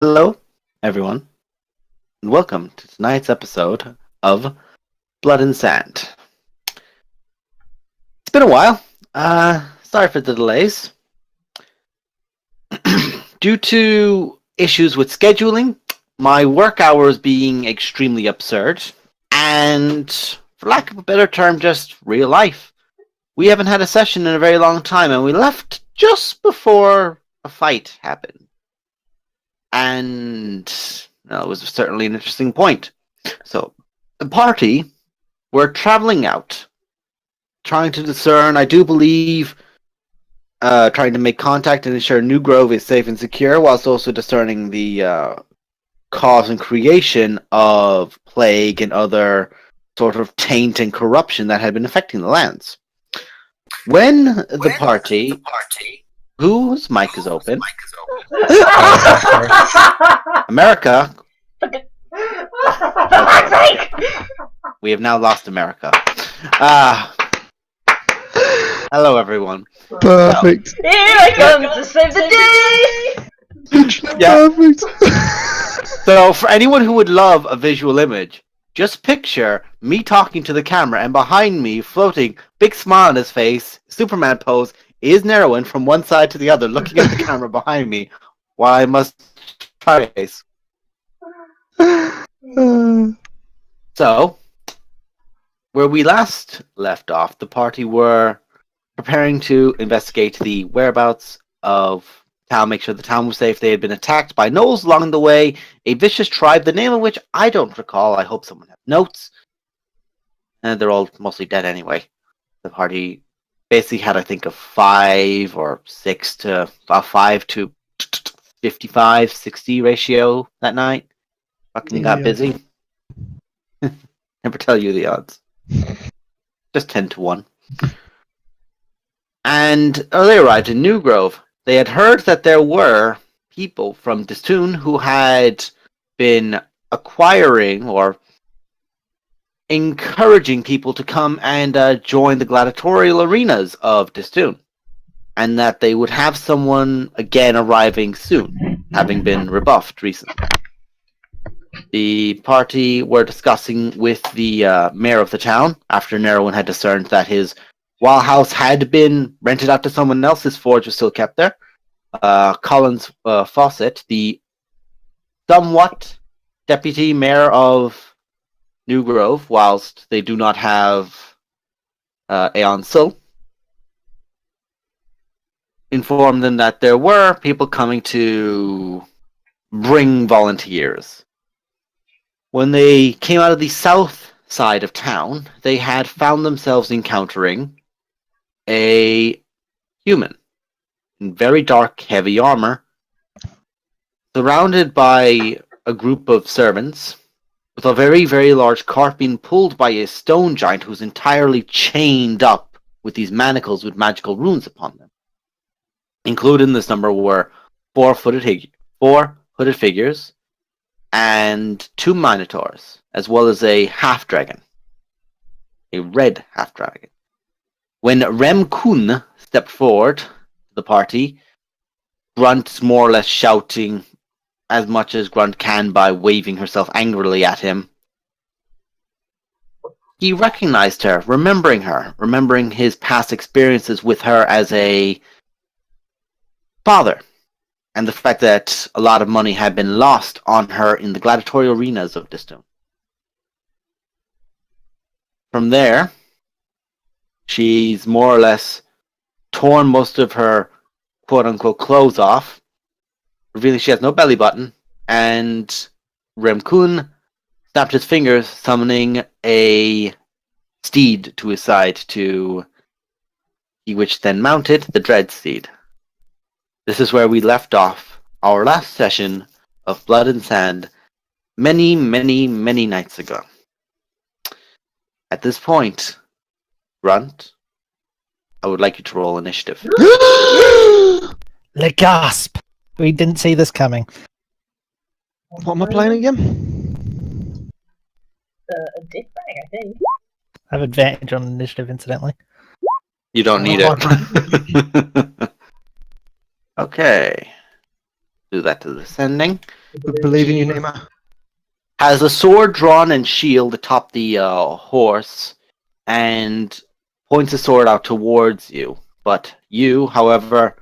Hello, everyone, and welcome to tonight's episode of Blood and Sand. It's been a while. Sorry for the delays. Due to issues with scheduling, my work hours being extremely absurd, and for lack of a better term, just real life. We haven't had a session in a very long time, and we left just before a fight happened. And it was certainly an interesting point. So, the party were traveling out, trying to discern, I do believe, trying to make contact and ensure New Grove is safe and secure, whilst also discerning the cause and creation of plague and other sort of taint and corruption that had been affecting the lands. When the party, whose mic is open, America. We have now lost America. Hello, everyone. Perfect. Here I come to save the day! Yeah. Perfect. So, for anyone who would love a visual image, just picture me talking to the camera, and behind me, floating, big smile on his face, Superman pose, is Nerwin from one side to the other, looking at the camera behind me, while I must try face. So, where we last left off, the party were preparing to investigate the whereabouts of town, make sure the town was safe. They had been attacked by gnolls along the way, a vicious tribe, the name of which I don't recall. I hope someone has notes. And they're all mostly dead anyway. The party basically had, I think, a 5 or 6 to 5 to 55, 60 ratio that night. Fucking got busy. Never tell you the odds. Just 10 to 1. And they arrived in New Grove. They had heard that there were people from Distoon who had been acquiring or encouraging people to come and join the gladiatorial arenas of Distoon. And that they would have someone again arriving soon, having been rebuffed recently. The party were discussing with the mayor of the town after Nerwin had discerned that his while house had been rented out to someone else, his forge was still kept there. Collins Fawcett, the somewhat deputy mayor of New Grove, whilst they do not have Aeon Sul, informed them that there were people coming to bring volunteers. When they came out of the south side of town, they had found themselves encountering a human in very dark, heavy armor, surrounded by a group of servants, with a very, very large cart being pulled by a stone giant who's entirely chained up with these manacles with magical runes upon them. Included in this number were four hooded figures and 2 minotaurs, as well as a half-dragon, a red half-dragon. When Rem Kun stepped forward to the party, Grunt more or less shouting as much as Grunt can by waving herself angrily at him. He recognized her, remembering his past experiences with her as a father, and the fact that a lot of money had been lost on her in the gladiatorial arenas of Distoon. From there, she's more or less torn most of her quote-unquote clothes off, revealing she has no belly button, and Remkun snapped his fingers, summoning a steed to his side, which then mounted the Dread Steed. This is where we left off our last session of Blood and Sand many, many, many nights ago. At this point, Grunt, I would like you to roll initiative. Le gasp! We didn't see this coming. What am I playing again? A dick bag, I think. I have advantage on initiative, incidentally. You don't need it. Okay. Do that to the descending. Believe in you, Nima. Has a sword drawn and shield atop the horse, and points the sword out towards you. But you, however,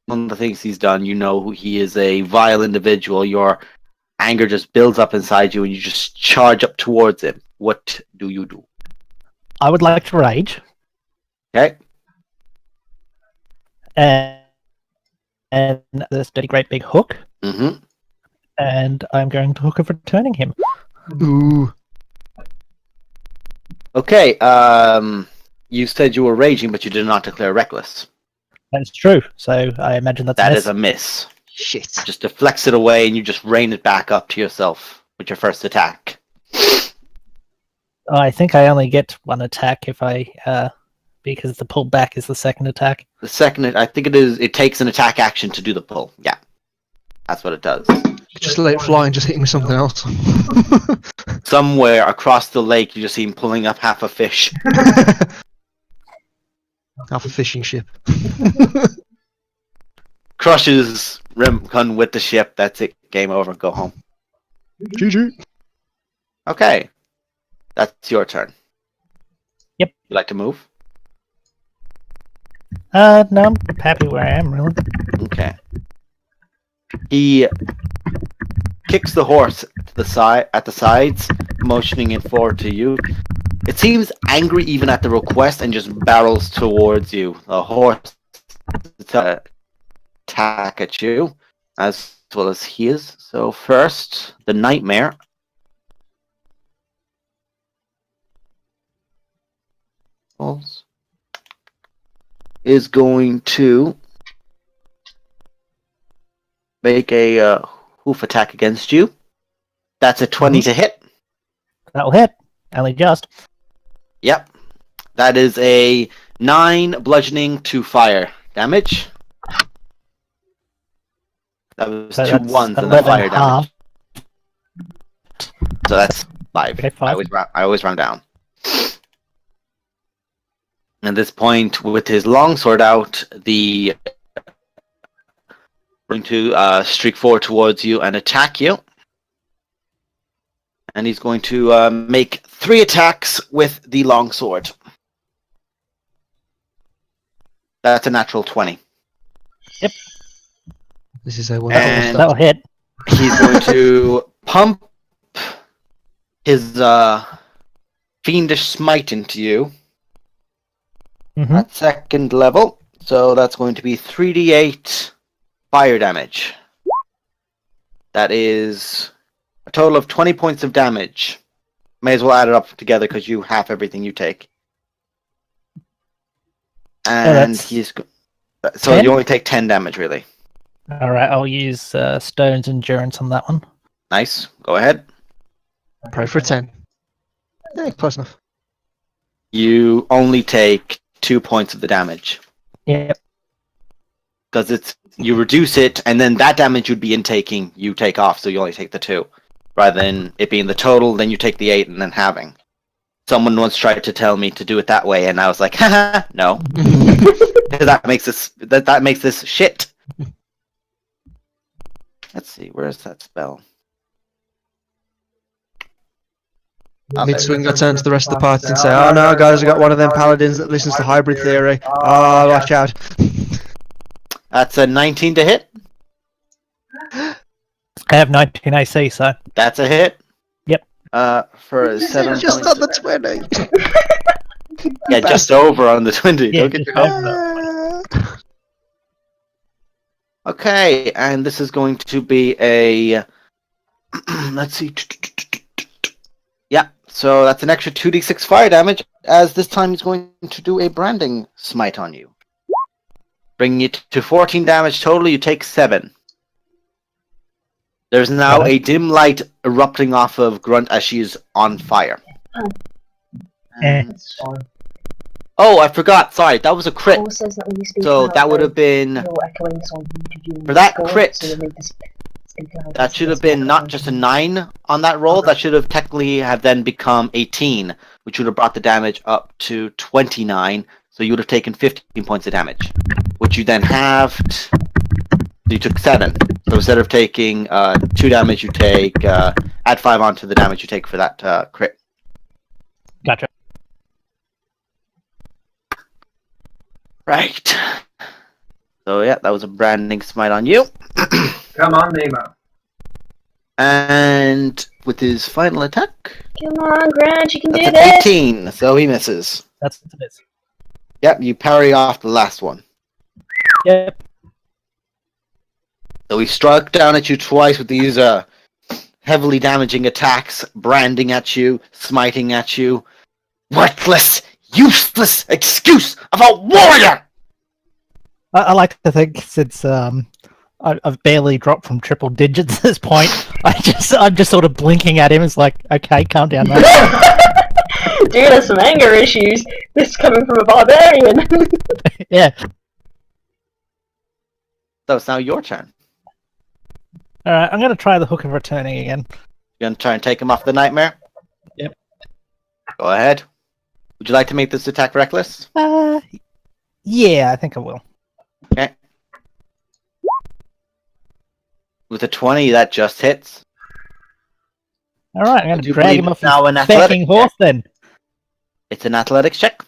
one of the things he's done, you know he is a vile individual. Your anger just builds up inside you, and you just charge up towards him. What do you do? I would like to rage, Okay. and this dirty great big hook, Mm-hmm. and I'm going to hook of returning him. Ooh. Okay. You said you were raging, but you did not declare reckless. That's true. So I imagine that's That a is miss. a miss. Shit. Just deflects it away, and you just rain it back up to yourself with your first attack. I think I only get one attack if I because the pull back is the second attack. The second, I think it is. It takes an attack action to do the pull. Yeah, that's what it does. Just let it fly and just hit him with something else. Somewhere across the lake, you just see him pulling up half a fish. Half a fishing ship. Crushes Rimkun with the ship. That's it. Game over. Go home. GG. Okay, that's your turn. Yep. You like to move? No, I'm happy where I am, really. Okay. He kicks the horse to the side at the sides, motioning it forward to you. It seems angry even at the request and just barrels towards you. The horse attack at you, as well as he is. So first, the nightmare. Is going to make a hoof attack against you. That's a 20 to hit. That'll hit. Only just. Yep. That is a 9 bludgeoning to fire damage. That was So two that's ones and then 11 fire half. damage. So that's 5. Okay, 5. I always round down. At this point, with his longsword out, the going to streak forward towards you and attack you. And he's going to make 3 attacks with the longsword. That's a natural 20. This is a one. And- That'll hit. He's going to pump his fiendish smite into you Mm-hmm. at second level. So that's going to be 3d8 fire damage. That is a total of 20 points of damage. May as well add it up together because you half everything you take. And that's he's so 10? you only take 10 damage really. Alright, I'll use Stone's Endurance on that one. Nice. Go ahead. Pray for a 10. Yeah, close enough. You only take 2 points of the damage. Yep. Because it's you reduce it, and then that damage you'd be intaking, you take off, so you only take the 2. Rather than it being the total, then you take the 8 and then halving. Someone once tried to tell me to do it that way, and I was like, haha, no. that makes this shit. Let's see, where's that spell? Mid-swing, I turn to the rest of the party and say, "Oh no, guys, I got one of them paladins that listens to hybrid theory. Oh, watch out." That's a 19 to hit. I have 19 AC, so. That's a hit. Yep. For 7 Just points. on the 20. Yeah, just over on the 20. Yeah, Don't get just your over. Okay, and this is going to be a... Let's see. Yeah, so that's an extra 2d6 fire damage, as this time he's going to do a branding smite on you. Bringing it to 14 damage total, you take 7. There's now a dim light erupting off of Grunt as she is on fire. That's fine. Oh, I forgot, sorry, that was a crit. Paul says that when you speak So out, that would have been... you're echoing something to do For that with crit, so you'll need to speak out. That should have been not just a 9 on that roll, that should have technically have then become 18, which would have brought the damage up to 29, so you would have taken 15 points of damage, which you then halved You took 7. So instead of taking 2 damage, you take add 5 onto the damage you take for that crit. Gotcha. Right. So yeah, that was a branding smite on you. Come on, Nemo. And with his final attack, Come on, Grant, you can that's do an this. 18, so he misses. That's what it is. Yep, you parry off the last one. Yep. So he struck down at you twice with these heavily damaging attacks, branding at you, smiting at you. Worthless, useless excuse of a warrior! I like to think since I've barely dropped from triple digits at this point, I'm just sort of blinking at him. It's like, okay, calm down, mate. Dude, there's some anger issues. This is coming from a barbarian. Yeah. So it's now your turn. All right, I'm gonna try the Hook of Returning again. You gonna try and take him off the nightmare? Yep. Go ahead. Would you like to make this attack reckless? Yeah, I think I will. Okay. With a 20, that just hits. All right, I'm I gonna do drag believe him off it's now an his athletic fucking horse then. It's an athletics check.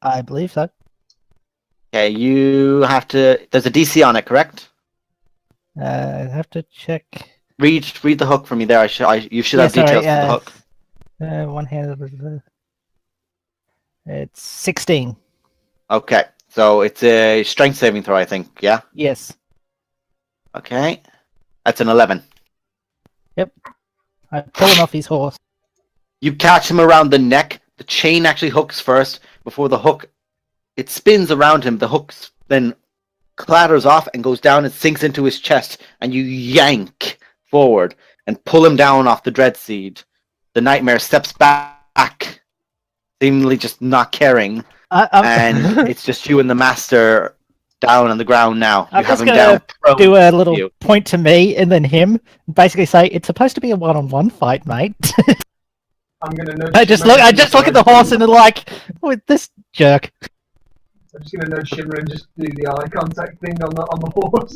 I believe so. Okay, you have to. There's a DC on it, correct? I have to check. Read the hook for me there. You should have Yeah, sorry, details for the hook. One hand. It's 16. Okay, so it's a strength saving throw, I think. Yeah. Yes. Okay, that's an 11. I pull him off his horse. You catch him around the neck. The chain actually hooks first before the hook. It spins around him. The hook then clatters off and goes down and sinks into his chest. And you yank forward and pull him down off the Dreadseed. The nightmare steps back, seemingly just not caring. And it's just you and the master down on the ground now. You I'm have just him gonna down. prone do a to little you. point to me and then him, and basically say it's supposed to be a one-on-one fight, mate. I'm gonna nudge. I just look at the horse and then like, with this jerk. I'm just gonna nudge Shimmer and just do the eye contact thing on the horse,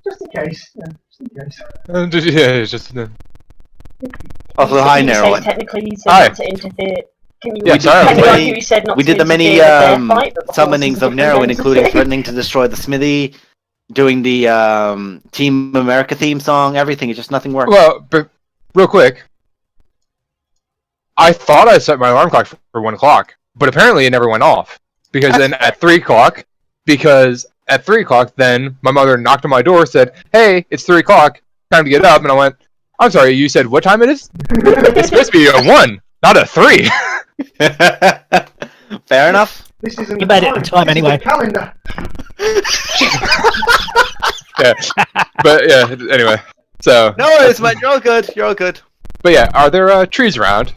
just in case. Yeah, just in case. Yeah, it's just. Also, hi, Narrowin. Technically, you said Hi. not to interfere. Can you, Yeah, sorry, can you we- argue you said not We to did the many interfere with their fight, but the horse summonings is a of different Narrowin, including entity? threatening to destroy the smithy, doing the Team America theme song, everything. It's just nothing worked. Well, but real quick, I thought I set my alarm clock for 1 o'clock, but apparently it never went off because then at 3 o'clock, then my mother knocked on my door, said, "Hey, it's 3 o'clock, time to get up," and I went, "I'm sorry, you said what time it is? It's supposed to be a 1, not a 3." Fair enough. This isn't You the made it in time this is anyway. the calendar. Yeah, but yeah. Anyway, so No worries, man. You're all good. You're all good. but yeah, are there trees around?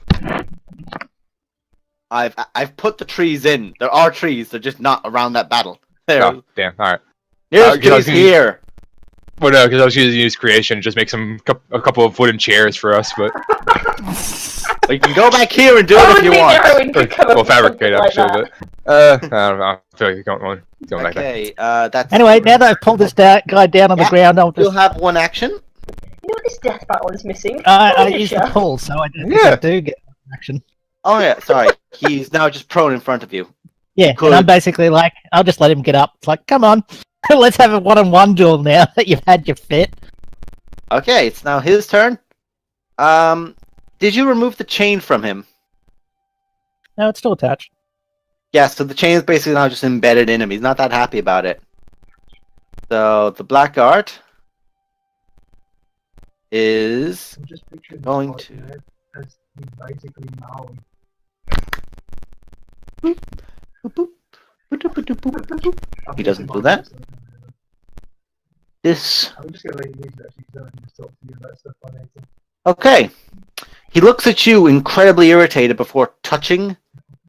I've put the trees in. There are trees. They're just not around that battle. There. Oh, damn. All right. Here's because I was trees gonna- here. Well, no, because I was going to use creation and just make a couple of wooden chairs for us, but You can go back here and do I it if would you think want. Narrowin could come up well, with something fabricate like actually. that. But I don't know. I feel like you're going like that. Okay. That's. Anyway, now that I've pulled this guy down on the Yeah, ground, I'll You'll just have one action. You know what this death battle is missing? I use the Finisher. pull, so I don't Yeah. think I do get action. Oh yeah. Sorry. He's now just prone in front of you. Yeah, Could- and I'm basically like, I'll just let him get up. It's like, come on, let's have a one-on-one duel now that you've had your fit. Okay. It's now his turn. Did you remove the chain from him? No, it's still attached. Yeah, so the chain is basically now just embedded in him. He's not that happy about it. So the black art is I'm just picturing Going this to- fight, as he's basically Maui. He doesn't do that. This. I'm just gonna let you use that because then I can just talk to you about stuff on it. Okay. He looks at you incredibly irritated before touching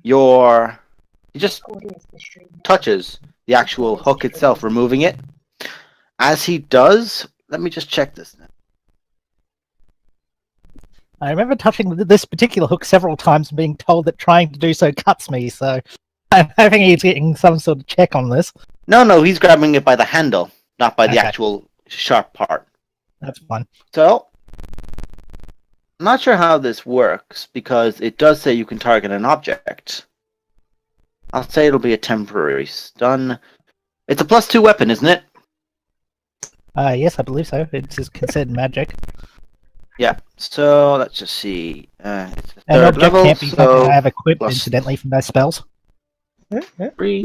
your. He just Audience mystery. touches the actual hook itself, removing it. As he does, let me just check this. I remember touching this particular hook several times and being told that trying to do so cuts me, so I'm hoping he's getting some sort of check on this. No, he's grabbing it by the handle, not by the Okay. actual sharp part. That's fine. So, I'm not sure how this works because it does say you can target an object. I'll say it'll be a temporary stun. It's a +2 weapon, isn't it? Yes, I believe so. It's just considered magic. Yeah. So let's just see. It's the An third object level, can't be something so I have equipped, plus- incidentally, from those spells. 3.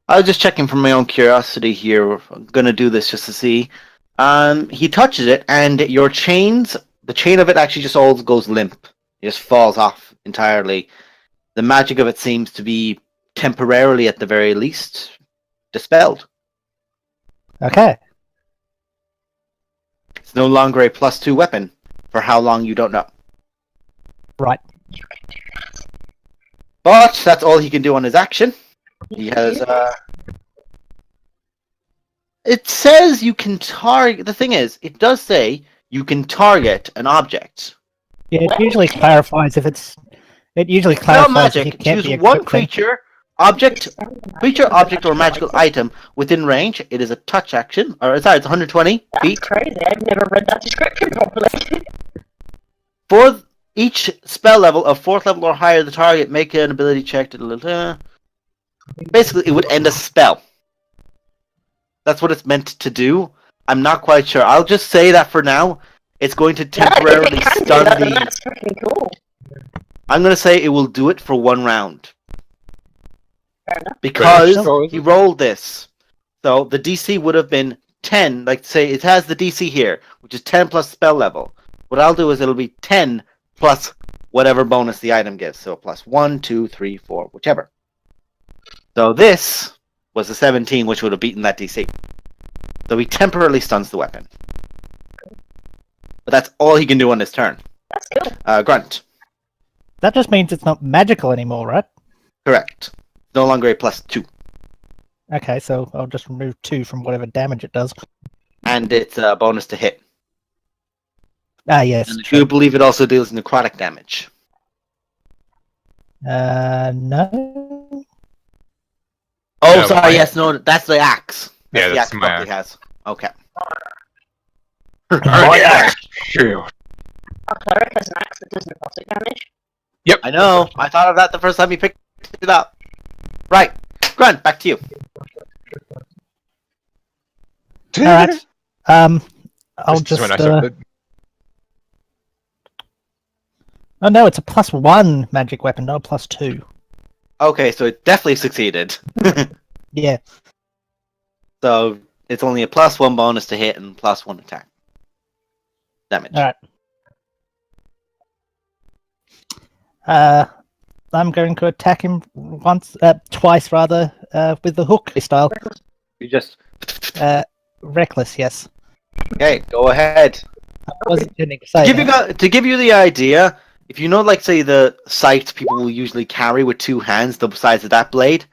I was just checking from my own curiosity here. I'm gonna do this just to see. He touches it, and your chains, the chain of it actually just all goes limp. It just falls off entirely. The magic of it seems to be temporarily, at the very least, dispelled. Okay. It's no longer a +2 weapon. For how long, you don't know. Right. But that's all he can do on his action. He has, It says you can target... The thing is, it does say you can target an object. Yeah, it usually clarifies if it's. It usually Spell clarifies if you magic. can't Choose be one equipped thing. creature, object, or magical item within range. It is a touch action. Or sorry, it's 120 That's feet. crazy. I've never read that description properly. For each spell level of 4th level or higher, the target make an ability check. Basically, it would end a spell. That's what it's meant to do. I'm not quite sure. I'll just say that for now, it's going to temporarily if it can do stun that, then the... that's freaking cool. I'm going to say it will do it for 1 round. Fair enough. Because Right. he rolled this. So the DC would have been 10. Like, say, it has the DC here, which is 10 plus spell level. What I'll do is it'll be 10 plus whatever bonus the item gives. So plus 1, 2, 3, 4, whichever. So this was a 17, which would have beaten that DC. So he temporarily stuns the weapon. But that's all he can do on his turn. That's cool. Grunt. That just means it's not magical anymore, right? Correct. No longer a +2. Okay, so I'll just remove 2 from whatever damage it does. And it's a bonus to hit. Ah, yes. And I do believe it also deals necrotic damage. No. Oh, Yeah, sorry, my- yes, no, that's the axe. Yeah, the that's axe my Buckley has. Okay. Oh, yeah. Shoot. Our cleric has an axe that does necrotic damage. I know. I thought of that the first time you picked it up. Right. Grunt, back to you. Alright. I'll Just when I just. started. Oh no, it's a +1 magic weapon, not a +2. Okay, so it definitely succeeded. Yeah. So it's only a +1 bonus to hit and +1 attack damage. Alright. I'm going to attack him twice rather, with the hook style. You just Reckless, yes. okay. Go ahead. I wasn't intending to say that. To give you the idea, if you know, like, say, the sight people will usually carry with 2 hands, the size of that blade,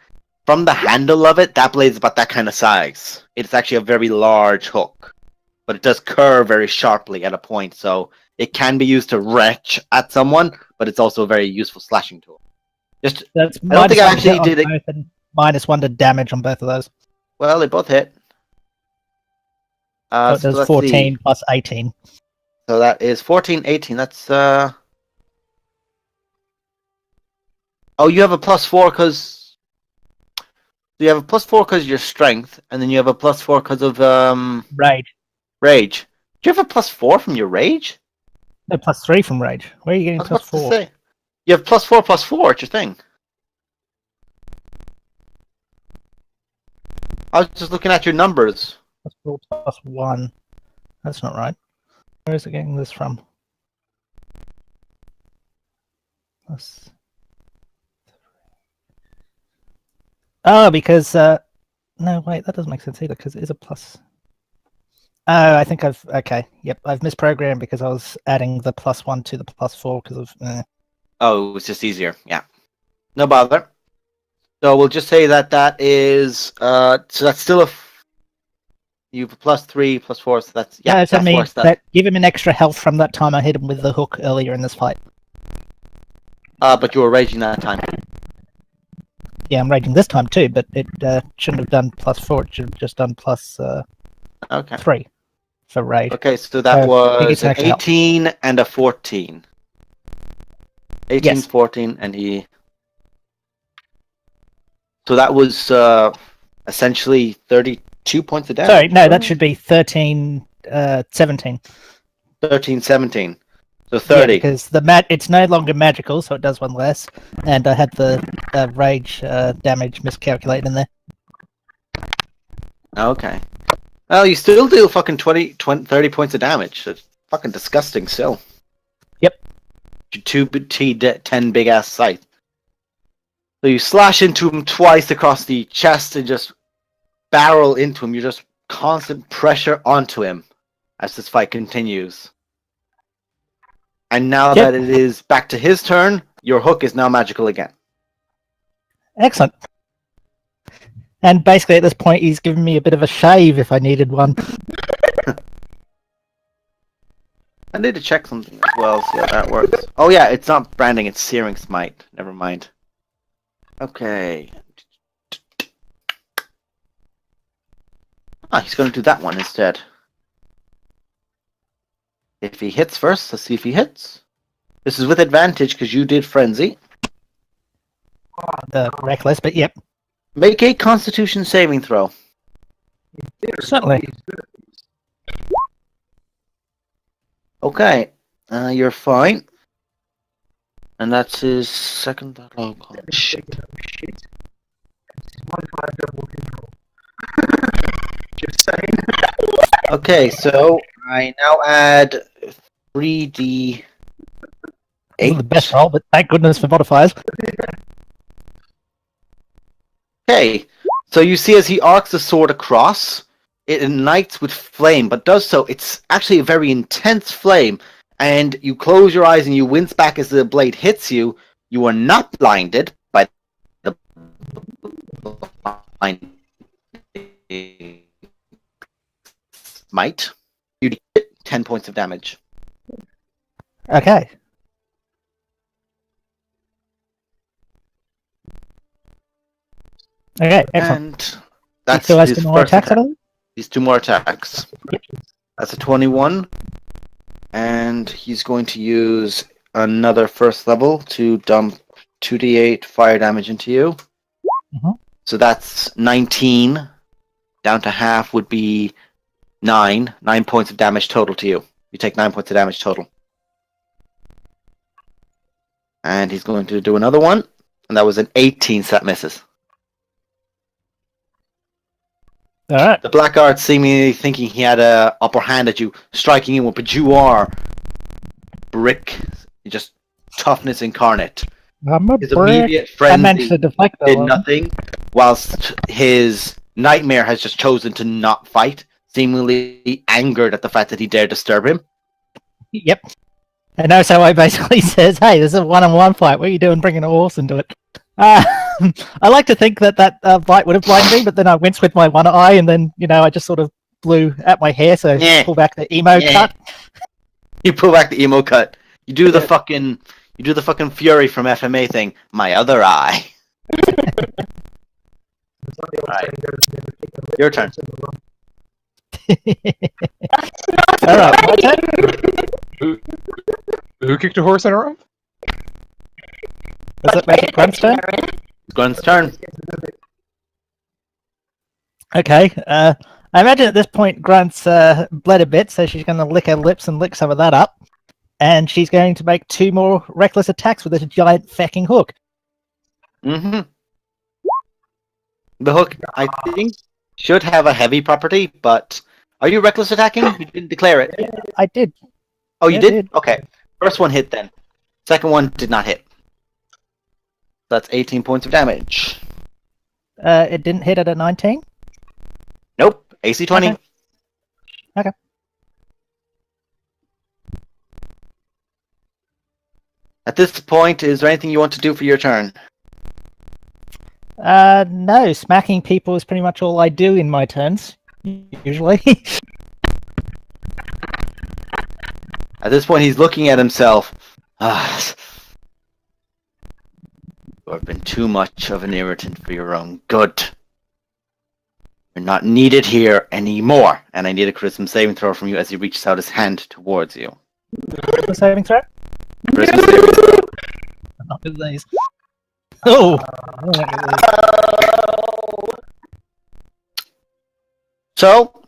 from the handle of it, that blade is about that kind of size. It's actually a very large hook, but it does curve very sharply at a point, so it can be used to wrench at someone, but it's also a very useful slashing tool. Just That's I don't think I -1 actually on did it. both and -1 to damage on both of those. well, they both hit. So it So does let's 14 see. plus 18. So that is 14, 18. That's Oh, you have a +4 because you have a +4 because of your strength, and then you have a +4 because of Rage. rage. Do you have a +4 from your rage? No, +3 from rage. Where are you I getting was about to +4? say. You have +4 It's your thing. I was just looking at your numbers. +4 +1. That's not right. Where is it getting this from? Plus... Oh, because no, wait, that doesn't make sense either. Because it is a plus. Oh, I think I've Yep, I've misprogrammed because I was adding the +1 to the +4 because of. Oh, it was just easier. Yeah. No bother. So we'll just say that is so that's still you have a +3, +4, so that's Yeah, so that's I mean worse. that give him an extra health from that time I hit him with the hook earlier in this fight. But you were raging that time. Yeah, I'm raging this time too, but it shouldn't have done +4. It should have just done Okay. +3 for rage. Okay, so that he was gets an extra help. 18 and a 14. 18, Yes. 14, and he. So that was essentially 32 points of damage. Sorry, no, that should be 13, 17. 13, 17. So Yeah, 30. because it's no longer magical, so it does one less, and I had the rage damage miscalculated in there. Okay. Well, you still do fucking 20, 30 points of damage. It's fucking disgusting still. Yep. 10 big ass scythe. So you slash into him twice across the chest and just barrel into him. You're just constant pressure onto him as this fight continues. And now Yep. that it is back to his turn, your hook is now magical again. Excellent. And basically at this point he's given me a bit of a shave if I needed one. I need to check something as well, see how that works. Oh yeah, it's not branding, it's Searing Smite. Never mind. Okay. He's going to do that one instead. If he hits first, let's see if he hits. This is with advantage because you did Frenzy. The reckless, but yep, Make a Constitution saving throw. certainly. Okay, you're fine. And that's his second. Oh, shit. Shit. It's modified double control. Just saying. Okay, so I now add 3d8. Wasn't the best roll, but thank goodness for modifiers. Okay, so you see as he arcs the sword across, it ignites with flame, but does so, it's actually a very intense flame, and you close your eyes and you wince back as the blade hits you. You are not blinded by the blind smite. You did 10 points of damage. Okay. Okay, excellent. And He that's still has his 2 more first attacks, I attack. believe? These 2 more attacks. That's a 21. And he's going to use another first level to dump 2d8 fire damage into you. Mhm. So that's 19. Down to half would be 9. 9 points of damage total to you. You take 9 points of damage total. And he's going to do another one. And that was an 18, so that misses. Alright. The Blackguard seemingly thinking he had a upper hand at you, striking you, but you are brick. You're just toughness incarnate. I'm a His brick. immediate I meant frenzy to deflect that did one. nothing, whilst his nightmare has just chosen to not fight, seemingly angered at the fact that he dared disturb him. Yep. And now so basically says, hey, this is a one-on-one fight. What are you doing bringing a horse into it? I like to think that bite would have blinded me, but then I winced with my one eye, and then, I just sort of blew at my hair, so Yeah. pull back the emo Yeah. cut. You pull back the emo cut. You do the fucking Fury from FMA thing. My other eye. It's like the old Right. saying goes, never keep a Your lip turn. to the wrong. Alright, my turn. Who kicked a horse in a row? Does that make it Grunt's turn? Grunt's turn. Okay, I imagine at this point Grunt's bled a bit, so she's going to lick her lips and lick some of that up. And she's going to make 2 more reckless attacks with this giant fucking hook. Mm-hmm. The hook, I think, should have a heavy property, but are you reckless attacking? You didn't declare it. I did. Oh, you Yeah, did? did. Okay. First one hit then. Second one did not hit. That's 18 points of damage. It didn't hit at a 19? Nope. AC 20. Okay. Okay. At this point, is there anything you want to do for your turn? No, smacking people is pretty much all I do in my turns, usually. At this point, he's looking at himself. Ah, you are have been too much of an irritant for your own good. You're not needed here anymore, and I need a charisma saving throw from you as he reaches out his hand towards you. The saving throw? Charisma saving throw. Not with these. Oh! So,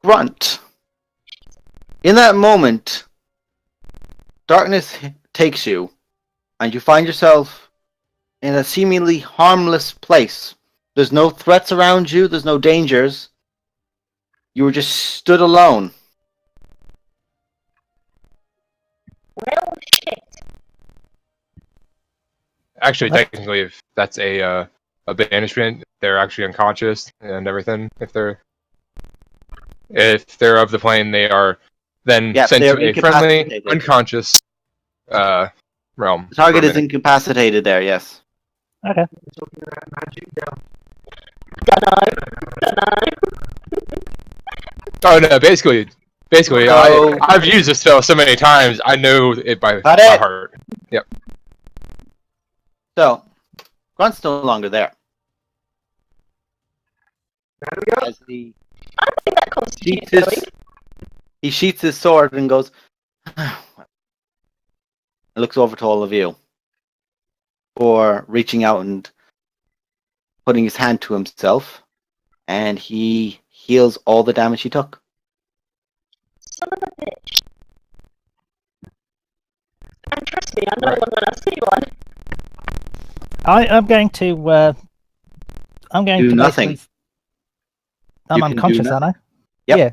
Grunt. In that moment, darkness takes you, and you find yourself in a seemingly harmless place. There's no threats around you, there's no dangers. You were just stood alone. Well, shit. Actually, technically, if that's a banishment, they're actually unconscious and everything. If they're of the plane, they are then Yeah, sent they're to a friendly, incapacitated. unconscious realm. The target for a is minute. incapacitated there, yes. Okay. Talking about magic now. Oh no! Basically, So- I've used this spell so many times. I know it by Got it. heart. Yep. So, Grunt's no longer there. There we go. As he I think that constitutes sheaths going. his, he sheaths his sword and goes, and looks over to all of you. Or reaching out and putting his hand to himself, and he heals all the damage he took. Son of a bitch. And trust me, I know Right. one when I see one. I'm going to. I'm going Do to nothing. basically- I'm You can do unconscious, aren't I? Yep. Yeah.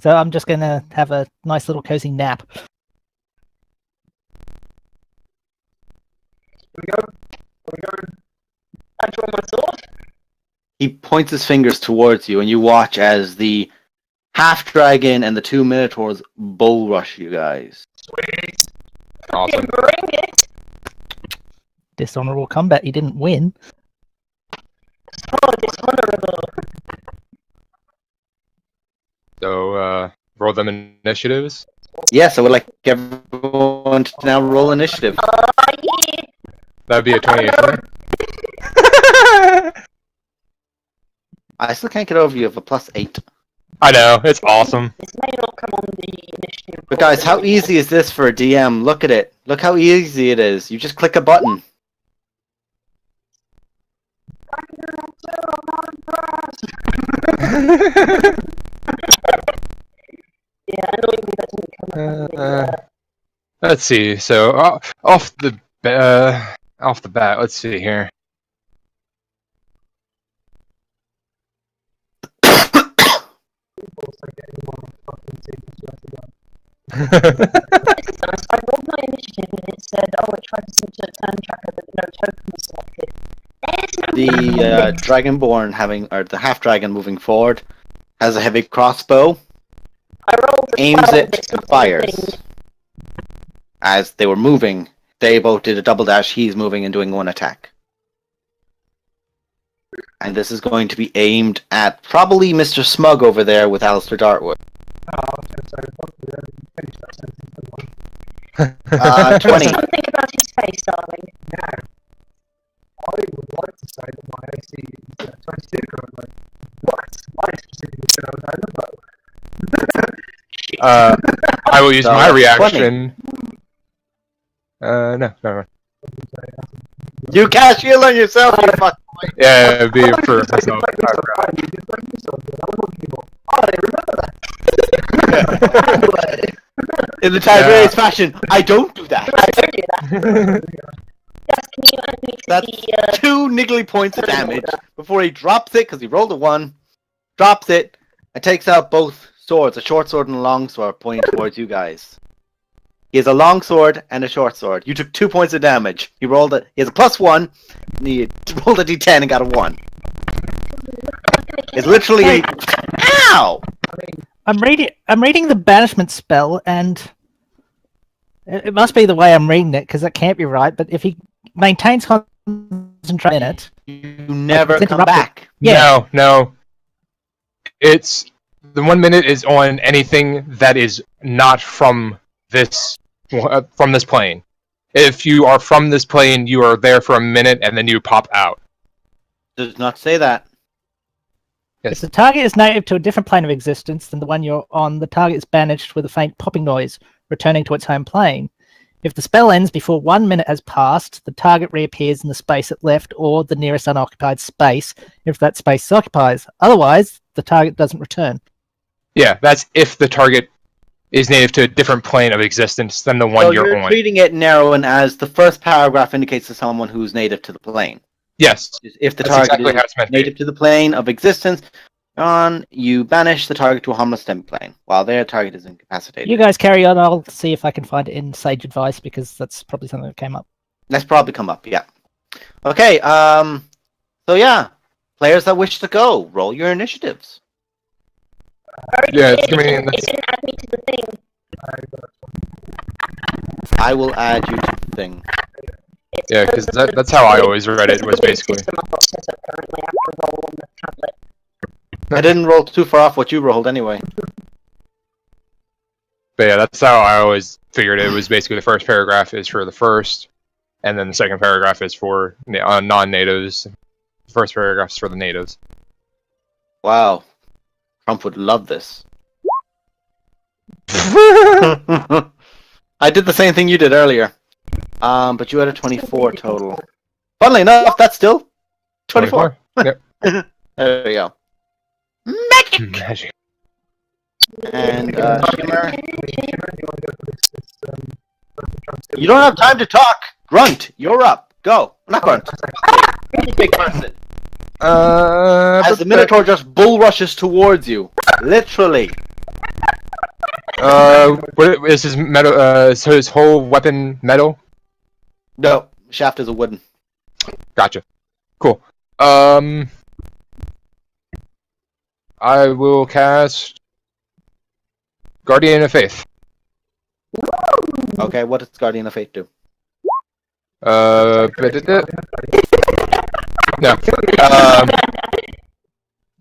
So I'm just going to have a nice little cozy nap. Here we go. Here we go. I draw my sword. He points his fingers towards you, and you watch as the half dragon and the two minotaurs bull rush you guys. Sweet. Awesome. Fucking bring it. Dishonorable combat. He didn't win. Oh, dishonorable. So roll them initiatives. Yes, I would like everyone to now roll initiative. Oh, yeah. That'd be a 28. I still can't get over you of a +8. I know, it's awesome. This may not come on the initiative. But guys, how easy is this for a DM? Look at it. Look how easy it is. You just click a button. Yeah, annoyingly that didn't come up on the, Let's see. So off the bat, let's see here. Also get any more fucking things left to go. It's nice. I rolled my initiative and it said, oh, it tried to center turn tracker, but no token was selected. There's no The dragonborn or the half dragon moving forward has a heavy crossbow, I rolled a aims 12, it it's and not a fires. thing. As they were moving, they both did a double dash. He's moving and doing one attack. And this is going to be aimed at probably Mr. Smug over there with Alistair Dartwood. Oh, I was going to say, hopefully they finish that sentence. 20. Something about his face, darling. Now, I would like to say that my AC is 22 currently. But I specifically said I was over the boat. I will use So, my 20. reaction. No, never mind. You cast shield on yourself, you fuck. Yeah, it'd be for I myself. In the Tiberius fashion, I don't do that. I don't do that. Yes, can you add me to That's the, 2 niggly points of damage before he drops it, because he rolled a 1, drops it, and takes out both swords, a short sword and a long sword, pointing towards you guys. He has a long sword and a short sword. You took 2 points of damage. He has a +1, and he rolled a d10 and got a 1. It's literally ow! I'm reading the banishment spell, and it must be the way I'm reading it because that can't be right. But if he maintains concentration in it, You never It's come interrupted. back. yeah, No. It's the 1 minute is on anything that is not from this plane. If you are from this plane, you are there for a minute and then you pop out. Does not say that. If the target is native to a different plane of existence than the one you're on, the target is banished with a faint popping noise, returning to its home plane. If the spell ends before 1 minute has passed, the target reappears in the space it left or the nearest unoccupied space if that space occupies. Otherwise, the target doesn't return. Yeah, that's if the target is native to a different plane of existence than the one So you're you're on. treating it narrowing as the first paragraph indicates to someone who's native to the plane. Yes, If the that's target exactly how it's is meant to be. native to the plane of existence, you banish the target to a harmless demi plane while their target is incapacitated. You guys carry on. I'll see if I can find it in Sage Advice because that's probably something that came up. That's probably come up, yeah. Okay, so yeah, players that wish to go, roll your initiatives. Yeah, It it's gonna be in didn't add me to the thing. I will add you to the thing. Yeah, because that's how I always read it, was basically. System I've got set up currently. I have to roll on the tablet. I didn't roll too far off what you rolled anyway. But yeah, that's how I always figured it was basically the first paragraph is for the first, and then the second paragraph is for non-natives. The first paragraph is for the natives. Wow. Trump would love this. I did the same thing you did earlier. But you had a 24 total. Funnily enough, that's still 24. Yep. There we go. Magic! Magic. And Shimmer. Shimmer, do you want to go for this? You don't have time to talk! Grunt, you're up. Go. Not Grunt. Big person. As the Minotaur just bull rushes towards you. Literally. What is his metal? So his whole weapon metal? No, shaft is a wooden. Gotcha. Cool. I will cast Guardian of Faith. Okay, what does Guardian of Fate do? No.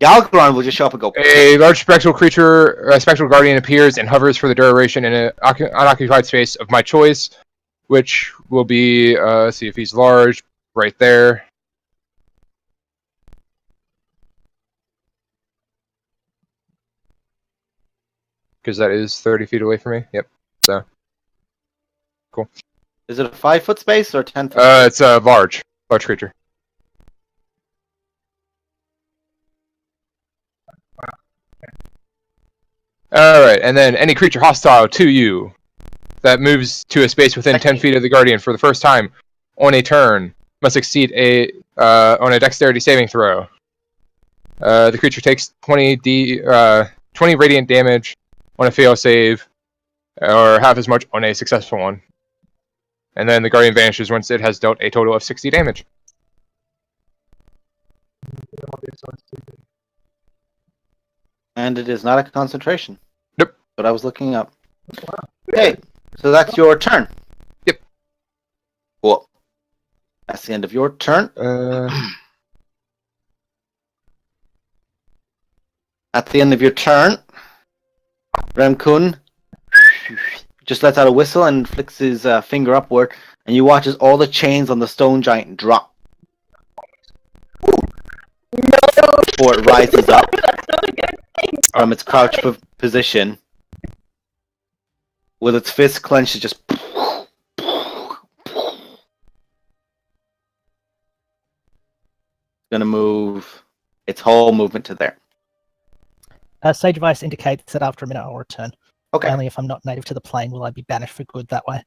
Galgron will just show up and go. A large spectral creature, a spectral guardian appears and hovers for the duration in an unoccupied space of my choice, which will be, let's see if he's large, right there. Because that is 30 feet away from me. Yep. So. Cool. Is it a 5-foot space or 10-foot? It's a large creature. Alright, and then any creature hostile to you that moves to a space within 10 feet of the Guardian for the first time on a turn must succeed on a dexterity saving throw. The creature takes 20 radiant damage on a fail save, or half as much on a successful one. And then the Guardian vanishes once it has dealt a total of 60 damage. And it is not a concentration. Nope. But I was looking up. Okay, so that's your turn. Yep. Cool. That's the end of your turn. At the end of your turn, Remkun just lets out a whistle and flicks his finger upward, and you watch as all the chains on the stone giant drop. Before it rises up from its crouched position, with its fist clenched, it just gonna move its whole movement to there. Sage Advice indicates that after a minute I'll return. Okay. Only if I'm not native to the plane will I be banished for good that way.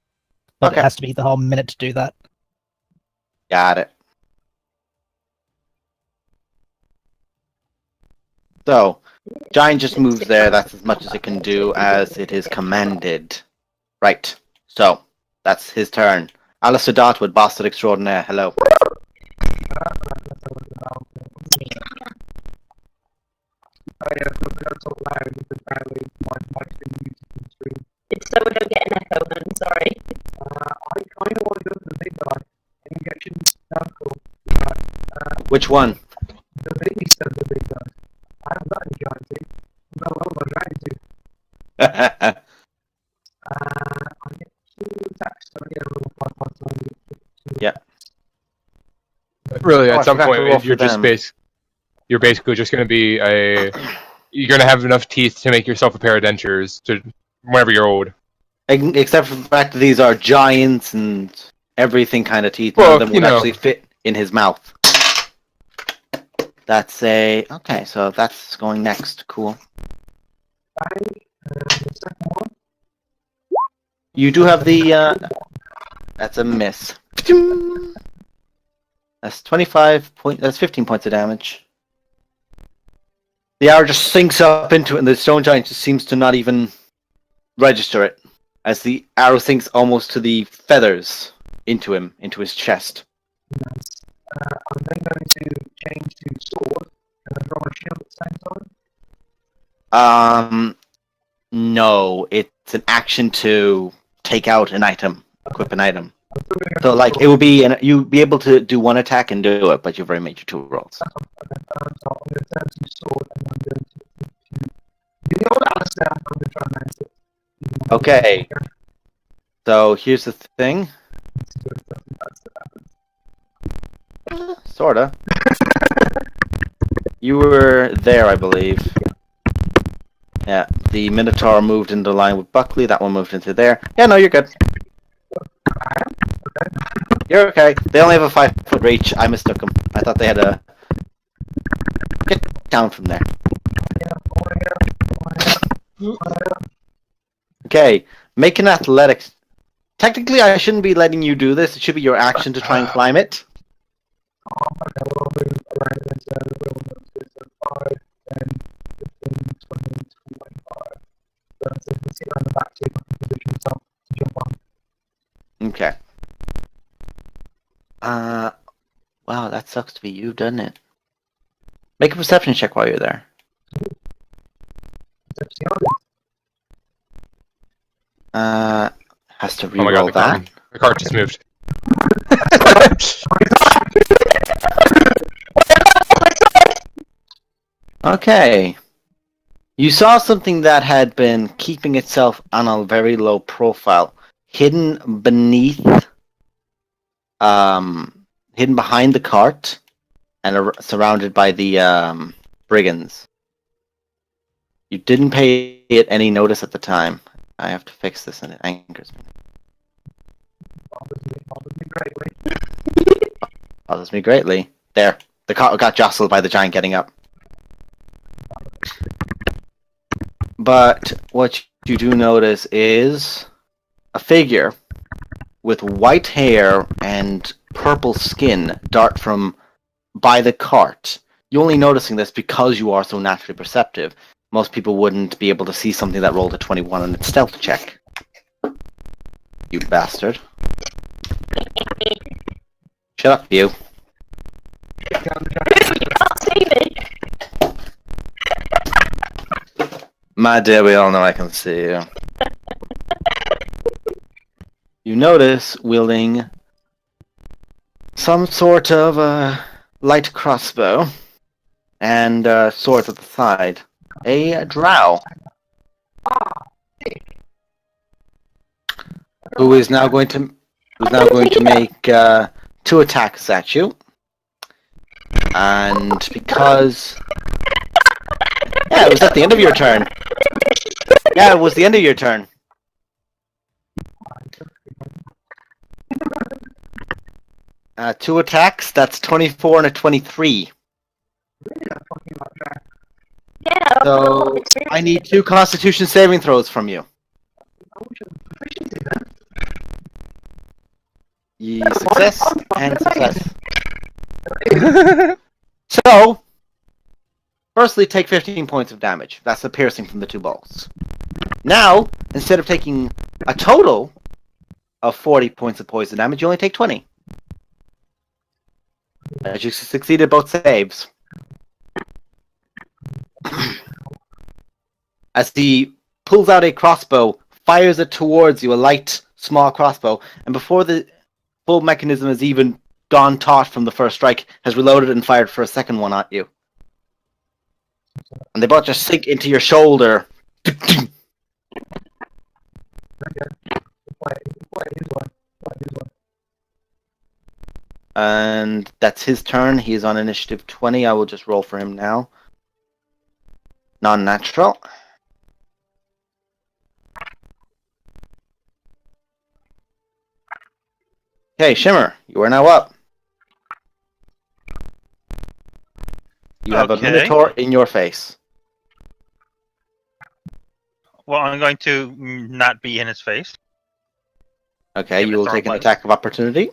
But Okay. it has to be the whole minute to do that. Got it. So, Giant just moves there. That's as much as it can do as it is commanded. Right. So, that's his turn. Alistair Dotwood, Bastard Extraordinaire. Hello. It's so we don't get an echo then, sorry. I kind of want to go for the big guy. Injections, that's cool. Which one? The baby said the big guy. I haven't got any giant teeth. I've got a lot of my giant teeth. I get 2 attacks, so I get a little 5+1. at some forgot to point roll you're for just them. you're basically just going to be you're going to have enough teeth to make yourself a pair of dentures to whenever you're old. Except for the fact that these are giants and everything kind of teeth. None Well, of them would actually fit in his mouth. That's okay. So that's going next. Cool. The second one. You do have the. That's a miss. That's 25 point. That's 15 points of damage. The arrow just sinks up into it, and the stone giant just seems to not even register it, as the arrow sinks almost to the feathers into him, into his chest. Nice. I'm then going to change to sword and then draw a shield at the same time. No, it's an action to take out an item, equip an item. I'm still going to So, like, it would be, you'd be able to do one attack and do it, but you've already made your 2 rolls. so I'm going to turn to sword and I'm going to the old Alistair. I'm going to try and manage it. Okay. So here's the thing. Sorta. You were there, I believe. Yeah, the Minotaur moved into line with Buckley. That one moved into there. Yeah, no, you're good. You're okay. They only have a 5-foot reach. I mistook them. I thought they had a... Get down from there. Okay, make an athletics. Technically, I shouldn't be letting you do this. It should be your action to try and climb it. Okay, well, I'll move around and so we'll move to 5, 10, 15, 20, 25. So you can see around the back too, I can position yourself to jump on. Okay. Wow, that sucks to be you, doesn't it? Make a perception check while you're there. Has to Oh my god, reroll that. the card just moved. Okay. You saw something that had been keeping itself on a very low profile, hidden beneath, hidden behind the cart, and surrounded by the brigands. You didn't pay it any notice at the time. I have to fix this, and it angers me. Bothers me greatly. There, the cart got jostled by the giant getting up. But what you do notice is a figure with white hair and purple skin dart from by the cart. You're only noticing this because you are so naturally perceptive. Most people wouldn't be able to see something that rolled a 21 on its stealth check. You bastard. Shut up, you. You can't see me. My dear, we all know I can see you. You notice wielding some sort of a light crossbow and a sword at the side. A drow. Who is now going to make 2 attacks at you. And because yeah, it was at the end of your turn. Yeah, it was the end of your turn. 2 attacks, that's 24 and a 23. Yeah, So I need 2 Constitution saving throws from you. Success and success. So, firstly, take 15 points of damage. That's the piercing from the 2 bolts. Now, instead of taking a total of 40 points of poison damage, you only take 20. As you succeeded both saves. As he pulls out a crossbow, fires it towards you, a light, small crossbow, and before the full mechanism has even gone taut from the first strike, has reloaded and fired for a second one at you. And they both just sink into your shoulder. And that's his turn. He is on initiative 20. I will just roll for him now. Non-natural. Okay, Shimmer, you are now up. You have a Okay. Minotaur in your face. Well, I'm going to not be in his face. Okay, Give it you will thorn take an blade. attack of opportunity.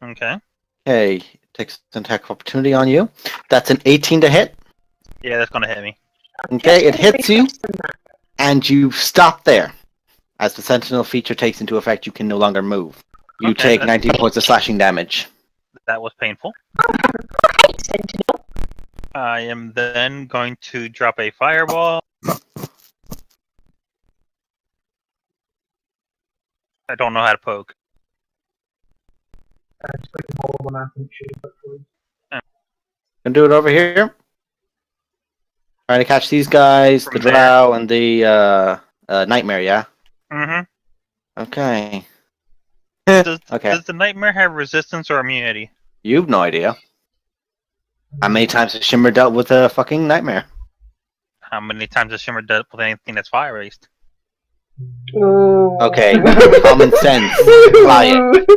Okay. Okay, takes an attack of opportunity on you. That's an 18 to hit. Yeah, that's going to hit me. Okay, it hits you, and you stop there. As the Sentinel feature takes into effect, you can no longer move. You Okay, take that's- 19 points of slashing damage. That was painful. Hey, Sentinel. I am then going to drop a fireball. I don't know how to poke. Just click and hold on that and shoot hopefully. Can do it over here. Trying to catch these guys, From the there. Drow and the Nightmare, yeah? Mm-hmm. Okay. Does, Okay. does the nightmare have resistance or immunity? You've no idea. How many times has Shimmer dealt with a fucking Nightmare? How many times has Shimmer dealt with anything that's fire-based? Ooh. Okay, common sense. Apply it.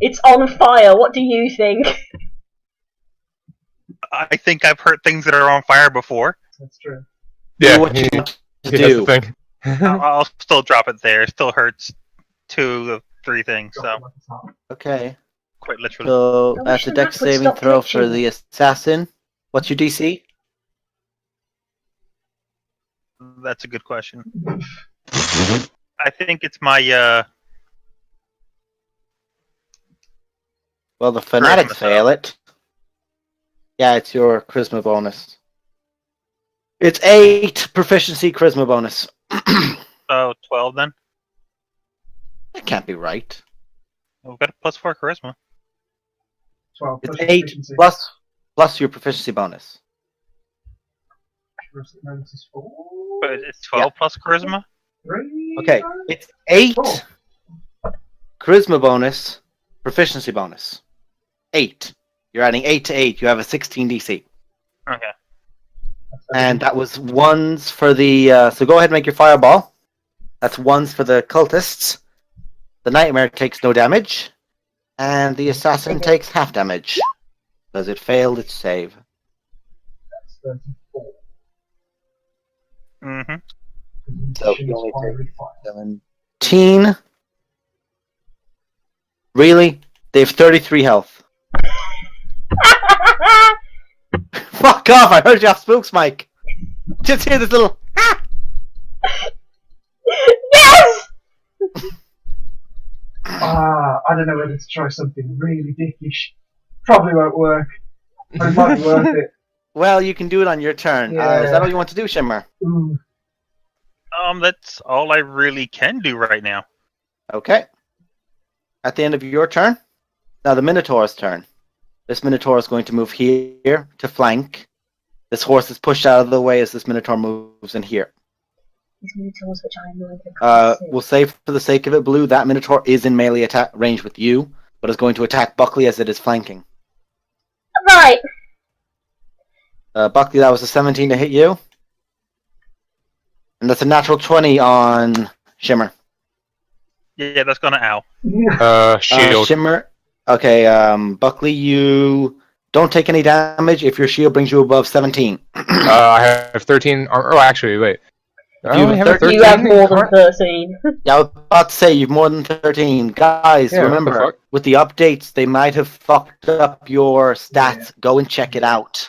It's on fire. What do you think? I think I've hurt things that are on fire before. That's true. Yeah, Do what you he- want to he has do. the thing. I'll still drop it there. It still hurts 2 of 3 things, Drop so it like it's hot. Okay. quite literally. So I that's wish a the dex map would saving stop throw for glitching. the assassin. What's your DC? That's a good question. I think it's my Well, the fanatics Charisma, fail it. Yeah, it's your charisma bonus. It's 8 proficiency charisma bonus. so 12 then. That can't be right. We've got a +4 charisma. 12 It's plus 8 efficiency. plus your proficiency bonus. Bonus is 4. But it's 12 plus charisma. 3. Okay, it's 8 Four. charisma bonus, proficiency bonus. 8. You're adding 8 to 8. You have a 16 DC. Okay. And that was 1s for the... so go ahead and make your fireball. That's 1s for the cultists. The Nightmare takes no damage. And the Assassin takes half damage. Because it failed its save. That's 34. Mm-hmm. So She you was only fire, fire. 17. Really? They have 33 health. Fuck off! I heard you off Spooks, Mike. Just hear this little... Yes! I don't know whether to try something really dickish. Probably won't work. But it might be worth it. Well, you can do it on your turn. Is Yeah. that all you want to do, Shimmer? Ooh. That's all I really can do right now. Okay. At the end of your turn, now the Minotaur's turn. This Minotaur is going to move here to flank. This horse is pushed out of the way as this Minotaur moves in here. These minotaurs which I know We'll say for the sake of it, Blue, that Minotaur is in melee attack range with you, but is going to attack Buckley as it is flanking. Right. Buckley, that was a 17 to hit you. And that's a natural 20 on Shimmer. Yeah, that's gonna ow. Shield. Shimmer. Okay, Buckley, you don't take any damage if your shield brings you above 17. I have 13 armor. Oh, actually, wait. I You only have have a 13? You have more than Alright. 13. Yeah, I was about to say you've more than 13. Guys, Yeah, what the remember, fuck? with the updates, they might have fucked up your stats. Go and check it out.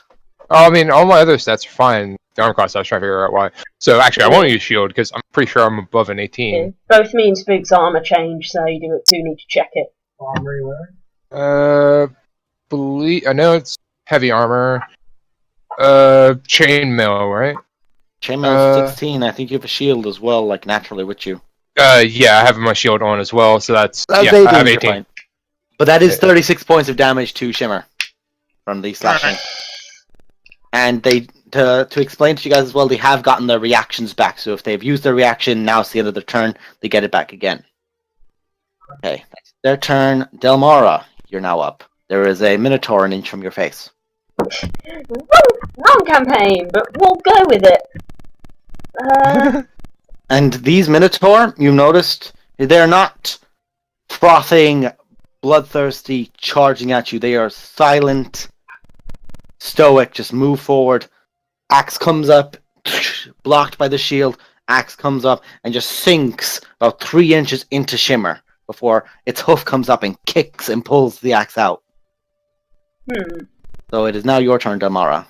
Oh, I mean, all my other stats are fine. The armor class, I was trying to figure out why. So, actually, I won't use shield because I'm pretty sure I'm above an 18. Both me and Spook's armor change, so you do need to check it. Armory wearing. I know it's heavy armor. Chainmail, right? Chainmail's 16. I think you have a shield as well, like naturally with you. Yeah, I have my shield on as well, so that's yeah, 18, I have you're 18. fine. But that is 36 points of damage to Shimmer from the slashing. And they to explain to you guys as well, they have gotten their reactions back. So if they've used their reaction, now it's the end of their turn, they get it back again. Okay, that's their turn. Delmara, you're now up. There is a Minotaur an inch from your face. Wrong campaign, but we'll go with it. And these Minotaur, you noticed, they're not frothing, bloodthirsty, charging at you. They are silent, stoic, just move forward. Axe comes up, blocked by the shield. Axe comes up and just sinks about 3 inches into Shimmer before its hoof comes up and kicks and pulls the axe out. So it is now your turn, Delmara.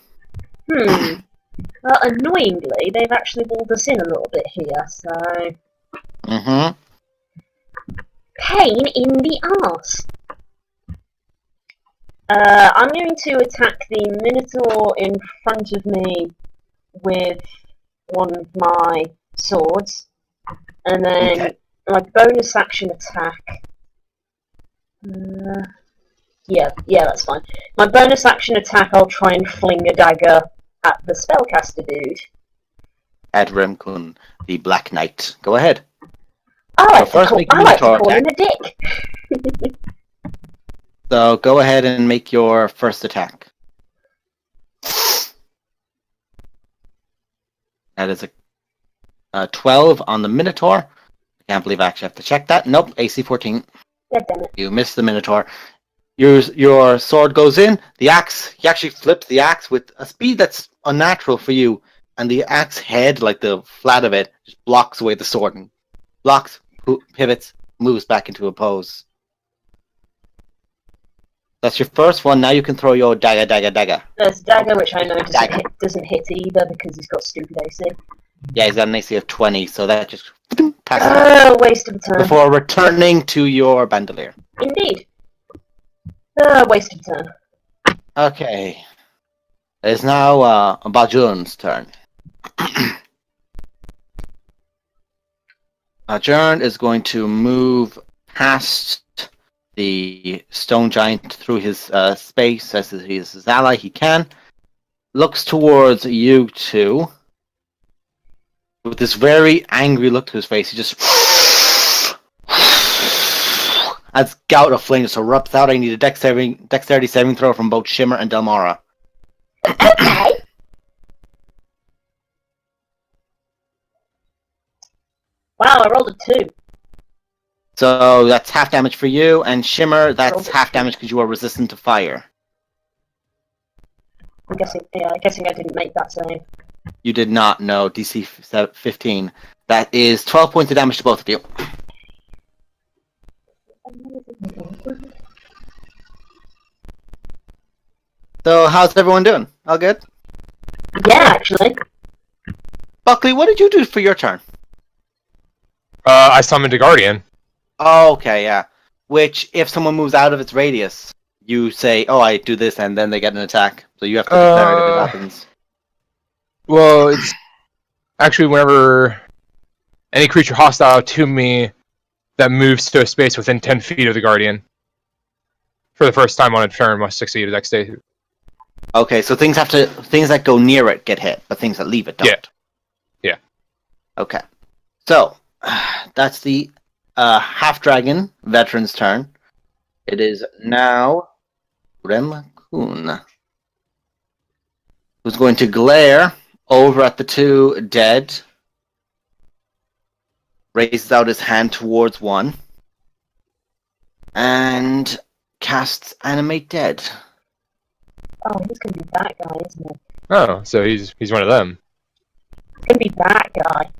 Well, annoyingly, they've actually walled us in a little bit here, so... Pain in the arse! I'm going to attack the Minotaur in front of me with one of my swords, and then Okay. my bonus action attack... yeah, that's fine. My bonus action attack, I'll try and fling a dagger at the spellcaster dude. At Remkun, the Black Knight. Go ahead. I like, So first make a I like to Minotaur call him attack. a dick. So go ahead and make your first attack. That is a 12 on the Minotaur. I can't believe I actually have to check that. Nope, AC 14. God damn it. You missed the Minotaur. Your sword goes in. The axe, you actually flipped the axe with a speed that's unnatural for you. And the axe head, like the flat of it, just blocks away the sword and blocks, pivots, moves back into a pose. That's your first one. Now you can throw your dagger. There's dagger, which I know Dagger. doesn't hit either because he's got stupid AC. Yeah, he's got an AC of 20, so that just passes Waste of a turn. before returning to your bandolier. Indeed. Waste of a turn. Okay. It's now Bajun's turn. Bajun is going to move past the stone giant through his space as he's his ally. He can. Looks towards you two. With this very angry look to his face, he just... as gout of flame just erupts out. I need a dexterity saving throw from both Shimmer and Delmara. Okay. Wow, I rolled a 2. So that's half damage for you, and Shimmer, that's Rolled a half 2. damage because you are resistant to fire. I'm guessing I didn't make that save. You did not know DC 15. That is 12 points of damage to both of you. So how's everyone doing? All good? Yeah, actually. Buckley, what did you do for your turn? I summoned a guardian. Oh, okay, yeah. Which, if someone moves out of its radius, you say, oh, I do this, and then they get an attack. So you have to declare it if it happens. Well, it's actually whenever any creature hostile to me that moves to a space within 10 feet of the guardian for the first time on a turn must succeed a dex save. Okay, so things that go near it get hit, but things that leave it don't. Yeah. Okay. So, that's the half-dragon veteran's turn. It is now Remkun, who's going to glare over at the two dead, raises out his hand towards one, and casts Animate Dead. Oh, he's gonna be that guy, isn't he? Oh, so he's one of them. He's gonna be that guy.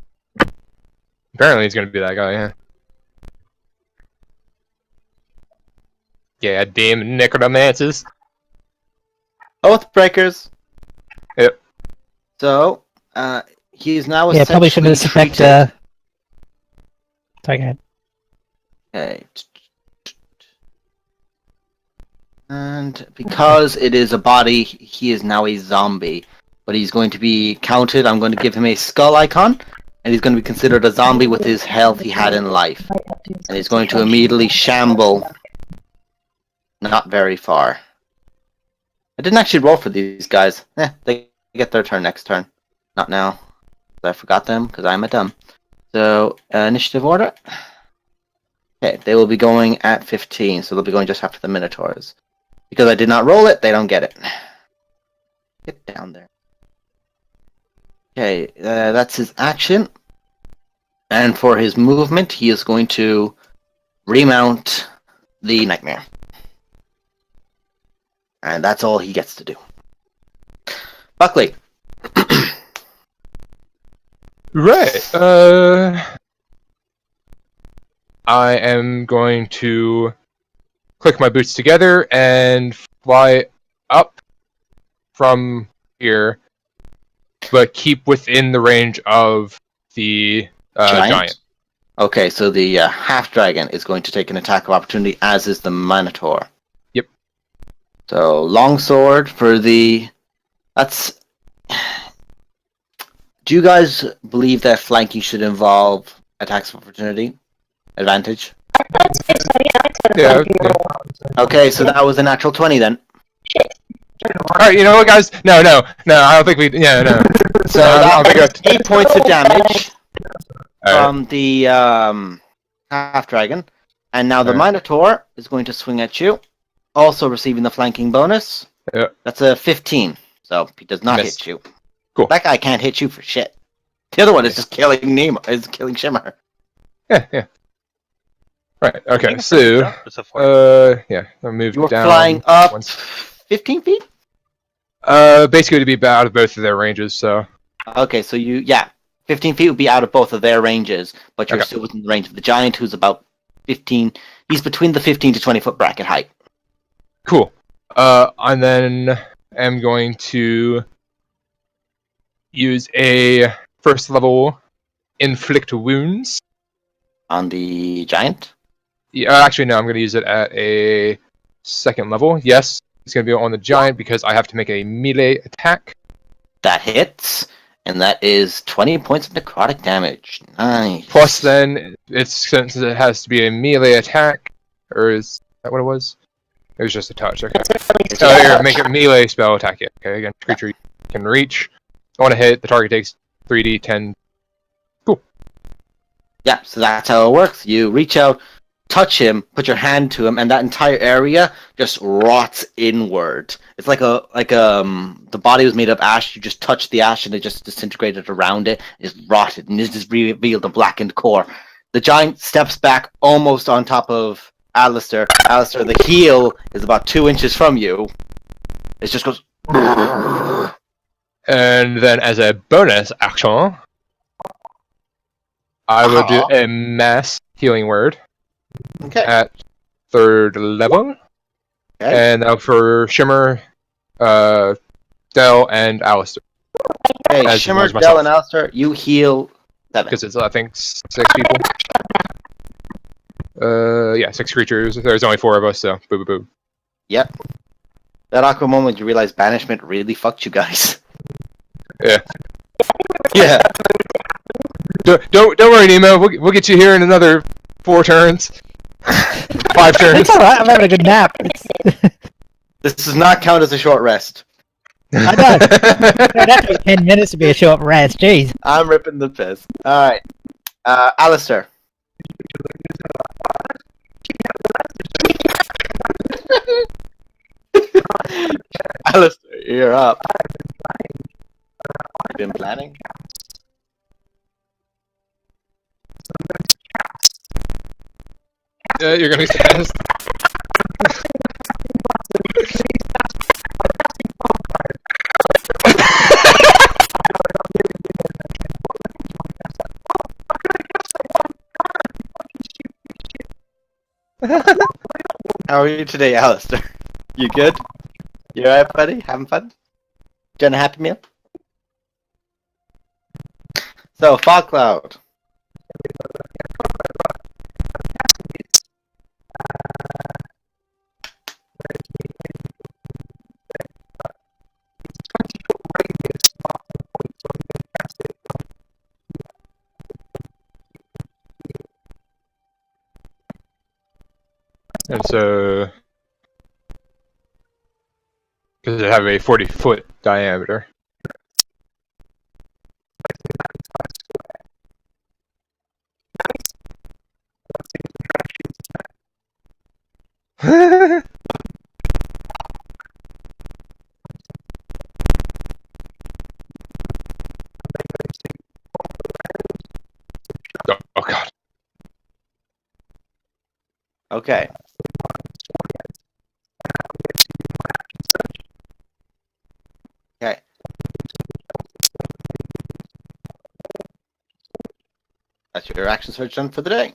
Apparently he's going to be that guy, yeah. Yeah, damn necromancers. Oathbreakers. Yep. So, he is now Yeah, probably shouldn't essentially have treated... suspect. Sorry, go ahead. Okay. And because it is a body, he is now a zombie. But he's going to be counted. I'm going to give him a skull icon. And he's going to be considered a zombie with his health he had in life. And he's going to immediately shamble not very far. I didn't actually roll for these guys. They get their turn next turn. Not now. I forgot them because I'm a dumb. So, initiative order. Okay, they will be going at 15, so they'll be going just after the Minotaurs. Because I did not roll it, they don't get it. Get down there. Okay, that's his action. And for his movement, he is going to remount the Nightmare. And that's all he gets to do. Buckley. Right. I am going to click my boots together and fly up from here, but keep within the range of the giant. Okay, so the half dragon is going to take an attack of opportunity, as is the Minotaur. Yep. So longsword for the. That's. Do you guys believe that flanking should involve attacks of opportunity? Advantage? I'd say so, yeah. I'd say Yeah, flanking yeah. roll. Okay, so that was a natural 20 then. Alright, you know what, guys? No, I don't think we. Yeah, no. So I'll that take was 8 points of damage Alright. from the half dragon. And now the Alright. Minotaur is going to swing at you, also receiving the flanking bonus. Yeah. That's a 15, so he does not Miss. hit you. Cool. That guy can't hit you for shit. The other one is just killing Nemo, is killing Shimmer. Yeah. Right, okay, Make a so, jump or so far. yeah, I'll move You were down. flying up once. 15 feet? Basically to be out of both of their ranges, so. Okay, so 15 feet would be out of both of their ranges, but you're Okay. still within the range of the giant, who's about 15. He's between the 15 to 20 foot bracket height. Cool. And then I'm going to use a first level inflict wounds. On the giant? Yeah, actually, no, I'm going to use it at a second level. Yes, it's going to be on the giant because I have to make a melee attack. That hits, and that is 20 points of necrotic damage. Nice. Plus, then, since it has to be a melee attack, or is that what it was? It was just a touch, okay. It's Oh, really here, touch. make a melee spell attack. Yeah, okay, again, creature you can reach. I want to hit, the target takes 3d10. Yeah, so that's how it works. You reach out, touch him, put your hand to him, and that entire area just rots inward. It's like the body was made of ash. You just touch the ash and it just disintegrated around it. It's rotted and it just revealed a blackened core. The giant steps back almost on top of Alistair. Alistair, the heel is about 2 inches from you. It just goes. And then as a bonus action, I will do a mass healing word Okay. at 3rd level. Okay. And now for Shimmer, Dell, and Alistair. Okay. as Shimmer, well as Dell, myself. and Alistair, you heal 7. Because it's, I think, 6 people. Yeah, 6 creatures. There's only 4 of us, so boo boo boo. Yep. That awkward moment you realize banishment really fucked you guys. Yeah. Yeah. Don't worry, Nemo. We'll get you here in another 4 turns. 5 turns. It's alright, I'm having a good nap. This does not count as a short rest. I know. That took 10 minutes to be a short rest, jeez. I'm ripping the piss. Alright. Alistair. Alistair, you're up. You've been planning? You're gonna cast. How are you today, Alistair? You good? You alright, buddy? Having fun? Done a happy meal? So, Fog Cloud. And so, because it have a 40-foot diameter. Okay. Okay. That's your action search done for the day.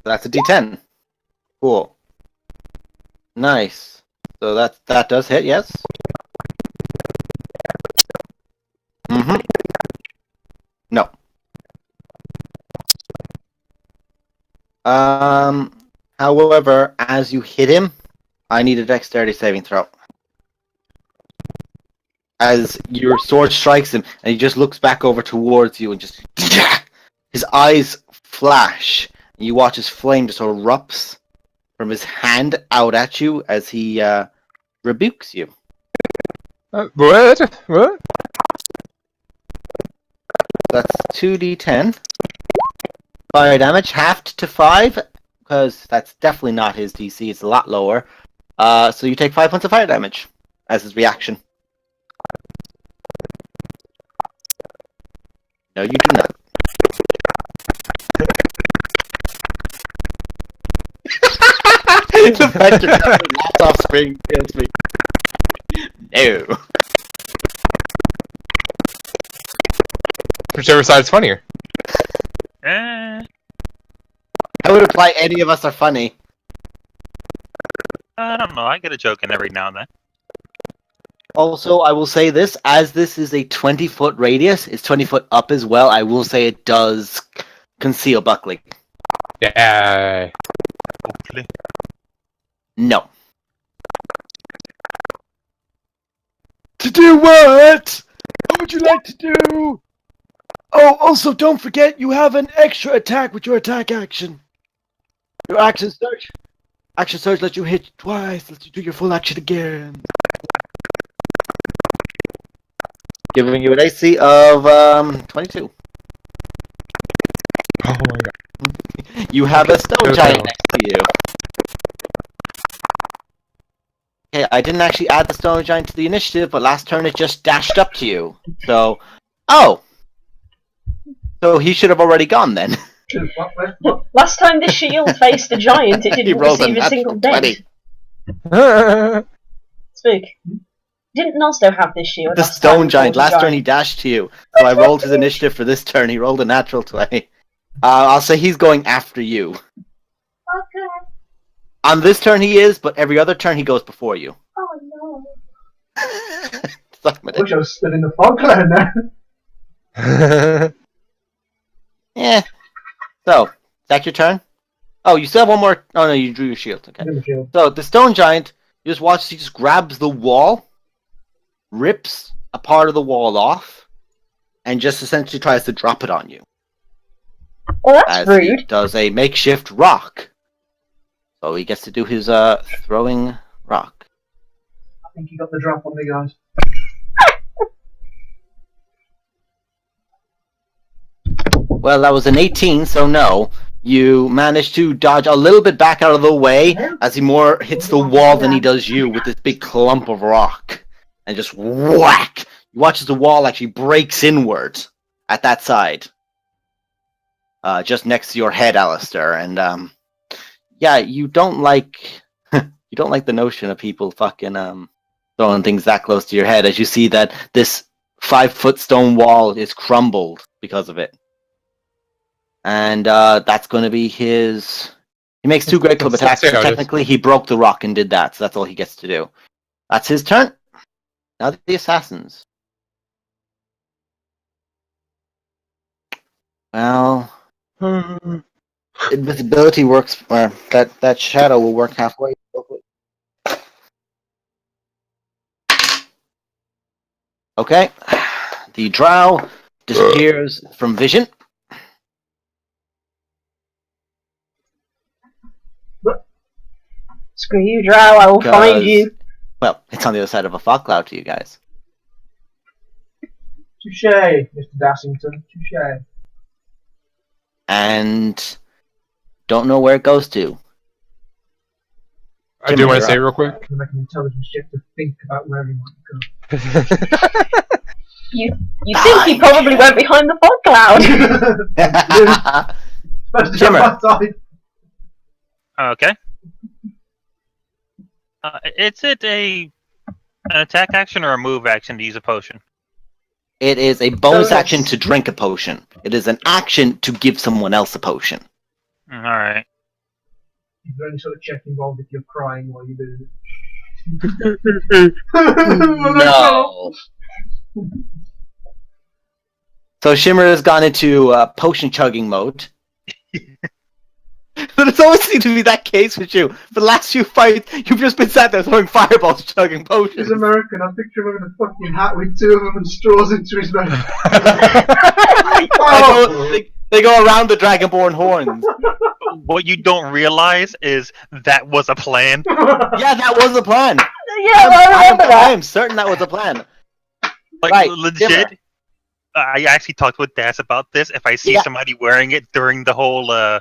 That's a D10. Cool. Nice. So that does hit, yes? Mm-hmm. No. However, as you hit him, I need a dexterity saving throw. As your sword strikes him, and he just looks back over towards you and just... His eyes flash, and you watch his flame just erupts from his hand out at you as he rebukes you. What? What? That's 2d10. Fire damage, halved to 5, because that's definitely not his DC, it's a lot lower. So you take 5 points of fire damage as his reaction. No, you do not. The fact you're laughs off screen kills me. No. Whichever side's funnier. Eh, I would imply any of us are funny. I don't know. I get a joke in every now and then. Also, I will say this, as this is a 20-foot radius, it's 20 foot up as well, I will say it does conceal buckling. Yeah. Hopefully. No. To do what? What would you like to do? Oh, also, don't forget you have an extra attack with your attack action. Your action surge. Action surge lets you hit twice, lets you do your full action again. Giving you an AC of 22. Oh my god. You have a stone giant next to you. Okay, I didn't actually add the stone giant to the initiative, but last turn it just dashed up to you. So, oh! So he should have already gone then. Last time the shield faced a giant, it He didn't rolled a receive a single natural dent. 20. Spook. Didn't Nosto have this shield? The last stone time giant, before the last turn he dashed to you. So I rolled his initiative for this turn, he rolled a natural 20. I'll say he's going after you. Okay. On this turn he is, but every other turn he goes before you. Oh no. Suck my I dick. wish I was still in the fog cloud now. Yeah. So, is that your turn? Oh, you still have one more. Oh no, you drew your shield. Okay. So the stone giant, you just watch. He just grabs the wall, rips a part of the wall off, and just essentially tries to drop it on you. Well, that's As rude. he does a makeshift rock. So he gets to do his throwing rock. I think you got the drop on me, guys. Well, that was an 18, so no. You managed to dodge a little bit back out of the way as he more hits the wall than he does you with this big clump of rock. And just whack! You watch as the wall actually breaks inward at that side. Just next to your head, Alistair. And, yeah, you don't like... you don't like the notion of people fucking, throwing things that close to your head as you see that this 5-foot stone wall is crumbled because of it. And that's going to be his... He makes 2 great club attacks, so technically he broke the rock and did that, so that's all he gets to do. That's his turn. Now the assassins. Well... invisibility works... that shadow will work halfway. Okay. The drow disappears from vision. Screw you, Drow. I will find you. Well, it's on the other side of a fog cloud to you guys. Touche, Mr. Dassington. Touche. And don't know where it goes to. I do want to say real quick. Can make an intelligence check to think about where he might go. You think he probably went behind the fog cloud? Shimmer. Okay. Is it an attack action or a move action to use a potion? It is a bonus action to drink a potion. It is an action to give someone else a potion. Alright. Is there any sort of check involved if you're crying while you do it? No. So Shimmer has gone into potion chugging mode. But it's always seemed to be that case with you. For the last few fights, you've just been sat there throwing fireballs, chugging potions. He's American. I picture him in a fucking hat with two of them and straws into his mouth. They go around the dragonborn horns. What you don't realize is that was a plan. Yeah, that was the plan. Yeah, I remember I that. am certain that was the plan. Like, Right, legit. Shimmer. I actually talked with Das about this. If I see somebody wearing it during the whole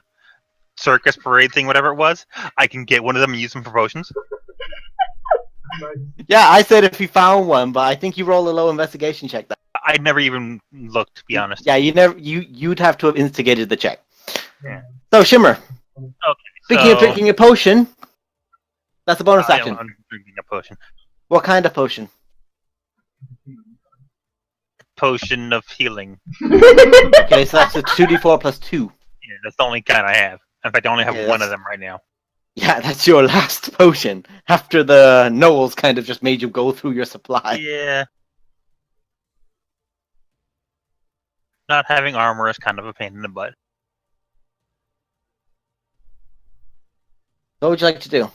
circus parade thing, whatever it was, I can get one of them and use them for potions. Yeah, I said if you found one, but I think you roll a low investigation check. I never even looked, to be honest. Yeah, you'd have to have instigated the check. Yeah. So Shimmer, Okay. speaking of drinking a potion, that's a bonus action. I'm drinking a potion. What kind of potion? Potion of healing. Okay, so that's a 2d4 plus 2. Yeah, that's the only kind I have. In fact, I only have Yeah, one of them right now. Yeah, that's your last potion. After the Knowles kind of just made you go through your supply. Yeah. Not having armor is kind of a pain in the butt. What would you like to do?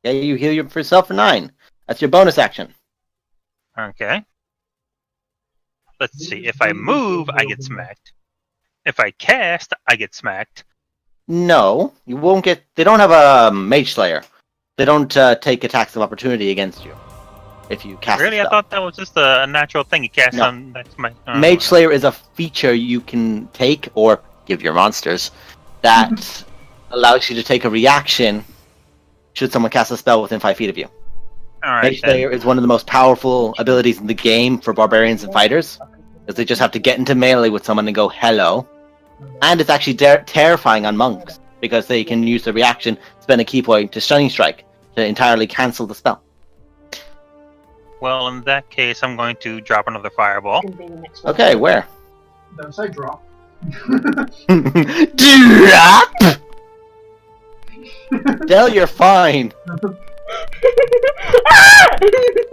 Yeah, you heal yourself for 9. That's your bonus action. Okay. Let's see. If I move, I get smacked. If I cast, I get smacked. No, you won't get. They don't have a Mage Slayer. They don't take attacks of opportunity against you if you cast. Really? I stuff. thought that was just a natural thing you cast No. on. That's my. Mage Slayer is a feature you can take or give your monsters that allows you to take a reaction should someone cast a spell within 5 feet of you. Alright. Mage Slayer is one of the most powerful abilities in the game for barbarians and fighters, because they just have to get into melee with someone and go hello. And it's actually terrifying on monks, because they can use the reaction, spend a key point to Stunning Strike to entirely cancel the spell. Well, in that case, I'm going to drop another fireball. Can be the next one. Okay, where? Don't say drop. Drop! Del, you're fine.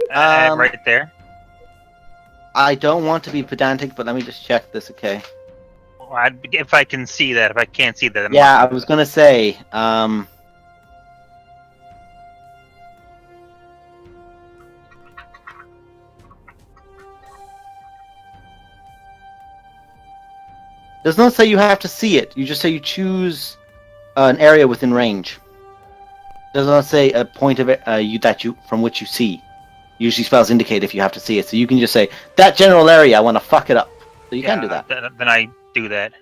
Right there. I don't want to be pedantic, but let me just check this, okay? If I can see that. If I can't see that, Yeah, I was gonna say, does not say you have to see it. You just say you choose an area within range. Does not say a point of it from which you see. Usually spells indicate if you have to see it, so you can just say that general area. I want to fuck it up, so you can do that. Then I do that.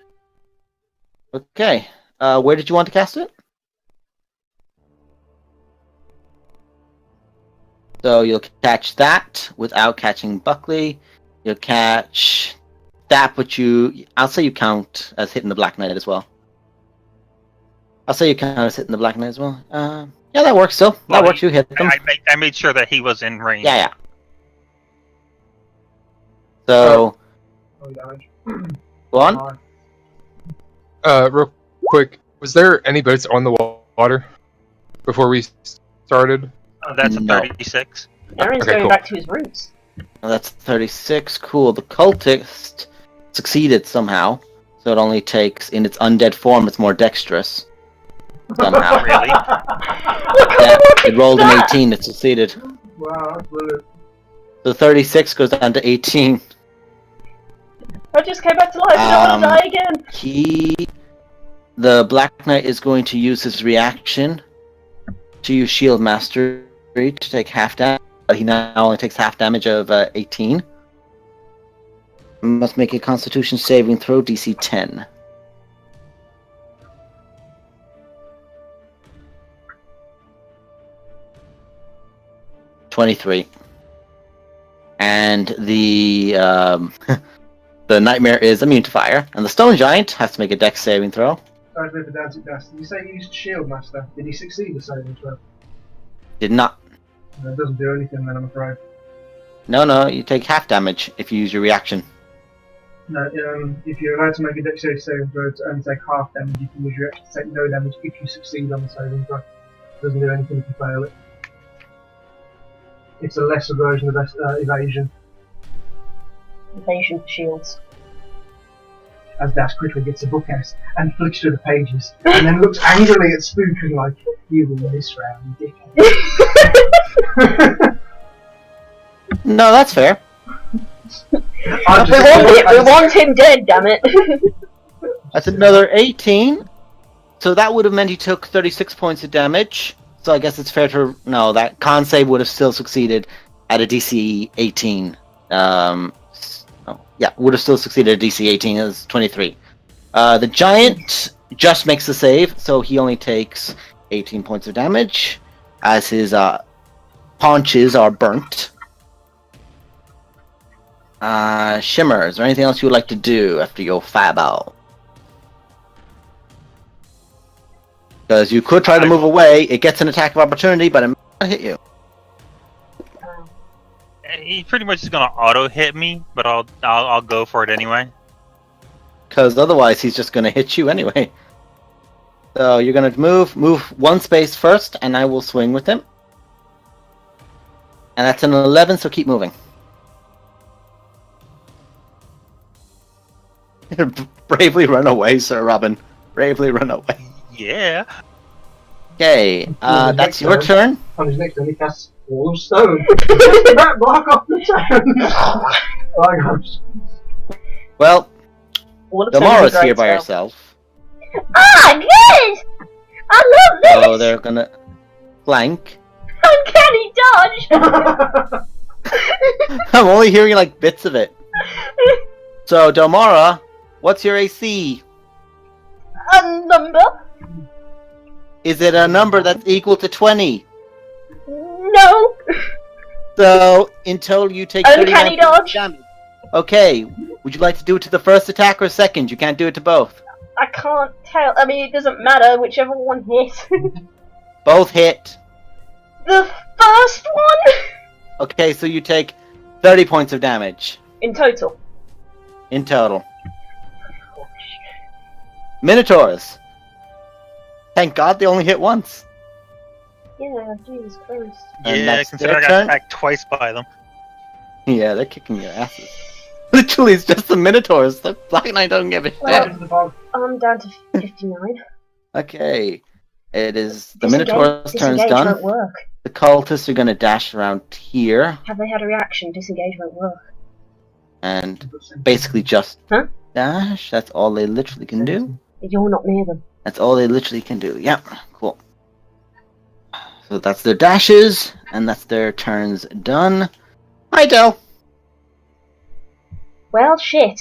Okay. Where did you want to cast it? So you'll catch that without catching Buckley. You'll catch that, but I'll say you count as hitting the Black Knight as well. I'll say you count as hitting the Black Knight as well. Yeah, that works still. That works, you hit them. I made sure that he was in range. Yeah. So, go on. Real quick, was there any boats on the water before we started? That's a No. 36. Aaron's Okay, going cool. back to his roots. That's 36. Cool. The cultist succeeded somehow, so it only takes, in its undead form, it's more dexterous. Somehow. Really? Yeah, it rolled an 18, it succeeded. Wow, that's brilliant. So 36 goes down to 18. I just came back to life. I don't want to die again. The Black Knight is going to use his reaction to use Shield Mastery to take half damage, but he now only takes half damage of 18. Must make a Constitution saving throw, DC 10. 23. And the the nightmare is immune to fire, and the stone giant has to make a dex saving throw. Sorry to leave it down. Did you say he used shield master? Did he succeed the saving throw? Did not. No, it doesn't do anything then, I'm afraid. No, you take half damage if you use your reaction. No, if you're allowed to make a dexterity saving throw to only take half damage, you can use your reaction to take no damage if you succeed on the saving throw. It doesn't do anything if you fail it. It's a lesser version of evasion. Evasion shields. As Dash quickly gets a bookcase and flicks through the pages, and then looks angrily at Spook and like, "You win this round, dickhead." No, that's fair. We want him dead, damn it. That's another 18. So that would have meant he took 36 points of damage. So I guess it's fair to... No, that con save would have still succeeded at a DC 18. Would have still succeeded at DC 18 as 23. The giant just makes the save, so he only takes 18 points of damage, as his paunches are burnt. Shimmer, is there anything else you would like to do after your fireball? Because you could try to move away, it gets an attack of opportunity, but it might not hit you. He pretty much is gonna auto hit me, but I'll go for it anyway. Because otherwise he's just gonna hit you anyway. So you're gonna move one space first, and I will swing with him. And that's an 11, so keep moving. Bravely run away, Sir Robin. Bravely run away. Yeah. Okay, that's your turn. On his next turn, he casts Wall of Stone. Just about block off the town. Oh my gosh. Well, All of them Damara's are here great by spell. herself. Ah, good! I love this! So they're gonna flank. Uncanny dodge! I'm only hearing like bits of it. So, Damara, what's your AC? A number? Is it a number that's equal to 20? No. So, in total you take Uncanny 39 points of dodge. damage. Okay, would you like to do it to the first attack or second? You can't do it to both. I can't tell. I mean, it doesn't matter, whichever one hit. Both hit. The first one? Okay, so you take 30 points of damage In total. in total. Minotaurs. Thank God they only hit once. Yeah, Jesus Christ. And Yeah, that's consider their I got turn? attacked twice by them. Yeah, they're kicking your asses. Literally, it's just the Minotaurs. The Black Knight doesn't give a Well- shit. I'm down to 59. Okay. It is the Disengage- Minotaur's turn's disengage done. won't work. The cultists are gonna dash around here Have they had a reaction? Disengage won't work. and basically just Huh? dash. That's all they literally can do. You're not near them. That's all they literally can do. Yep, cool. So that's their dashes, and that's their turns done. Hi, Del. Well, shit.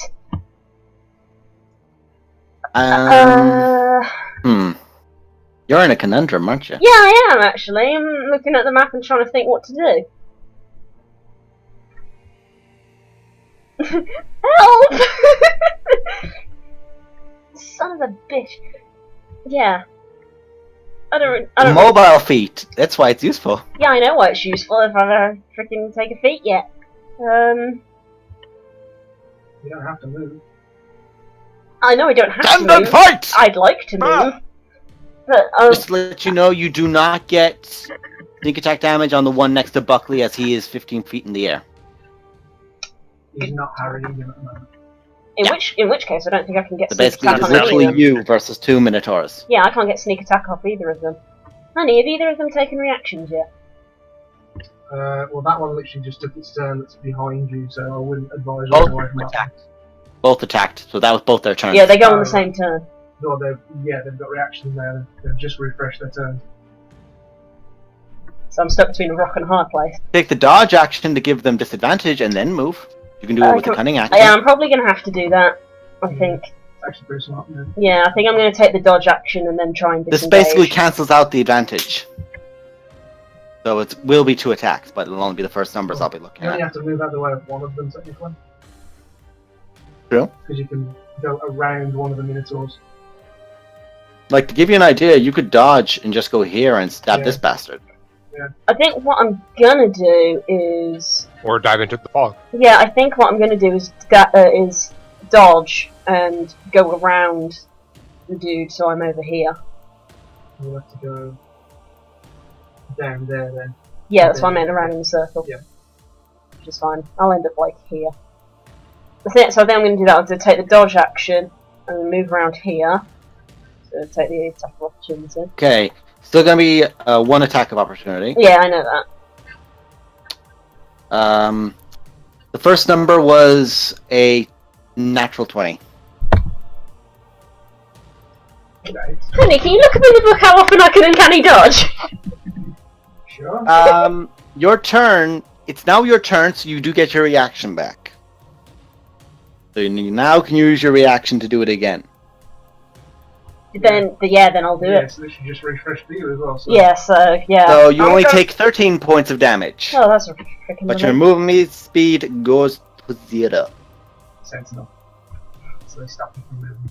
You're in a conundrum, aren't you? Yeah, I am actually. I'm looking at the map and trying to think what to do. Help! Son of a bitch. Yeah. I don't. Mobile feet. That's why it's useful. Yeah, I know why it's useful if I freaking take a feat yet. You don't have to move. I know I don't have to Stand move. fight! I'd like to move, Ah! but Just to let you know, you do not get sneak attack damage on the one next to Buckley, as he is 15 feet in the air. He's not harrying him at the moment. in which case I don't think I can get So sneak basically, attack it's on any of literally them. you versus two Minotaurs. Yeah, I can't get sneak attack off either of them. Honey, have either of them taken reactions yet? Well, that one literally just took its turn that's behind you, so I wouldn't advise Both running away from that. attacked. Both attacked, so that was both their turns. Yeah, they go on the same turn. No, they've got reactions there. They've just refreshed their turn. So I'm stuck between a rock and a hard place. Take the dodge action to give them disadvantage, and then move. You can do it with the cunning action. Yeah, I'm probably going to have to do that, I think. It's actually pretty smart. Yeah. Yeah, I think I'm going to take the dodge action and then try and This disengage. basically cancels out the advantage. So it will be 2 attacks, but it'll only be the first numbers I'll be looking You only at. have to move out of the way of one of them, technically. True. Because you can go around one of the Minotaurs. Like, to give you an idea, you could dodge and just go here and stab Yeah. this bastard. I think what I'm gonna do is, Or dive into the fog. yeah, I think what I'm gonna do is dodge and go around the dude, so I'm over here. You'll have to go down there then. Yeah, that's why I meant around in the circle. Yeah. Which is fine. I'll end up like here. So I think I'm going to do that. I'm going to take the dodge action and then move around here. So take the attack of opportunity. Okay, still gonna be 1 attack of opportunity. Yeah, I know that. The first number was a natural 20. Right. Honey, can you look up in the book how often I can uncanny dodge? Sure. Your turn. It's now your turn, so you do get your reaction back. So you now can use your reaction to do it again. Then I'll do Yeah, it. so this should just refresh for you as well. So. Yeah, so, yeah. So you only Okay. take 13 points of damage, Oh, that's a freaking but your limit. movement speed goes to 0. Sentinel. So they stop you from moving.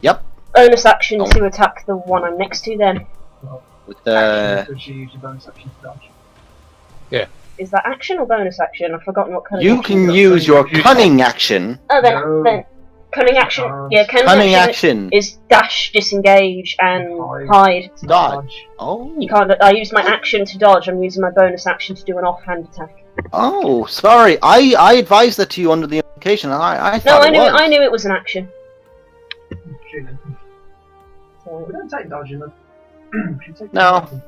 Yep. Bonus action Oh. to attack the one I'm next to then. With the Could you use your bonus action to dodge? Is that action or bonus action? I've forgotten what kind of you action. can use your cunning action. Oh, No. then cunning action. Yeah, Cunning cunning action. is dash, disengage, and Hide. hide. It's not Dodge. Oh. You can't. I use my action to dodge. I'm using my bonus action to do an offhand attack. Oh, sorry. I advised that to you under the implication. I No, thought I it knew. was. I knew it was an action. Shit, then. So, We don't take dodging though. We should take No. dodging.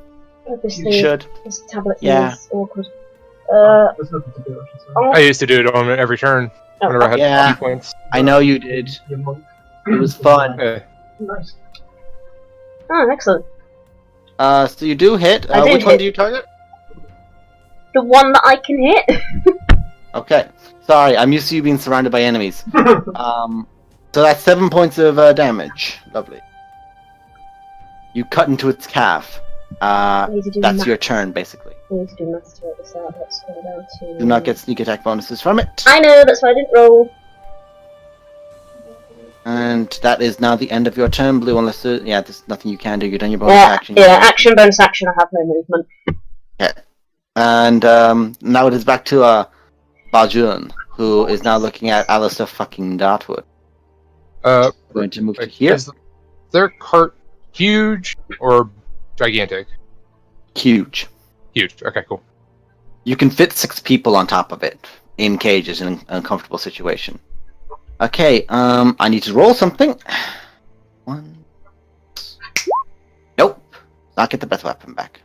this You thing, should. this tablet Yeah. is awkward. There's nothing to do, I should say. Oh, I used to do it on every turn whenever I had Yeah. 2 points. I know you did. Your monk. It was fun. Nice. oh, excellent. So you do hit. I did Which one hit. do you target? The one that I can hit. Okay. Sorry, I'm used to you being surrounded by enemies. So that's 7 points of damage. Lovely. You cut into its calf. I need to do That's math. your turn, basically. I need to do maths to work this out. Let's go down to. Do not get sneak attack bonuses from it. I know. That's why I didn't roll. And that is now the end of your turn, Blue. Unless there's nothing you can do. You've done your bonus Yeah, action. yeah. Action, bonus action. I have no movement. And now it is back to Bajun, who is now looking at Alistair fucking Dartwood. Going to move to here. Is their cart huge or gigantic? Huge. Huge. Okay, cool. You can fit 6 people on top of it in cages in an uncomfortable situation. Okay, I need to roll something. 1. Nope. Not get the best weapon back.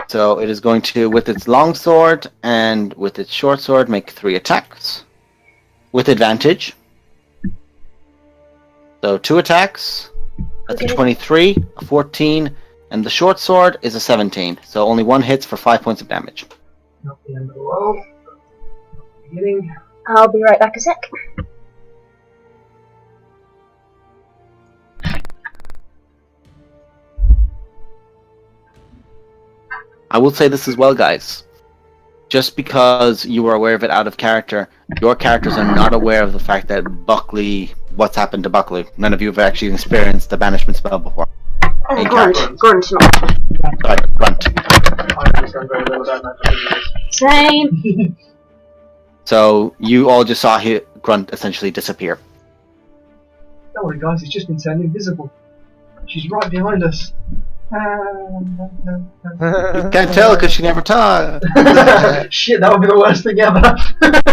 So it is going to, with its long sword and with its short sword, make 3 attacks. With advantage. So 2 attacks. That's a 23, a 14, and the short sword is a 17. So only 1 hits for 5 points of damage. Not the end of the world. Beginning. I'll be right back a sec. I will say this as well, guys. Just because you are aware of it out of character, your characters are not aware of the fact that Buckley, what's happened to Buckley. None of you have actually experienced the banishment spell before. Hey, Grunt. Grunt, not. Sorry, Grunt. I understand very little about that. Same. So you all just saw Grunt essentially disappear. Don't worry, guys. It's just been turned invisible. She's right behind us. You can't tell because she never talked. Shit, that would be the worst thing ever.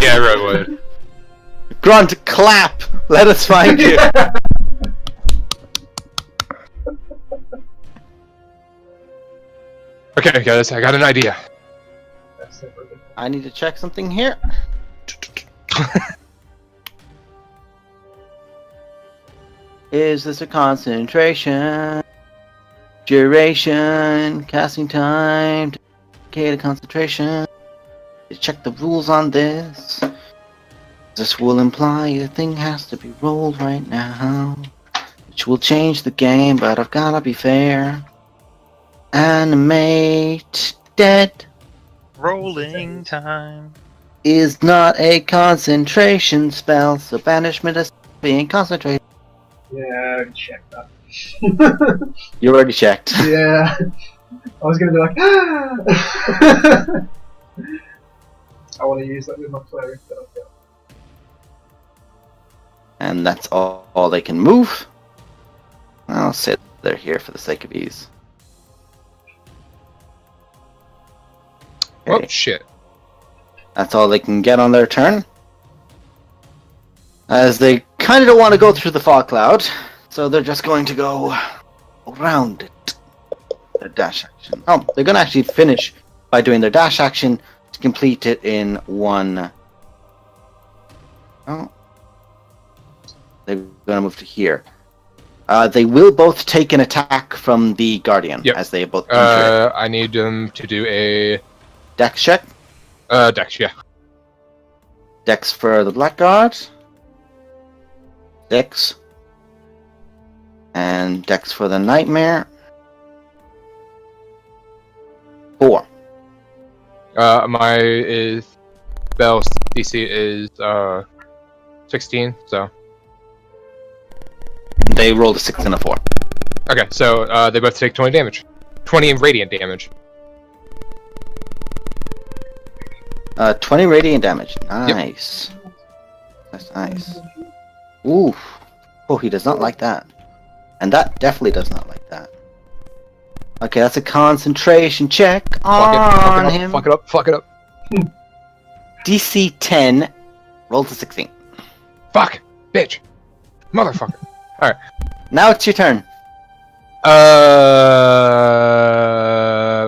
Yeah, right would. Grunt, clap! Let us find you. Okay, guys, I got an idea. I need to check something here. Is this a concentration? Duration, casting time, indicate a concentration. Check the rules on this. This will imply a thing has to be rolled right now, which will change the game, but I've gotta be fair. Animate dead Rolling time. is not a concentration spell, so banishment is being concentrated. Yeah, check that. You already checked. Yeah. I was gonna be like, I want to use that with my cleric, but I failed. And that's all they can move. I'll sit there here for the sake of ease. Oh Okay. shit. That's all they can get on their turn. As they kind of don't want to go through the fog cloud, so they're just going to go around it. Their dash action. Oh, they're going to actually finish by doing their dash action to complete it in one. Oh. They're going to move to here. They will both take an attack from the Guardian Yep. as they both enter. I need them to do a Dex check. dex, yeah. Dex for the Blackguard. 6. And Dex for the Nightmare. 4. My is spell DC is 16, so They rolled a 6 and a 4. okay, so they both take 20 damage. 20 radiant damage. 20 radiant damage. Nice. That's nice. Ooh. Oh, he does not like that. And that definitely does not like that. Okay, that's a concentration check on him. Fuck it up, fuck it up. DC 10. Roll to 16. Fuck! Bitch! Motherfucker. Now it's your turn.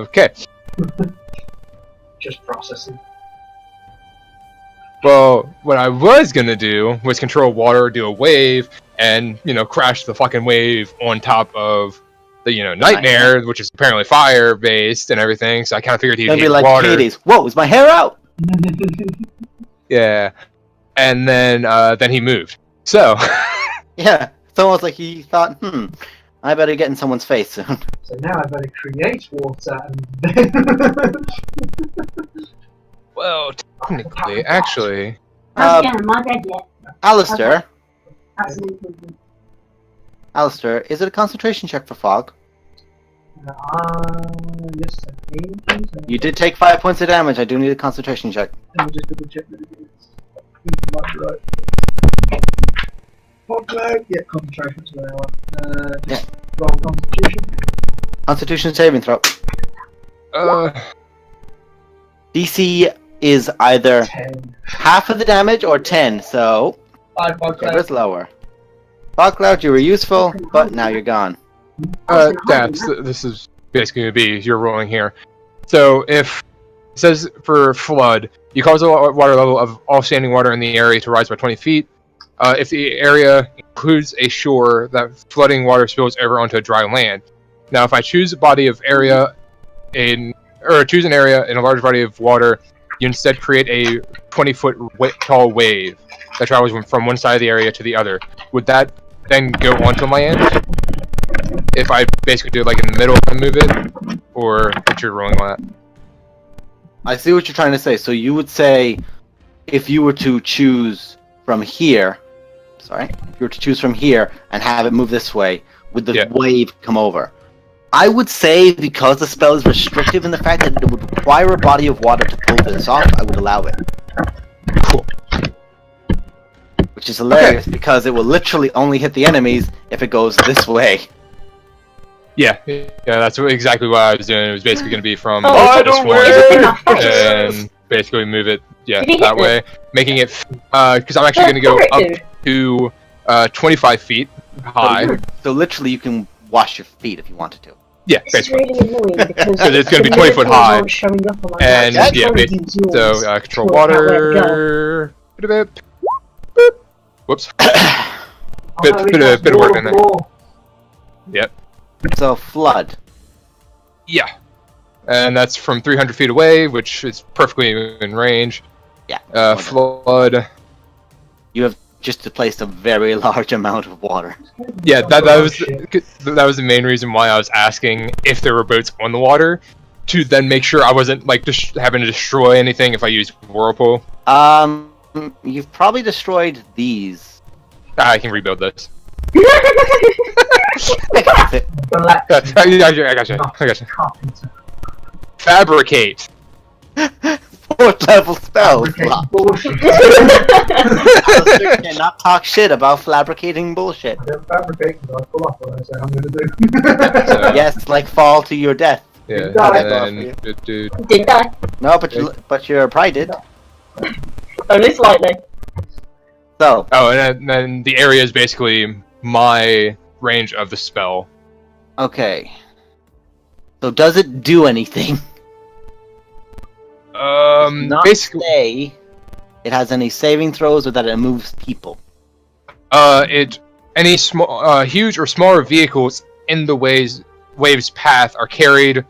Okay. Just processing. Well, what I was gonna do was control water, do a wave, and, crash the fucking wave on top of the, Nightmare, which is apparently fire-based and everything, so I kind of figured he'd It'd be hit like water. Hades. Whoa, is my hair out? Yeah. And then he moved. So, Yeah. It's almost like he thought, I better get in someone's face soon. So now I better create water and then. well, technically, actually, Am I dead yet? Alistair. Absolutely. Alistair, is it a concentration check for fog? Yes, I think so. You did take 5 points of damage. I do need a concentration check. Let me just double check that it is. I think you might be right. Okay, yeah, concentration to an hour. Just roll constitution. Constitution saving throw. DC is either 10. half of the damage or 10, so whatever's lower. Fog Cloud, you were useful, but now you're gone. Dabs, this is basically going to be your rolling here. So, if it says for flood, you cause the water level of all standing water in the area to rise by 20 feet. If the area includes a shore, that flooding water spills over onto a dry land. Now, if I choose a body of area choose an area in a large body of water, you instead create a 20-foot tall wave that travels from one side of the area to the other. Would that then go onto land? If I basically do it like in the middle and move it, or what you're rolling on that? I see what you're trying to say. So you would say, if you were to choose from here, if you were to choose from here and have it move this way, would the wave come over? I would say, because the spell is restrictive in the fact that it would require a body of water to pull this off, I would allow it. Cool. Which is hilarious because it will literally only hit the enemies if it goes this way. Yeah, that's exactly what I was doing. It was basically going to be from Is it enough? and basically move it, Did he hit that way, making it, because I'm actually going to go up to 25 feet high. So literally you can wash your feet if you wanted to. Yeah, This is basically. really annoying because So it's gonna be the 20 foot miracles high. aren't showing up on my And map, yeah, I'm trying to use So yours control to work out where to go. water. Whoops. Bit of work in there. So flood. Yeah. And that's from 300 feet away, which is perfectly in range. Yeah. Flood. You have just to place a very large amount of water. Yeah, that was the main reason why I was asking if there were boats on the water, to then make sure I wasn't like just having to destroy anything if I used whirlpool. You've probably destroyed these. I can rebuild this. Black I gotcha. carpenter. Fabricate. 4th level spells. Fabricate bullshit. Alistair cannot talk shit about fabricating bullshit. I don't fabricate because I pull off what I say I'm going to do. So, Yes, like fall to your death. Yeah, Die. and then Didn't I? No, but you probably did. Only slightly. So, oh, and then the area is basically my range of the spell. okay. So does it do anything? Not Basically, say it has any saving throws or that it moves people. any small, huge or smaller vehicles in the wave's path are carried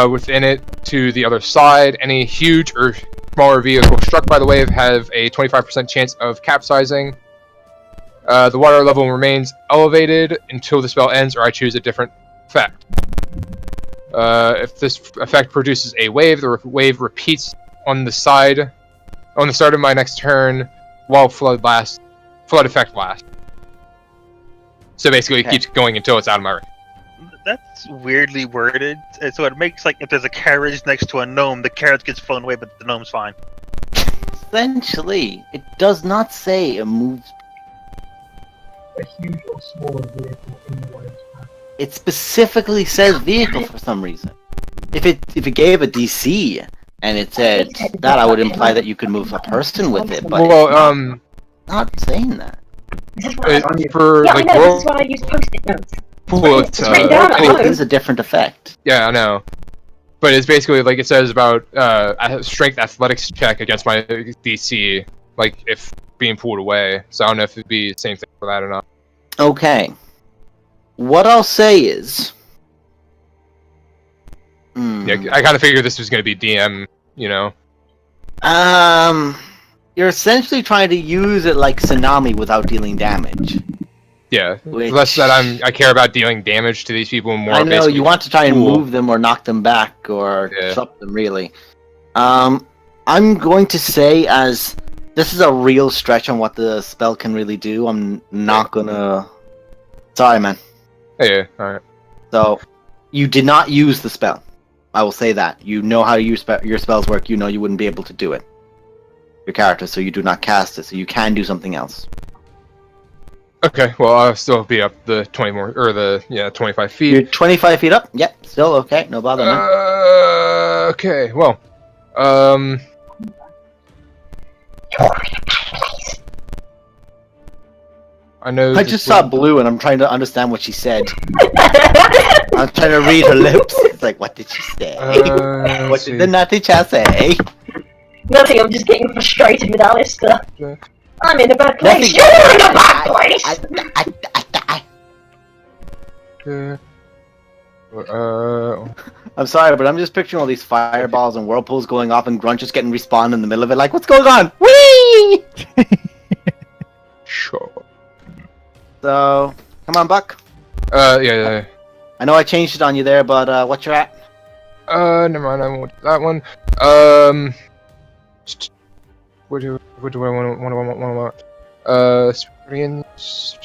within it to the other side. Any huge or smaller vehicle struck by the wave have a 25% chance of capsizing. The water level remains elevated until the spell ends, or I choose a different effect. If this effect produces a wave, the wave repeats on the start of my next turn while flood effect lasts. So basically, it Okay. keeps going until it's out of my range. That's weirdly worded. So it makes like if there's a carriage next to a gnome, the carriage gets flown away, but the gnome's fine. Essentially, it does not say it moves. A huge or smaller vehicle in the wave's path. It specifically says vehicle for some reason. If it gave a DC and it said that, I would imply that you could move a person with it, but Well, it's not saying that. This is why for yeah, like I know, this roll is why I use post-it notes. pool, It's written down at It home. is a different effect. yeah, I know. But it's basically like it says about a strength athletics check against my DC, like if being pulled away. So I don't know if it'd be the same thing for that or not. Okay. What I'll say is, Yeah, I kind of figured this was going to be DM, you know. you're essentially trying to use it like Tsunami without dealing damage. Yeah, Which- less that I care about dealing damage to these people, and more I know basically you want to try and cool. move them or knock them back or Yeah. something really. I'm going to say, as this is a real stretch on what the spell can really do, I'm not gonna. Sorry, man. Yeah, alright. So, you did not use the spell. I will say that. You know how your spells work. You know you wouldn't be able to do it. Your character, so you do not cast it. So you can do something else. Okay, well, I'll still be up the 20 more, or the, 25 feet. You're 25 feet up. Yep, still okay. No bother, man. Okay, well, I know. I this just saw will- blue and I'm trying to understand what she said. I'm trying to read her lips. It's like, what did she say? let's What see. did the naughty child say? Nothing, I'm just getting frustrated with Alistair. Yeah. I'm in a bad place. Nothing. You're in a bad place! I'm sorry, but I'm just picturing all these fireballs and whirlpools going off and Grunt just getting respawned in the middle of it. Like, what's going on? Whee! Sure. So, come on, Buck. Yeah. I know I changed it on you there, but what you're at? Never mind. I won't do that one. What do I want? Experience.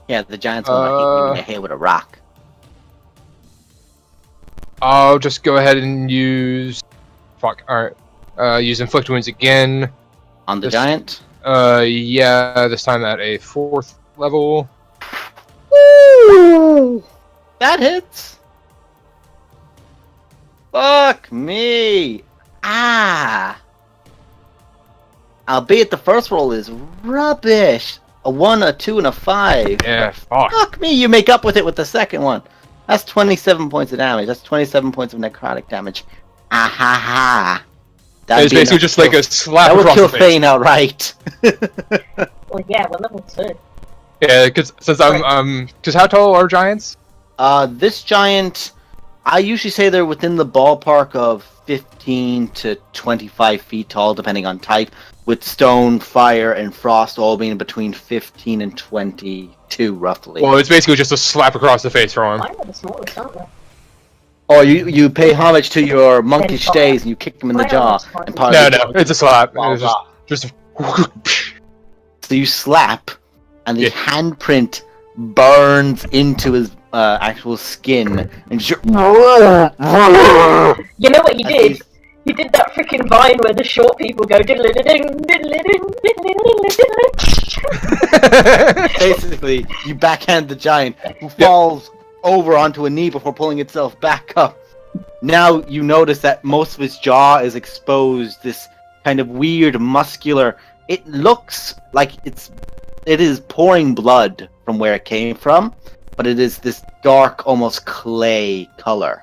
Yeah, the giant's gonna hit you in the head with a rock. I'll just go ahead and use. Fuck. All right. Use inflict wounds again. On the This- giant? Yeah. This time at a 4th level. Woo! That hits! Fuck me! Ah! Albeit the first roll is rubbish! A 1, a 2, and a 5. Yeah. Fuck. Fuck me, you make up with it with the second one. That's 27 points of damage. That's 27 points of necrotic damage. Ah ha ha! It's basically just like a slap That would across kill the face. Thane outright. Well, yeah, we're level 2. Yeah, because since because how tall are giants? This giant, I usually say they're within the ballpark of 15 to 25 feet tall, depending on type, with stone, fire, and frost all being between 15 and 22, roughly. Well, it's basically just a slap across the face from him. Mine are the smallest, aren't they? Or you pay homage to your monkish days and you kick them in the jaw. And part No, of no, it's a slap. falls It's off. just So you slap, and the Yeah. handprint burns into his actual skin, and just... You know what you As did? he's- You did that freaking vine where the short people go diddle-a-ding, diddle-a-ding, diddle-a-ding, diddle-a-ding. Basically, you backhand the giant, who falls over onto a knee before pulling itself back up. Now you notice that most of his jaw is exposed, this kind of weird muscular... It looks like it is pouring blood from where it came from, but it is this dark, almost clay color.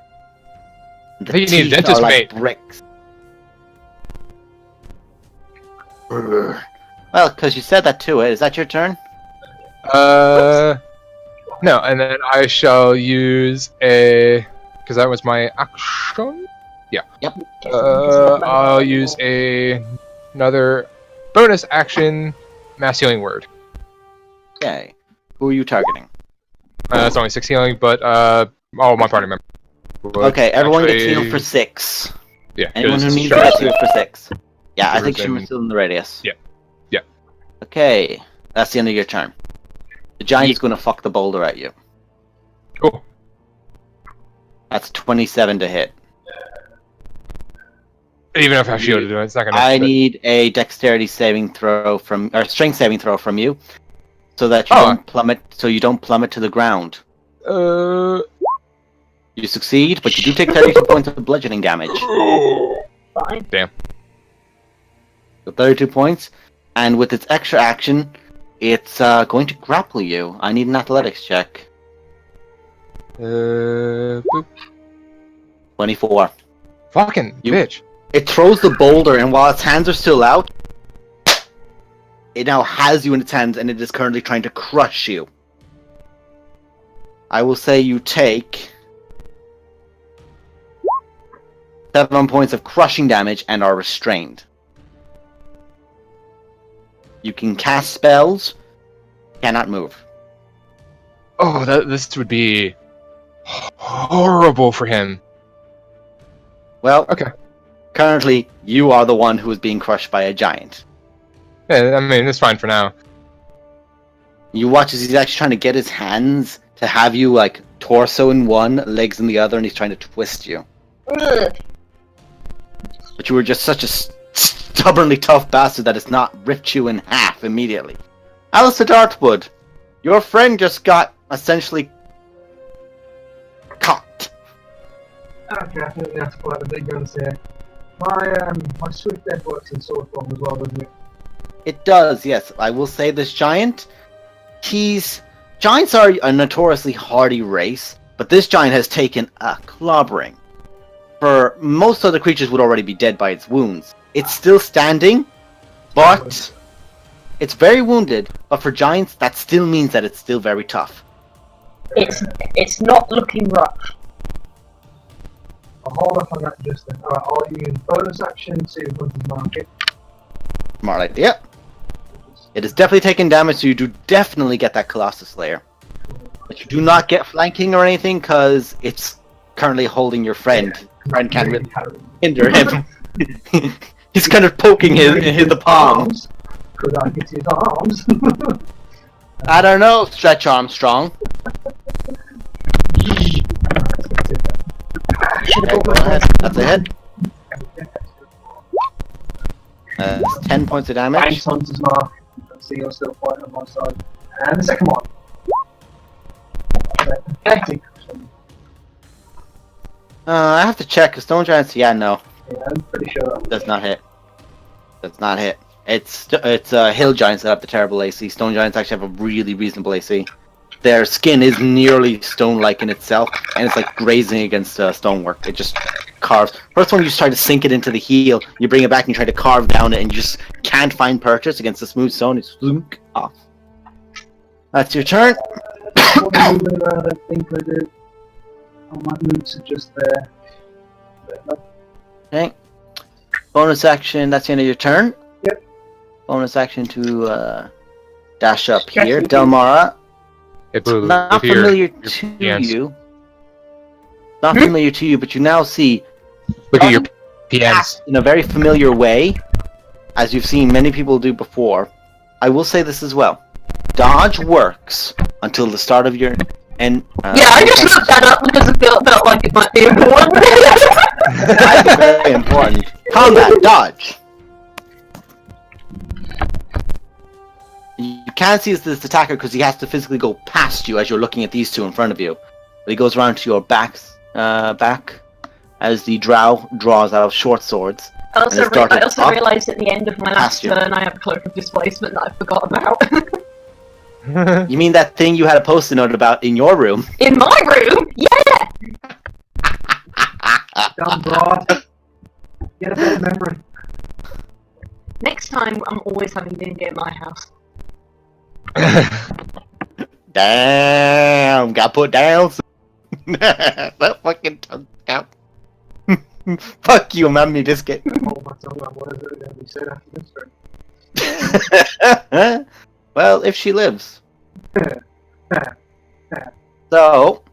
The think you need a teeth dentist, are like mate. bricks. Brr. Well, because you said that to it. Is that your turn? No, and then I shall use a... Because that was my action? I'll use another bonus action mass healing word. Okay. Who are you targeting? It's only 6 healing, but all my party members. would Okay, everyone gets actually- healed for 6. Yeah, Anyone who it's needs Shura. gets healed for 6. Yeah, I think she Shura's was still in the radius. Yeah. Yeah. Okay, that's the end of your turn. The giant's going to fuck the boulder at you. Cool. That's 27 to hit. Even if I shielded it, it's not gonna. I need a dexterity saving throw from, or strength saving throw from you, so that you Oh. don't plummet. So you don't plummet to the ground. You succeed, but you do take 32 points of bludgeoning damage. Fine. So 32 points, and with its extra action, it's going to grapple you. I need an athletics check. Boop. 24. Fucking You- bitch. It throws the boulder, and while its hands are still out, it now has you in its hands, and it is currently trying to crush you. I will say you take 7 points of crushing damage and are restrained. You can cast spells, cannot move. Oh, this would be horrible for him. Well, Okay. currently, you are the one who is being crushed by a giant. Yeah, I mean, it's fine for now. You watch as he's actually trying to get his hands to have you, like, torso in one, legs in the other, and he's trying to twist you. Ugh. But you were just such a stubbornly tough bastard that it's not ripped you in half immediately. Alistair Dartwood, your friend just got essentially caught. Okay, I think we have to pull out the big guns here. My swift death works in sword form as well, doesn't it? It does, yes. I will say this giant, giants are a notoriously hardy race, but this giant has taken a clobbering. For most other creatures would already be dead by its wounds. It's still standing, but it's very wounded, but for giants that still means that it's still very tough. It's not looking rough. I'll hold off on that just then. Alright, I'll use bonus action to Hunter's Market. Smart idea. It is definitely taking damage, so you do definitely get that Colossus Slayer. But you do not get flanking or anything, because it's currently holding your friend. Friend can't really hinder him. He's kind of poking the palm. Arms. Could I hit his arms? I don't know, Stretch Armstrong. Okay, go ahead. That's a hit. That's 10 points of damage. Thanks, Hunter's Mark. Let's see, you're still fighting on my side. And the second one. Pathetic. I have to check, because Stone Giants, yeah, no. Yeah, I'm pretty sure that Does not hit. Does not hit. It's Hill Giants that have the terrible AC. Stone Giants actually have a really reasonable AC. Their skin is nearly stone-like in itself, and it's like grazing against stonework. It just carves. First one, you just try to sink it into the heel. You bring it back and you try to carve down it, and you just can't find purchase against the smooth stone. It's zoink off. That's your turn. What do I think I do? my moods are just there. Okay. Bonus action. That's the end of your turn. Yep. Bonus action to dash up Catch here. me, Delmara. Hey, Boo, Not look at your familiar to PMs. you. Not familiar to you, but you now see Look at your Dodge PMs. cast in a very familiar way, as you've seen many people do before. I will say this as well. Dodge works until the start of your end. Yeah, I just looked that up because I felt like it might be important. That's very important. Combat dodge. You can't see this attacker because he has to physically go past you as you're looking at these two in front of you. But he goes around to your back as the drow draws out short swords. I also, And it started I also up realised at the end of my last past you. turn I have Cloak of Displacement that I forgot about. You mean that thing you had a post-it note about in your room? In my room? Yeah! Dumb broad. Get a better memory. Next time I'm always having D&D at my house. Damn, got put down. That fucking tongue out. Fuck you, man. Me just get. Hold my tongue out. What is it going to be said after this? Well, if she lives. So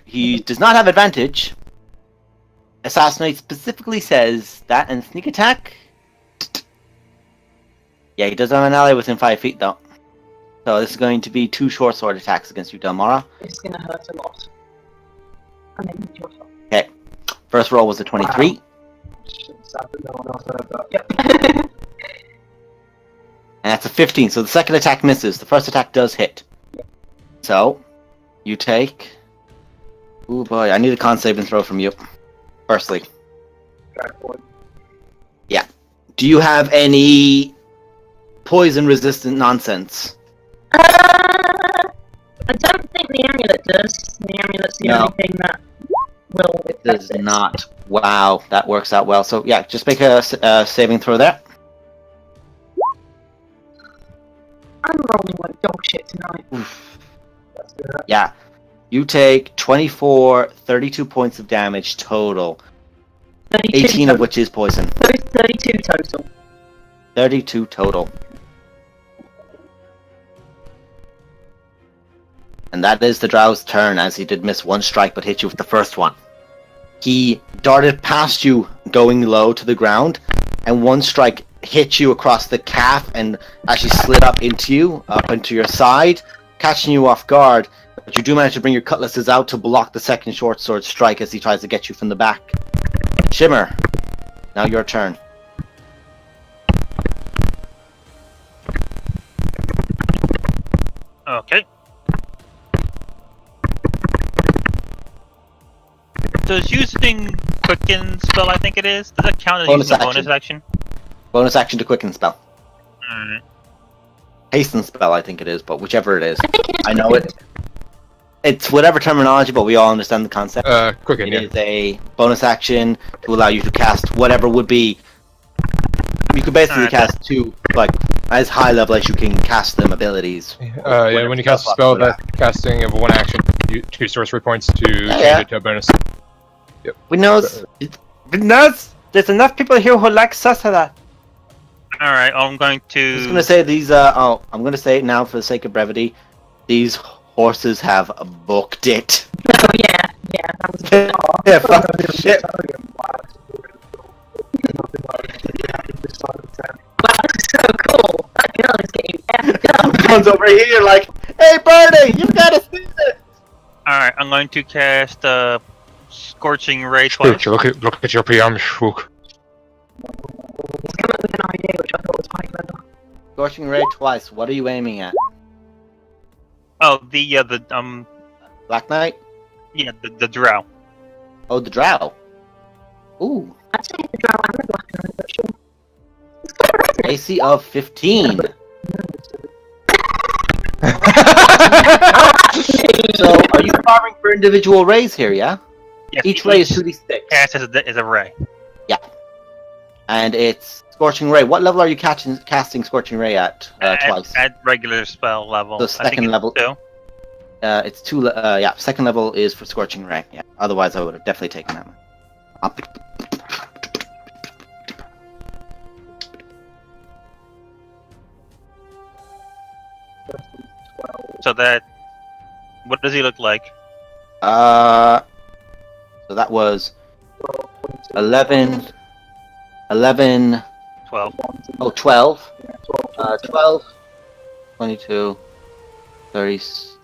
he does not have advantage. Assassinate specifically says that, and sneak attack. Yeah, he does have an ally within 5 feet, though. So this is going to be 2 short sword attacks against you, Delmara. It's gonna hurt a lot. And then it's your fault. Okay. First roll was a 23. Wow. Shouldn't stop it. No one else heard that. Yep. And that's a 15, so the second attack misses. The first attack does hit. So, you take... Oh boy, I need a con save and throw from you. Firstly. Okay, boy. Do you have any poison-resistant nonsense? I don't think the amulet does. The amulet's the No. only thing that will affect Does it. not. Wow, that works out well. So yeah, just make a saving throw there. I'm rolling like dog shit tonight. Let's do that. Yeah. You take 32 points of damage total. 32 18 of which is poison. 32 total. 32 total. And that is the Drow's turn, as he did miss one strike but hit you with the first one. He darted past you, going low to the ground, and one strike hit you across the calf and actually slid up into your side, catching you off guard. But you do manage to bring your cutlasses out to block the second short sword strike as he tries to get you from the back. Shimmer, now your turn. Okay. Does using Quicken spell, I think it is, does that count as Bonus using a action. bonus action? Bonus action to quicken spell. Alright. Hasten spell, I think it is, but whichever it is. I think it is. I know it. It's whatever terminology, but we all understand the concept. Quicken, It yeah. is a bonus action to allow you to cast whatever would be. You could basically Alright, cast 2, like, as high level as you can cast them abilities. Yeah, when you cast a spell, that casting of one action, you 2 sorcery points to change yeah. it to a bonus. We knows. There's enough people here who like Sasara. Alright, I'm going I'm just to... gonna say these. I'm gonna say it now for the sake of brevity. These horses have booked it. Oh, yeah, that was a bit odd. Yeah, fuck shit. Wow, this is so cool. That girl is getting effed up. Comes over here like, hey, Bernie, you gotta see this. Alright, I'm going to cast Scorching Ray twice. Look at your PM, Shwook. He's come up with an idea which I thought was quite clever. Scorching ray twice. What are you aiming at? Oh, the Black Knight? the drow. Oh, the Drow. Ooh, I'd say the drow and the black knight, but sure. It's clever, isn't it? AC of 15. So, are you carving for individual rays here? Yeah. Yes, Each ray is 2d6, cast as a ray. and it's Scorching Ray. What level are you casting Scorching Ray at? Twice. At regular spell level. So I think second it's level. 2. It's two. Yeah, second level is for Scorching Ray. Yeah. Otherwise, I would have definitely taken that one. So that. What does he look like? So that was 11, 11, 12. oh, 12. 12, 22, 30,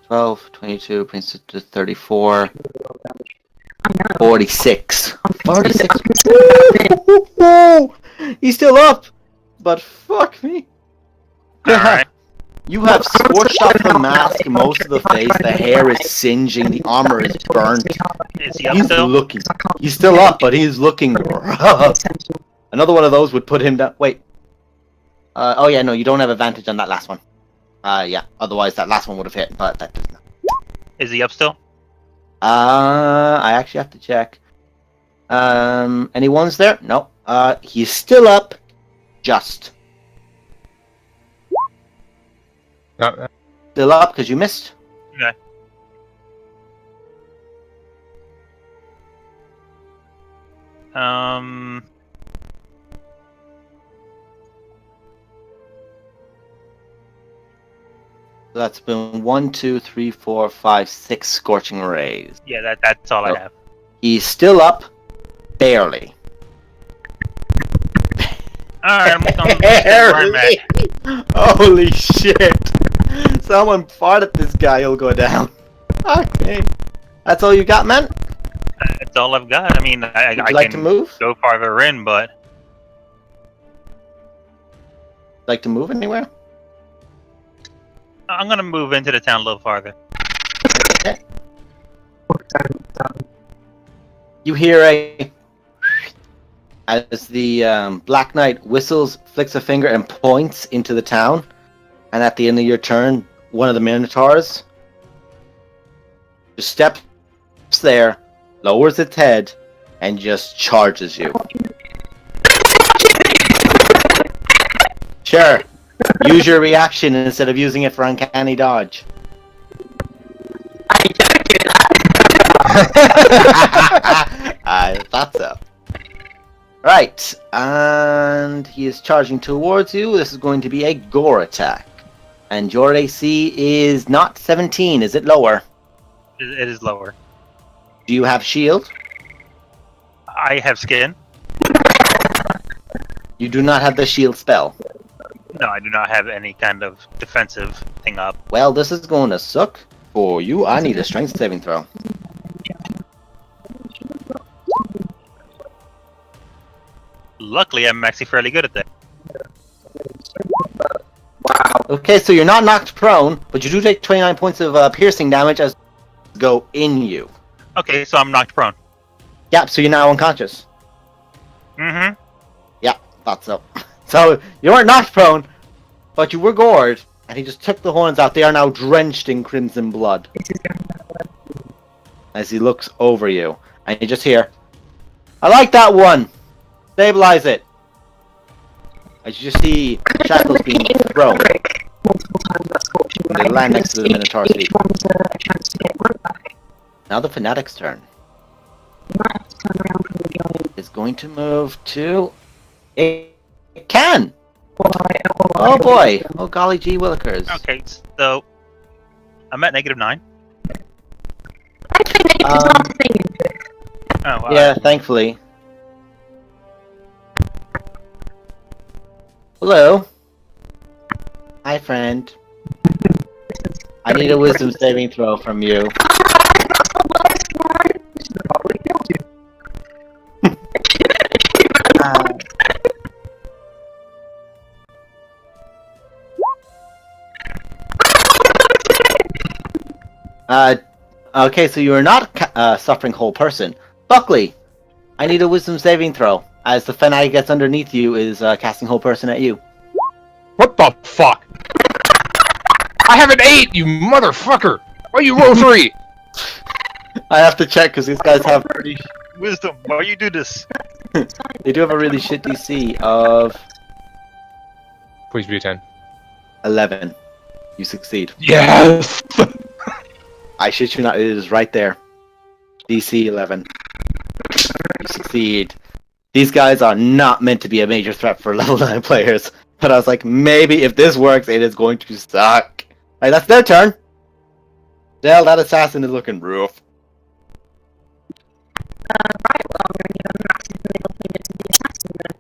12, 22, brings it to 34, 46. 46. Woo! He's still up! But fuck me. Alright. You have scorched off the mask, most of the face, the hair is singeing, the armor is burnt. Is he up He's still? looking. He's still up, but he's looking rough. Another one of those would put him down. Wait. Oh yeah, no, you don't have advantage on that last one. Yeah. Otherwise, that last one would have hit, but that does not. Is he up still? I actually have to check. Any ones there? No. He's still up. Just. No, Still up because you missed. Okay. So that's been 1, 2, 3, 4, 5, 6 scorching rays. Yeah, that's all Oh. I have. He's still up. Barely. Alright, I'm going where I'm at. Holy shit! Someone farted this guy, he'll go down. Okay. That's all you got, man? That's all I've got. I mean, I Would you like to can move? go farther in, but Like to move anywhere? I'm gonna move into the town a little farther. You hear a... As the Black Knight whistles, flicks a finger, and points into the town. And at the end of your turn, one of the Minotaurs just steps there, lowers its head, and just charges you. Sure. Use your reaction instead of using it for uncanny dodge. I thought so. Right, and he is charging towards you. This is going to be a gore attack. And your AC is not 17, is it lower? It is lower. Do you have shield? I have skin. You do not have the shield spell. No, I do not have any kind of defensive thing up. Well, this is going to suck for you. I need a strength saving throw. Luckily, I'm actually fairly good at that. Okay, so you're not knocked prone, but you do take 29 points of piercing damage as go in you. Okay, so I'm knocked prone. Yep, so you're now unconscious. Mm-hmm. Yeah, thought so. So you weren't knocked prone, but you were gored, and he just took the horns out. They are now drenched in crimson blood. As he looks over you, and you just hear, "I like that one. Stabilize it." As you just see shackles being thrown. They land next to the Minotaur's feet. Now the Fanatic's turn. Is going to move to... It can! Oh boy! Oh golly gee willikers. Okay, so I'm at -9. Oh, Yeah, thankfully. Hello. Hi, friend. I need a wisdom saving throw from you. Okay, so you are not suffering whole person. Buckley, I need a wisdom saving throw, as the Fanatic gets underneath you is casting whole person at you. What the fuck? I have an 8, you motherfucker! Why you roll 3? I have to check, because these guys have pretty... Wisdom, why you do this? They do have a really shit DC of Please be a 10. 11. You succeed. Yes! I shit you not, it is right there. DC 11. You succeed. These guys are not meant to be a major threat for level 9 players. But I was like, maybe if this works, it is going to suck. Right, that's their turn. Dell, that assassin is looking rough. Right, well, I'm going to give a massive middle finger to the assassin then.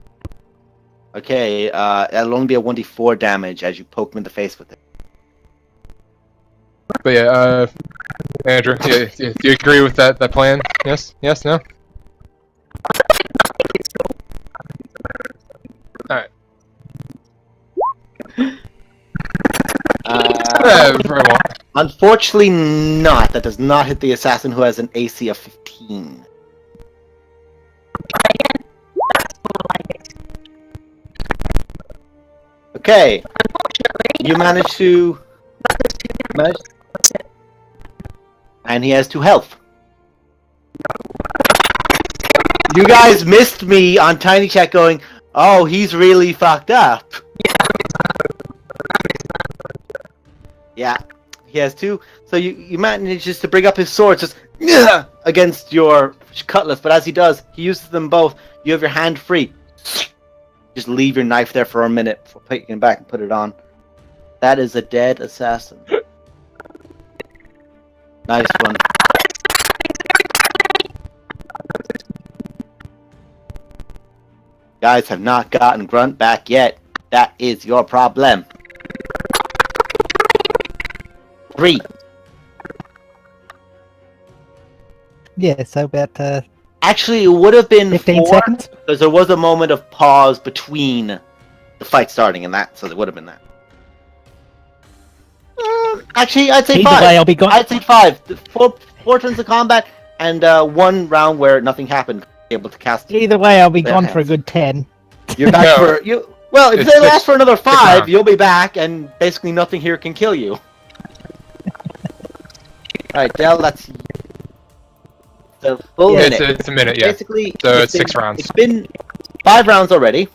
Okay, it'll only be a 1d4 damage as you poke him in the face with it. But yeah, Andrew, do you agree with that plan? Yes? Yes? No? Alright. Very well. Unfortunately not. That does not hit the assassin who has an AC of 15. Again, that's more like it. Okay, Unfortunately, you manage to... that does 2 damage. That's it. And he has 2 health. You guys missed me on Tiny Chat going, oh, he's really fucked up. Yeah, he has 2. So you manage just to bring up his sword just against your cutlass, but as he does, he uses them both. You have your hand free. Just leave your knife there for a minute before taking it back and put it on. That is a dead assassin. Nice one. Guys have not gotten Grunt back yet. That is your problem. 3. Yeah, so about Actually, it would have been 15 4, seconds. because there was a moment of pause between the fight starting and that, so it would have been that. Actually, I'd say Either 5. way, I'll be gone. I'd say 5. 4 turns of combat and 1 round where nothing happened. Able to cast. Either way, I'll be Their gone for a hands. good 10. You're back No. for you. Well, if It's they six- last for another 5, rounds. you'll be back, and basically nothing here can kill you. Alright, Dell, that's the full Yeah, minute. it's a minute, yeah. Basically, So it's 6 been- rounds. It's been 5 rounds already.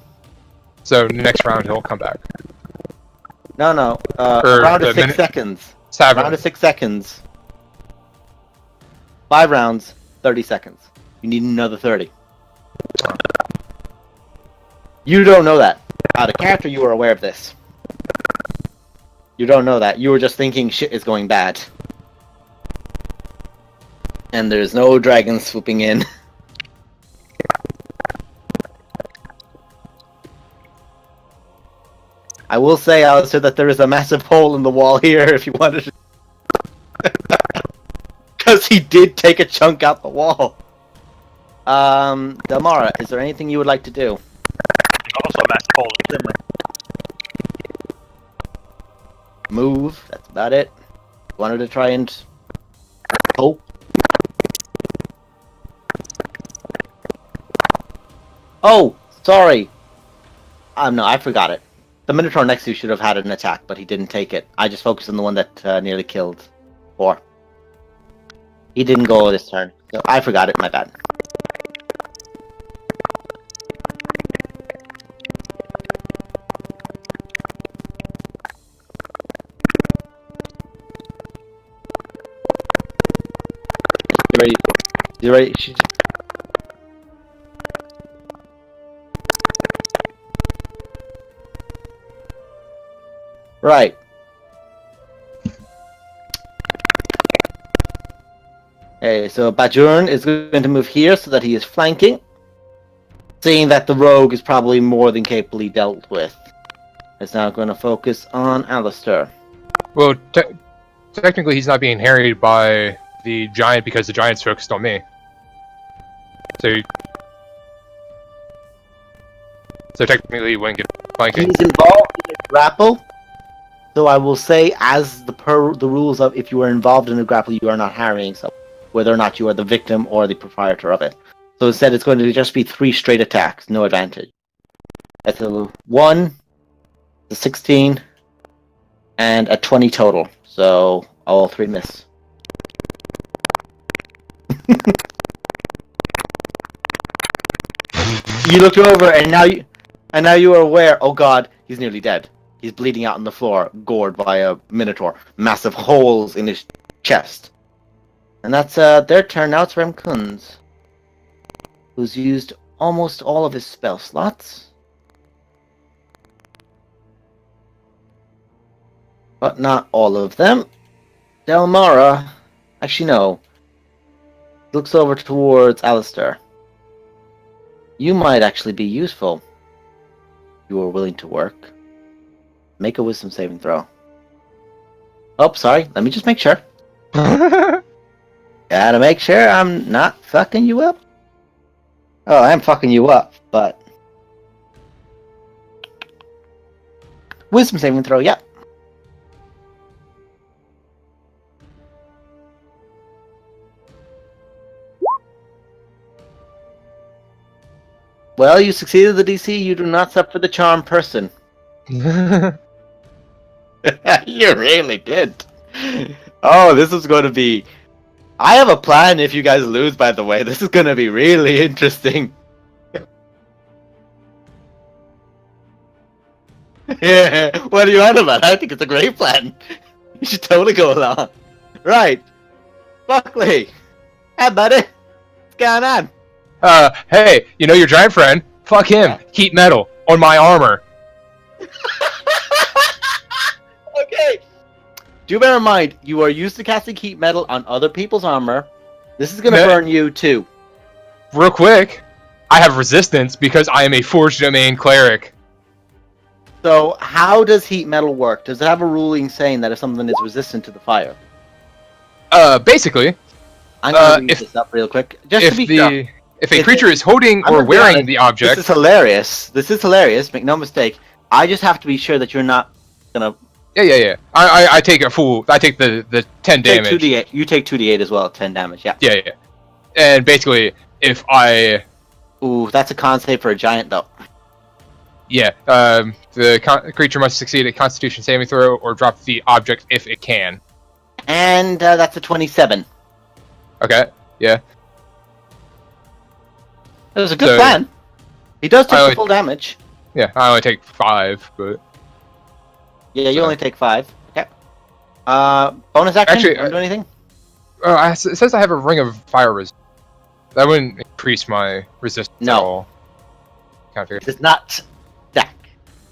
So next round he'll come back. No. A For round of the 6 minute- seconds. 7. Round of 6 seconds. 5 rounds, 30 seconds. You need another 30. You don't know that. Out of character, you were aware of this. You don't know that. You were just thinking shit is going bad. And there's no dragon swooping in. I will say, Alistair, that there is a massive hole in the wall here if you wanted to. Because he did take a chunk out the wall. Delmara, is there anything you would like to do? Also a massive hole in Finley. Move, that's about it. Wanted to try and... Oh. Oh, sorry. No, I forgot it. The Minotaur next to you should have had an attack, but he didn't take it. I just focused on the one that nearly killed 4. He didn't go this turn. So I forgot it, my bad. You ready? You ready? Right. Okay, so Bajorn is going to move here so that he is flanking. Seeing that the rogue is probably more than capably dealt with. It's now going to focus on Alistair. Well, technically he's not being harried by the giant because the giant's focused on me. So technically he wouldn't get flanking. He's involved in a grapple. So I will say, as the rules of if you are involved in a grapple, you are not harrying someone, whether or not you are the victim or the proprietor of it. So instead, it's going to just be 3 straight attacks, no advantage. That's a 1, a 16, and a 20 total. So all 3 miss. You looked over, and now you are aware. Oh God, he's nearly dead. He's bleeding out on the floor, gored by a Minotaur. Massive holes in his chest. And that's their turn. Now it's Remkun's, who's used almost all of his spell slots. But not all of them. Delmara, actually no, looks over towards Alistair. You might actually be useful. You are willing to work. Make a wisdom saving throw. Oh, sorry. Let me just make sure. Gotta make sure I'm not fucking you up. Oh, I am fucking you up, but... Wisdom saving throw, yep. Well, you succeeded the DC. You do not suffer the charm person. You really did. Oh, this is going to be... I have a plan if you guys lose, by the way. This is going to be really interesting. Yeah, what are you on about? I think it's a great plan. You should totally go along. Right. Buckley. Hey, buddy. What's going on? Hey, you know your giant friend? Fuck him. Heat metal on my armor. Okay. Do bear in mind, you are used to casting heat metal on other people's armor. This is going to burn you too. Real quick, I have resistance because I am a Forged Domain cleric. So, how does heat metal work? Does it have a ruling saying that if something is resistant to the fire? Basically, I'm going to read this up real quick. Just to be sure. If a creature is holding or wearing the object... This is hilarious. This is hilarious. Make no mistake. I just have to be sure that you're not going to... Yeah. I take a full... I take the 10 damage. 2d8. You take 2d8 as well, 10 damage, yeah. Yeah. And basically, if I... Ooh, that's a con save for a giant, though. Yeah. The creature must succeed a Constitution saving throw or drop the object if it can. And that's a 27. Okay, yeah. That was a good plan. He does take the full damage. Yeah, I only take 5, but... Yeah, you only take 5. Okay. Bonus action? Actually, Don't do anything? It says I have a Ring of Fire resistance. That wouldn't increase my resistance at all. It does not stack.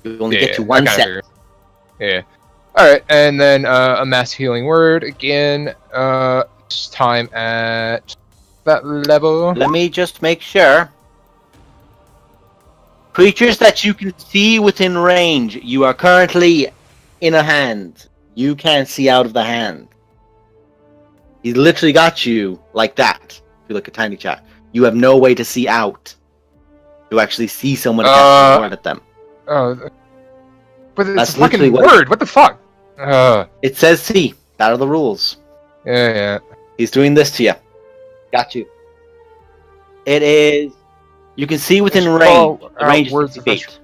You only get to one set. Yeah. Alright, and then a Mass Healing Word. Again, time at... that level. Let me just make sure. Creatures that you can see within range. You are currently in a hand. You can't see out of the hand. He's literally got you like that. If you look at Tiny Chat, you have no way to see out. To actually see someone cast a word at them. But it's a fucking word. What the fuck? It says see. That are the rules. Yeah. He's doing this to you. Got you. It is... You can see within range. The range is 60 feet.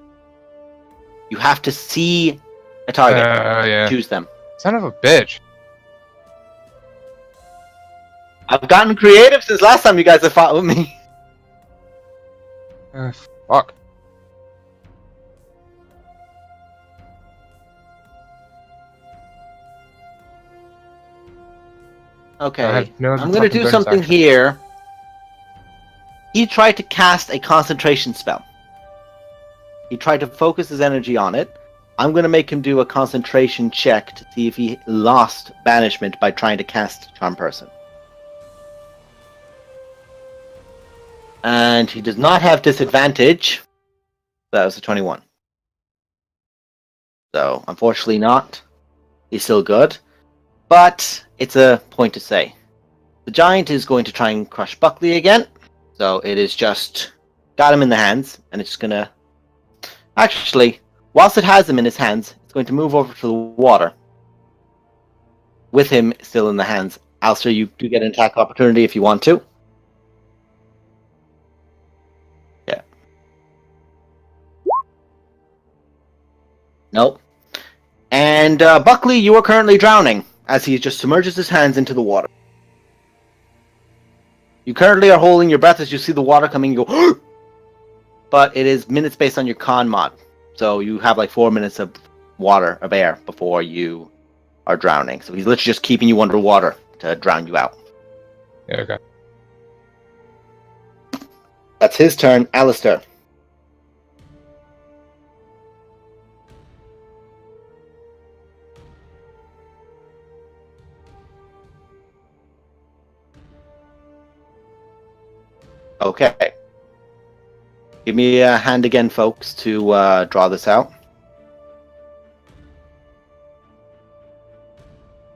You have to see a target. Yeah. Choose them. Son of a bitch. I've gotten creative since last time you guys have fought with me. Fuck. Okay, I'm going to do something here. He tried to cast a concentration spell. He tried to focus his energy on it. I'm going to make him do a concentration check to see if he lost banishment by trying to cast Charm Person. And he does not have disadvantage. That was a 21. So, unfortunately not. He's still good. But it's a point to say. The giant is going to try and crush Buckley again. So it is just got him in the hands, and it's just gonna... Actually, whilst it has him in his hands, it's going to move over to the water. With him still in the hands. Alistair, you do get an attack opportunity if you want to. Yeah. Nope. And Buckley, you are currently drowning, as he just submerges his hands into the water. You currently are holding your breath as you see the water coming, you go, but it is minutes based on your con mod. So you have like 4 minutes of water, of air, before you are drowning. So he's literally just keeping you underwater to drown you out. Yeah, okay. That's his turn. Alistair. Okay. Give me a hand again, folks, to draw this out.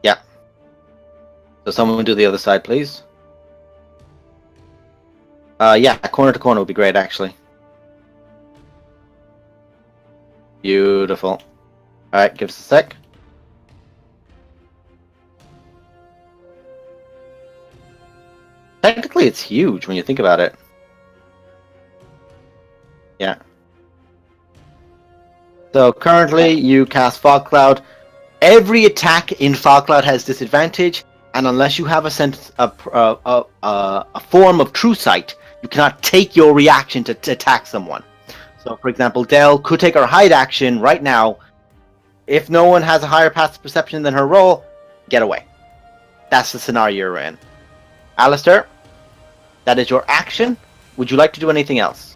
Yeah. So someone do the other side, please. Yeah, corner to corner would be great, actually. Beautiful. Alright, give us a sec. Technically, it's huge when you think about it. Yeah. So currently, you cast Fog Cloud. Every attack in Fog Cloud has disadvantage, and unless you have a form of True Sight, you cannot take your reaction to attack someone. So, for example, Dell could take her hide action right now. If no one has a higher passive perception than her roll, get away. That's the scenario you're in. Alistair, that is your action. Would you like to do anything else?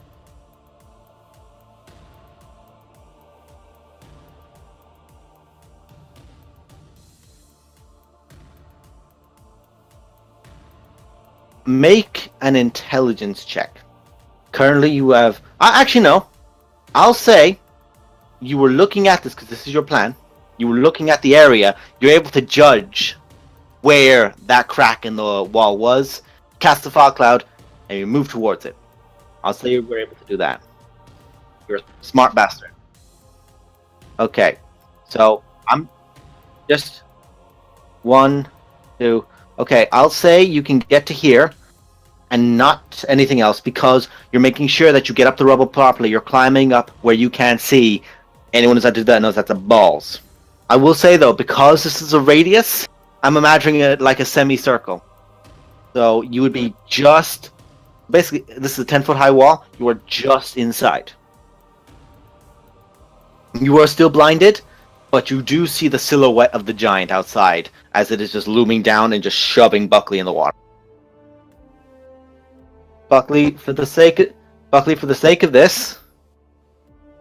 Make an intelligence check. Currently you have... actually, no. I'll say you were looking at this because this is your plan. You were looking at the area. You're able to judge where that crack in the wall was. Cast the Fog Cloud, and you move towards it. I'll say you were able to do that. You're a smart bastard. Okay. So, I'm just... 1, 2... Okay, I'll say you can get to here and not anything else because you're making sure that you get up the rubble properly. You're climbing up where you can't see. Anyone who's had to do that knows that's a balls. I will say, though, because this is a radius, I'm imagining it like a semicircle. So you would be just... Basically, this is a 10-foot high wall. You are just inside. You are still blinded, but you do see the silhouette of the giant outside as it is just looming down and just shoving Buckley in the water. Buckley, for the sake of this,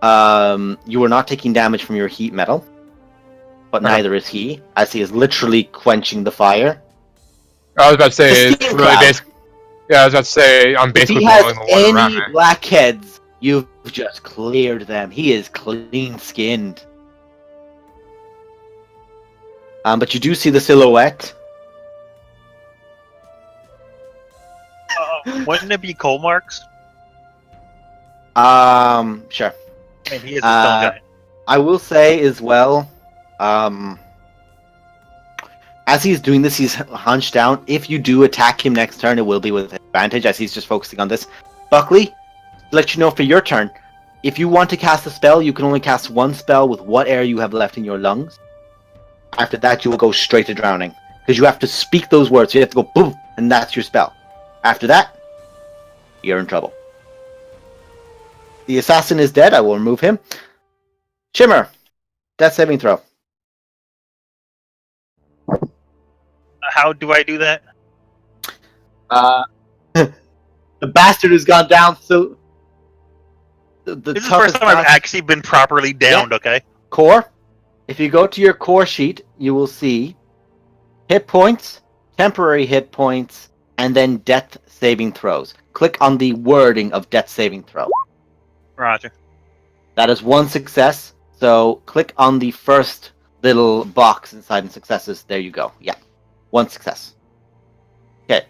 you are not taking damage from your heat metal, but neither is he, as he is literally quenching the fire. I was about to say, The it's steam really cloud. basic. Yeah, I was about to say, I'm If basically he has blowing the water around any me. blackheads, you've just cleared them. He is clean-skinned. But you do see the silhouette. Wouldn't it be coal marks? Sure. I mean, he is a stone guy. I will say as well, as he's doing this, he's hunched down. If you do attack him next turn, it will be with advantage, as he's just focusing on this. Buckley, to let you know for your turn, if you want to cast a spell, you can only cast one spell with what air you have left in your lungs. After that, you will go straight to drowning. Because you have to speak those words. You have to go boom, and that's your spell. After that, you're in trouble. The assassin is dead. I will remove him. Shimmer, death saving throw. How do I do that? The bastard has gone down, so... The This is the first time I've actually been properly downed, okay? Core. If you go to your core sheet, you will see hit points, temporary hit points, and then death saving throws. Click on the wording of death saving throw. Roger. That is one success. So click on the first little box inside in successes. There you go. Yeah. One success. Okay.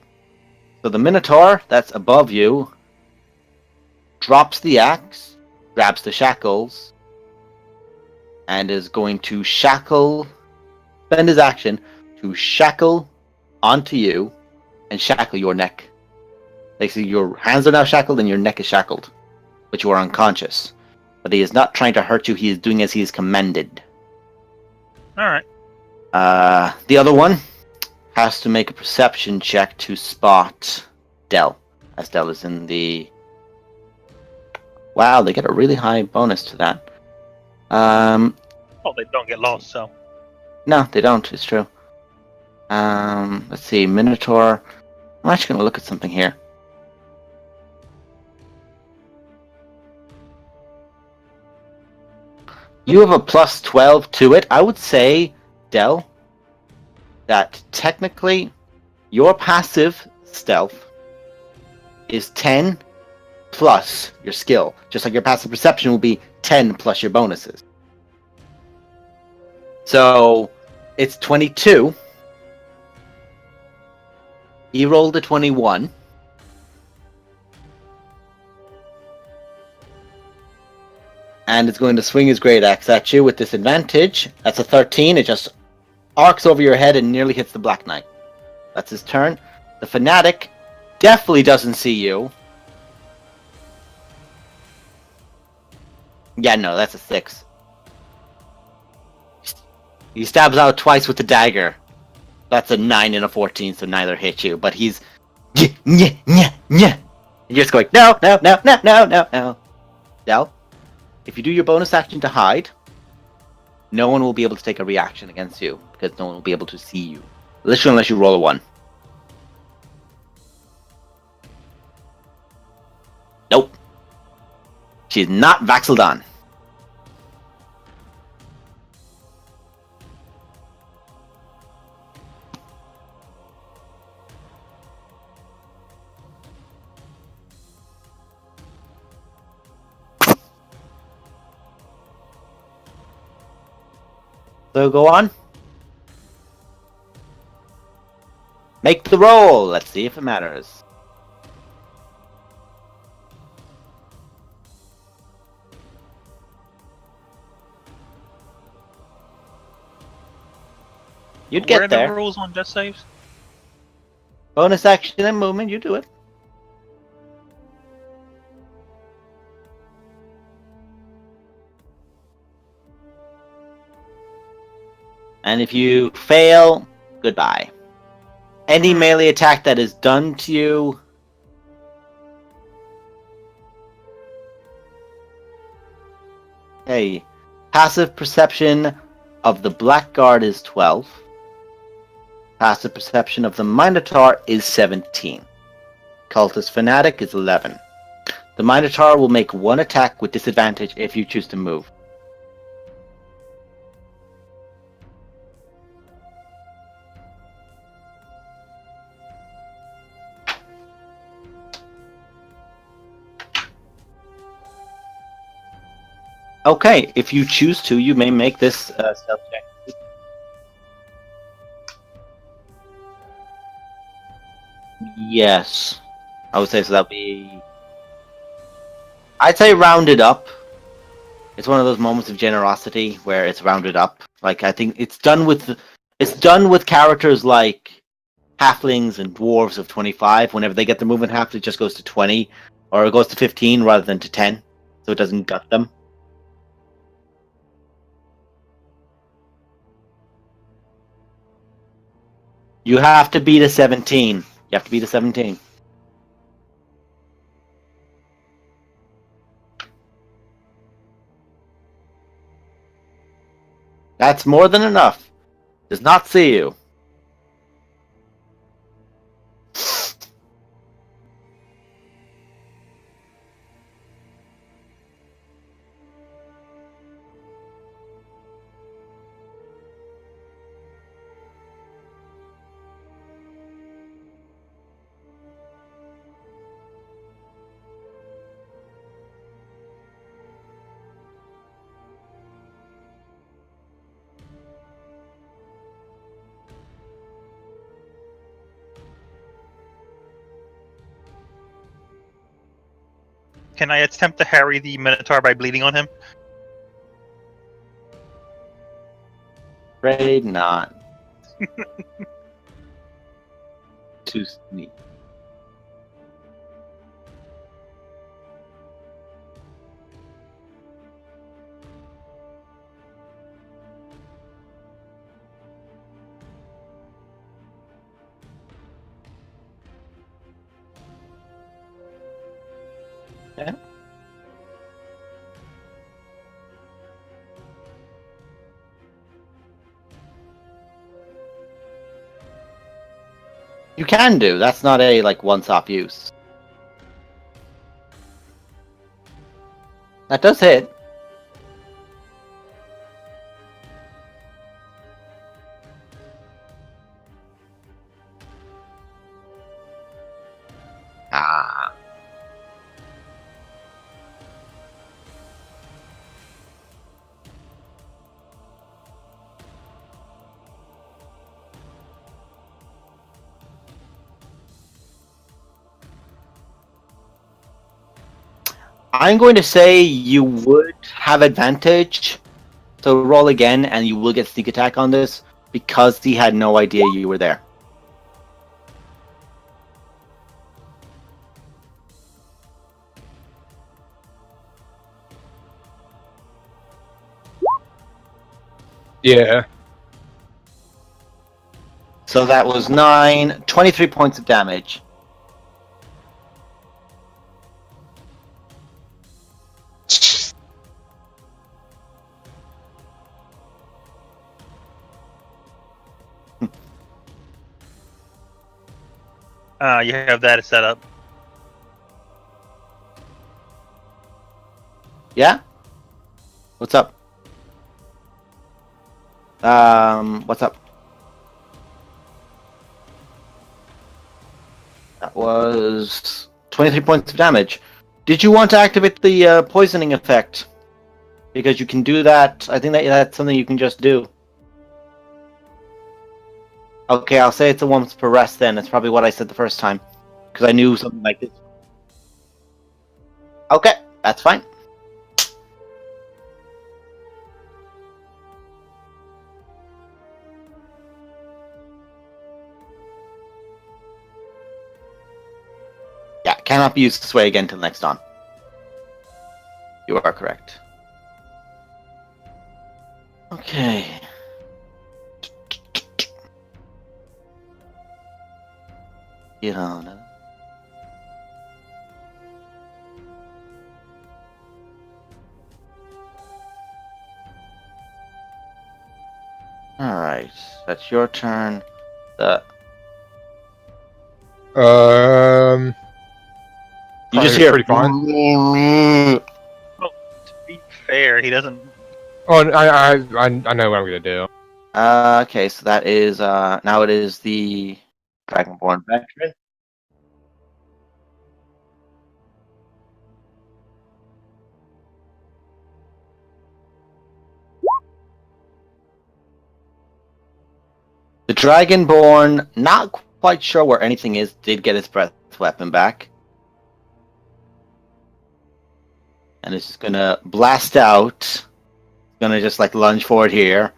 So the Minotaur that's above you drops the axe, grabs the shackles, and is going to spend his action to shackle onto you and shackle your neck. Basically, your hands are now shackled and your neck is shackled, but you are unconscious. But he is not trying to hurt you, he is doing as he is commanded. Alright. The other one has to make a perception check to spot Dell, as Dell is in the... Wow, they get a really high bonus to that. Oh, they don't get lost, so. No, they don't. It's true. Let's see. Minotaur. I'm actually going to look at something here. You have a plus 12 to it. I would say, Del, that technically your passive stealth is 10 plus your skill. Just like your passive perception will be 10 plus your bonuses. So it's 22. He rolled a 21. And it's going to swing his great axe at you with disadvantage. That's a 13. It just arcs over your head and nearly hits the Black Knight. That's his turn. The Fanatic definitely doesn't see you. Yeah, no, that's a 6. He stabs out twice with the dagger. That's a 9 and a 14, so neither hit you. But he's... You're just going, no. Del, if you do your bonus action to hide, no one will be able to take a reaction against you, because no one will be able to see you. Literally unless you roll a 1. Nope. She's not Vax'ildan. So go on. Make the roll. Let's see if it matters. You'd get What are there. the rules on death saves? Bonus action and movement, you do it. And if you fail, goodbye. Any melee attack that is done to you... Hey, passive perception of the Blackguard is 12. Passive perception of the Minotaur is 17. Cultist Fanatic is 11. The Minotaur will make one attack with disadvantage if you choose to move. Okay, if you choose to, you may make this stealth check. Yes. I would say so. That'd be... I'd say rounded up. It's one of those moments of generosity where it's rounded up. Like, I think it's done with characters like halflings and dwarves of 25. Whenever they get their movement half, it just goes to 20. Or it goes to 15 rather than to 10. So it doesn't gut them. You have to beat a 17. You have to beat a 17. That's more than enough. Does not see you. Can I attempt to harry the Minotaur by bleeding on him? Afraid not. Too sneak. Yeah. You can do. That's not a like once-off use. That does hit. Ah. I'm going to say you would have advantage. So roll again, and you will get sneak attack on this because he had no idea you were there. Yeah. So that was 23 points of damage. You have that set up. Yeah? What's up? What's up? That was 23 points of damage. Did you want to activate the poisoning effect? Because you can do that. I think that's something you can just do. Okay, I'll say it's a once per rest then. That's probably what I said the first time. Because I knew something like this. Okay, that's fine. Yeah, cannot be used this way again till next dawn. You are correct. Okay. Get on it. Alright, that's your turn. You just hear pretty fine. To be fair, he doesn't. Oh, I know what I'm gonna do. Okay, so that is now it is the Dragonborn veteran. The Dragonborn, not quite sure where anything is, did get his breath weapon back. And it's just gonna blast out. Gonna just like lunge forward here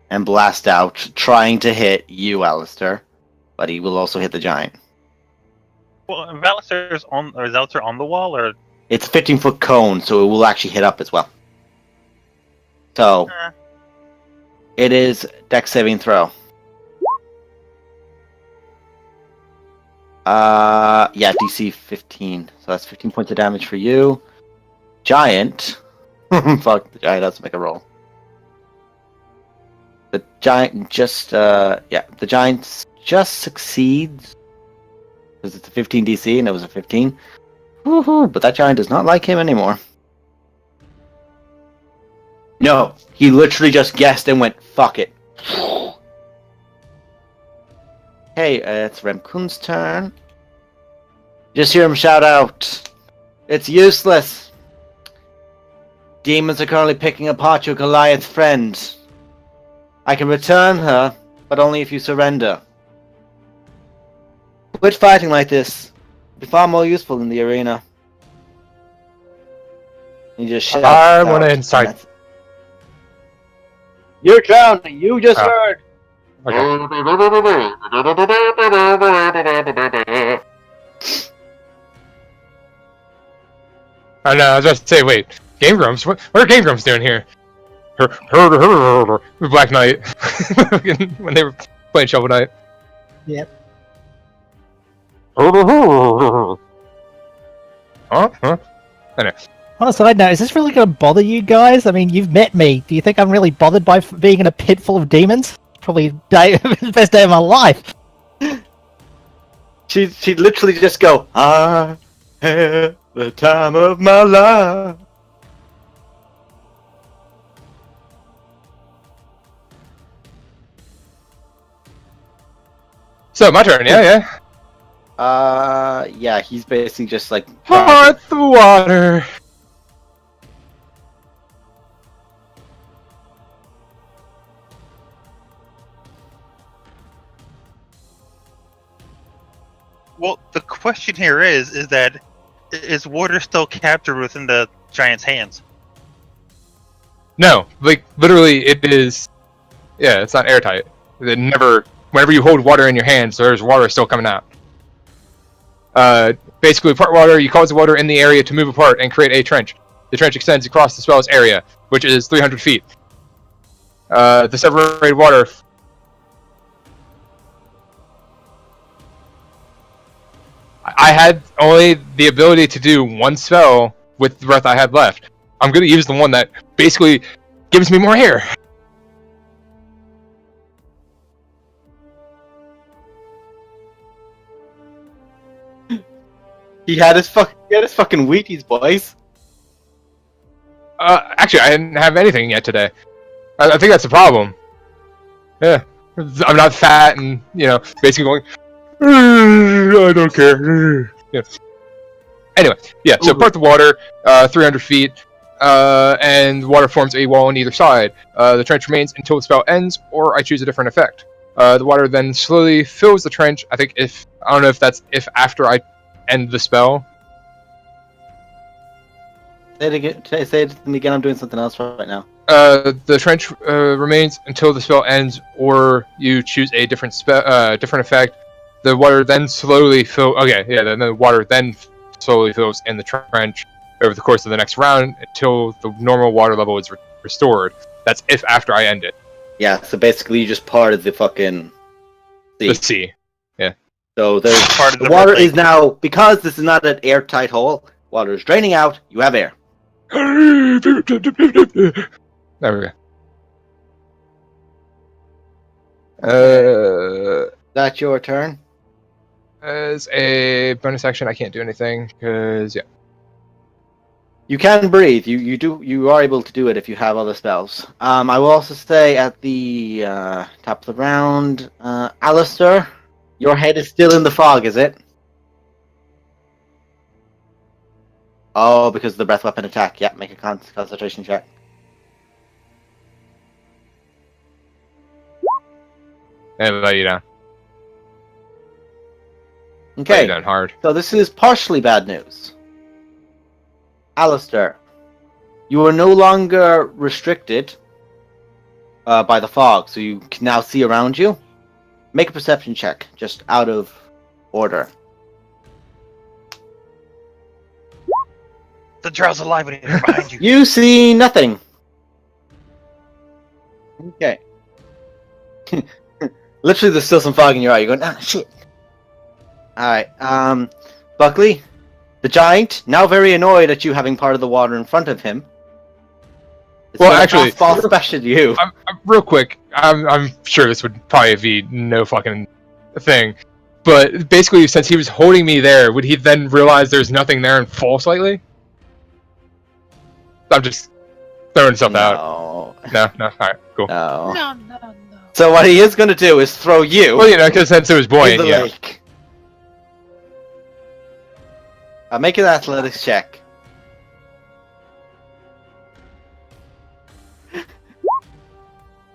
and blast out, trying to hit you, Alistair. But he will also hit the giant. Well, Valister's on, or is Alistair on the wall, or? It's a 15-foot cone, so it will actually hit up as well. So, it is Dex saving throw. Yeah, DC 15. So that's 15 points of damage for you. Giant. Fuck, the giant has to make a roll. The giant just, the giant just succeeds. Because it's a 15 DC and it was a 15. Woohoo, but that giant does not like him anymore. No, he literally just guessed and went, fuck it. Hey, it's Remkun's turn. Just hear him shout out. It's useless. Demons are currently picking apart your Goliath friend. I can return her, but only if you surrender. Quit fighting like this. It'll be far more useful in the arena. You just shout I out, want to incite. Your turn. You just heard. Okay. I know, I was about to say, wait, Game Grumps? What are Game Grumps doing here? Black Knight. When they were playing Shovel Knight. Yep. Huh? Anyway. On a side note, is this really going to bother you guys? I mean, you've met me. Do you think I'm really bothered by being in a pit full of demons? Probably the best day of my life. She'd literally just go, I had the time of my life. So my turn. Yeah. Yeah, he's basically just like Heart the water. Well, the question here is that is water still captured within the giant's hands? No, like literally, it is. Yeah, it's not airtight. It never. Whenever you hold water in your hands, there's water still coming out. Basically, part water. You cause the water in the area to move apart and create a trench. The trench extends across the spell's area, which is 300 feet. The separated water. I had only the ability to do one spell with the breath I had left. I'm going to use the one that basically gives me more air. He had his fucking Wheaties, boys. Actually, I didn't have anything yet today. I think that's the problem. Yeah. I'm not fat and, basically going, I don't care. Yeah. Anyway, yeah, so part the water, 300 feet, and water forms a wall on either side. The trench remains until the spell ends, or I choose a different effect. The water then slowly fills the trench. I don't know if that's after I end the spell. Say it again, I'm doing something else right now. The trench remains until the spell ends, or you choose a different effect. The water then slowly fills. Okay, yeah. Then the water then slowly fills in the trench over the course of the next round until the normal water level is restored. That's if after I end it. Yeah. So basically, you just parted the fucking sea. The sea. Yeah. So there's Part of the the water lake. is now, because this is not an airtight hole. Water is draining out. You have air. There we go. That's your turn. As a bonus action, I can't do anything because You can breathe. You are able to do it if you have other spells. I will also say at the top of the round, Alistair, your head is still in the fog, is it? Oh, because of the breath weapon attack. Yeah, make a concentration check. I let you down. Let Okay, you down hard. so this is partially bad news. Alistair, you are no longer restricted by the fog, so you can now see around you. Make a perception check, just out of order. The drow's alive and he's behind you. You see nothing. Okay. Literally, there's still some fog in your eye. You're going, shit. Alright, Buckley, the giant, now very annoyed at you having part of the water in front of him. Well, actually, fastball special to you. I'm real quick. I'm sure this would probably be no fucking thing, but basically, since he was holding me there, would he then realize there's nothing there and fall slightly? I'm just throwing something out. No. All right, cool. No. No. So what he is going to do is throw you Well, because since it was in buoyant, the yeah. lake. Make an athletics check.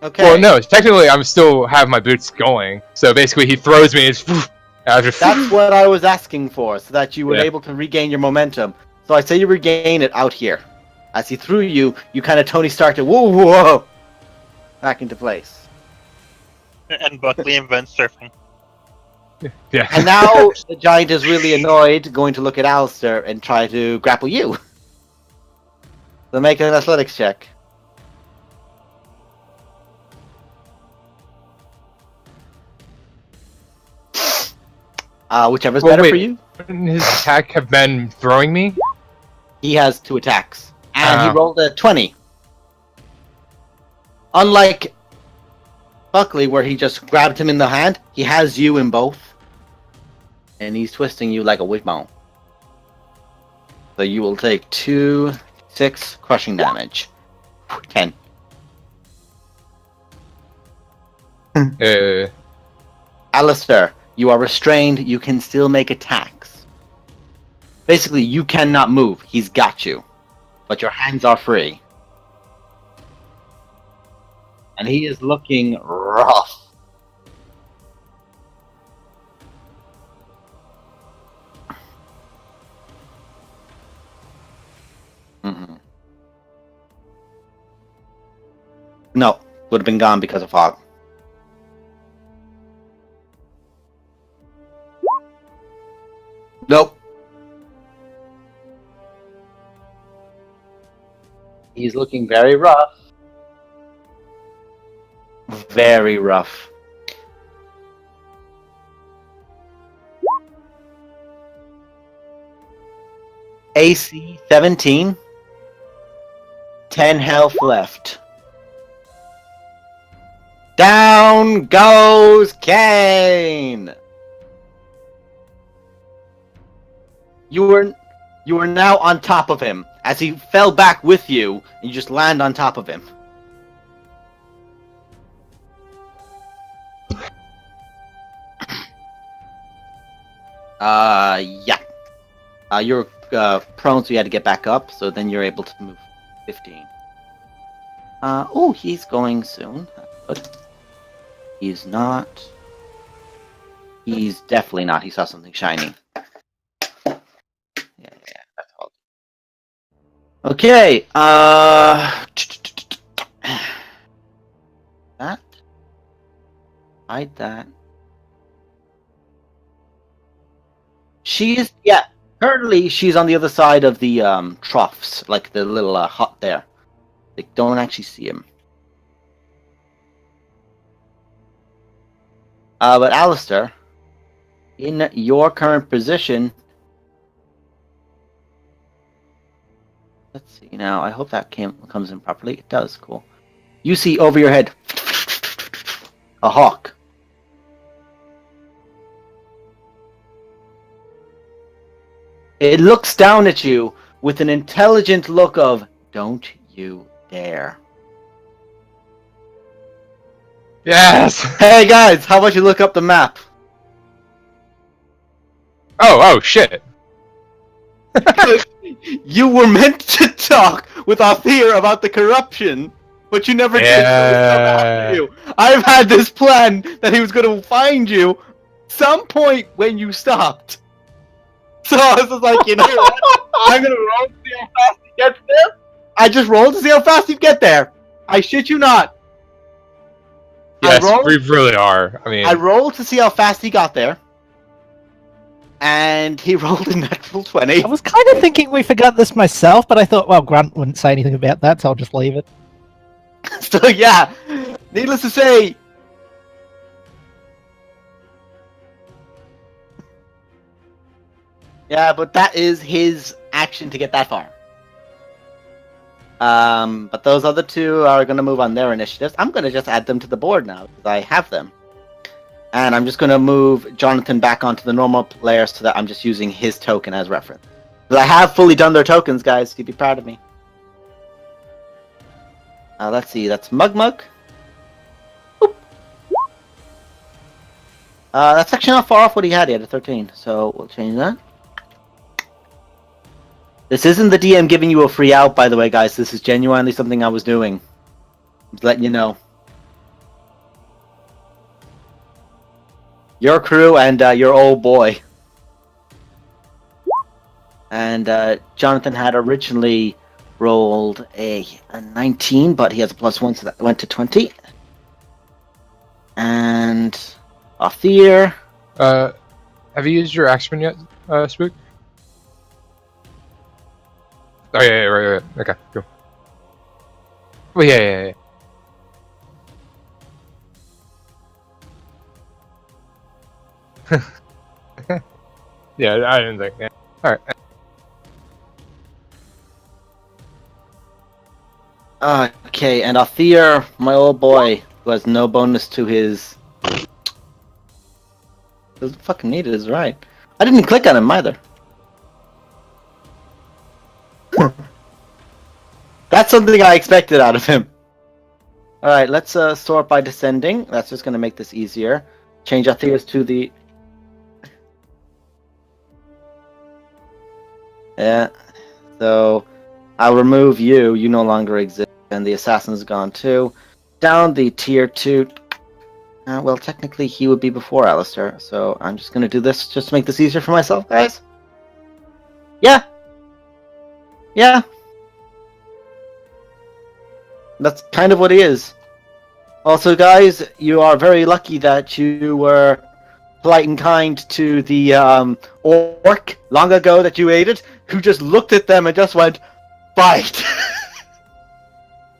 Okay. Well, no, technically, I'm still have my boots going. So basically, he throws me. And That's what I was asking for, so that you were Yeah. able to regain your momentum. So I say you regain it out here. As he threw you, you kind of Tony Stark to whoa, back into place. And Buckley invents surfing. yeah. And now the giant is really annoyed, going to look at Alistair and try to grapple you. So make an athletics check. Whichever's Well, better wait. for you. Wouldn't his attack have been throwing me? He has 2 attacks. And he Oh. rolled a 20. Unlike Buckley, where he just grabbed him in the hand, he has you in both. and he's twisting you like a wishbone. So you will take 2d6 crushing damage. 10. Alistair, you are restrained. You can still make attacks. Basically, you cannot move. He's got you. But your hands are free. And he is looking rough. Mm-mm. No, would have been gone because of fog. Nope. He's looking very rough. Very rough. AC 17. 10 health left. Down goes Kane! You were now on top of him. As he fell back with you, and you just land on top of him. Yeah. You're prone, so you had to get back up, so then you're able to move 15. Oh, he's going soon. But he's not. He's definitely not. He saw something shiny. Yeah, that's all. Okay, that. Hide that. She is, yeah, currently she's on the other side of the troughs, like the little hut there. They don't actually see him. But Alistair, in your current position, let's see now. I hope that comes in properly. It does. Cool. You see over your head a hawk. It looks down at you with an intelligent look of, "Don't you dare." Yes! Hey guys, how about you look up the map? Oh, shit. You were meant to talk with Althea about the corruption, but you never did. Yeah. You. I've had this plan that he was going to find you some point when you stopped. So I was just like, you know what? I'm going to roll to see how fast he gets there. I just rolled to see how fast he get there. I shit you not. Yes, we really are. I mean, I rolled to see how fast he got there. And he rolled a natural 20. I was kind of thinking we forgot this myself, but I thought, well, Grant wouldn't say anything about that, so I'll just leave it. So yeah, needless to say, yeah, but that is his action to get that far. But those other two are going to move on their initiatives. I'm going to just add them to the board now because I have them, and I'm just going to move Jonathan back onto the normal player so that I'm just using his token as reference. But I have fully done their tokens, guys. You'd be proud of me. Let's see. That's Mug. Oop. That's actually not far off what he had. He had a 13, so we'll change that. This isn't the DM giving you a free out, by the way, guys. This is genuinely something I was doing. Just letting you know. Your crew and your old boy. And Jonathan had originally rolled a 19, but he has a +1, so that went to 20. And Althea. have you used your action yet, Spook? Oh yeah, right. Okay, cool. Oh yeah. Yeah, I didn't think. Yeah. All right. Okay, and Althea, my old boy, who has no bonus to his... Doesn't fucking need it, is right. I didn't click on him either. That's something I expected out of him. Alright, let's sort by descending. That's just going to make this easier. Change Althea's to the... Yeah. So, I'll remove you. You no longer exist. And the assassin's gone too. Down the tier 2... well, technically he would be before Alistair. So, I'm just going to do this just to make this easier for myself, guys. Yeah. Yeah. That's kind of what he is. Also, guys, you are very lucky that you were polite and kind to the orc long ago that you aided, who just looked at them and just went, fight!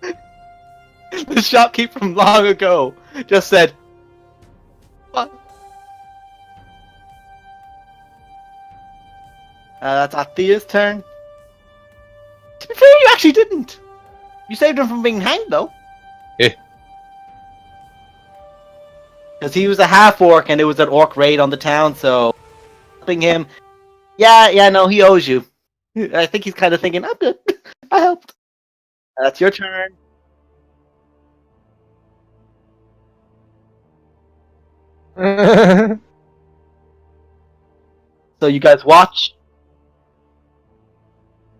The shopkeep from long ago just said, what? That's Althea's turn. To be fair, you actually didn't. You saved him from being hanged, though. Yeah. Because he was a half-orc, and it was an orc raid on the town, so... helping him... Yeah, no, he owes you. I think he's kind of thinking, I'm good. I helped. That's your turn. So you guys watch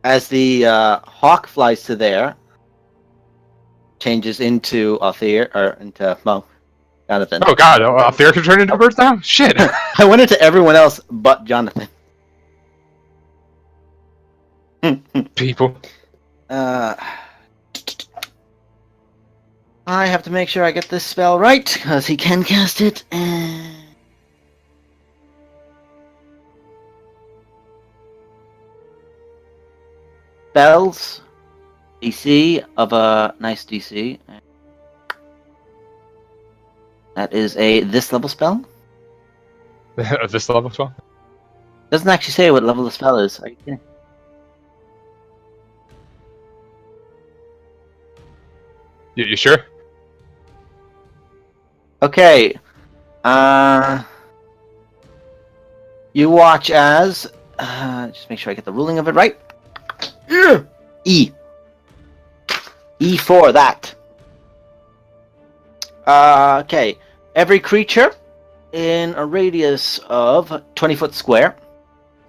as the hawk flies to there. Changes into Althea, or into Jonathan. Oh god, Althea can turn into a bird now? Shit! I went into everyone else but Jonathan. People. I have to make sure I get this spell right, because he can cast it. Spells. DC of a nice DC. That is a this level spell. This level spell? Doesn't actually say what level the spell is. Are you kidding? You sure? Okay. You watch as just make sure I get the ruling of it right. E. E for that. Okay. Every creature in a radius of 20-foot square.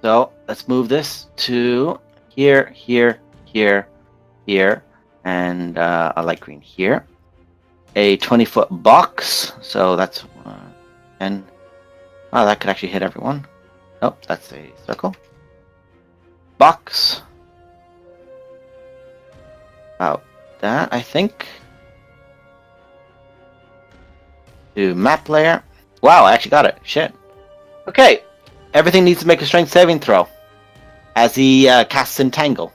So let's move this to here, here, here, here, and a light green here. A 20-foot box. So that's and oh, that could actually hit everyone. Oh, that's a circle. Box. About that, I think. To map layer. Wow, I actually got it. Shit. Okay. Everything needs to make a strength saving throw. As he casts Entangle.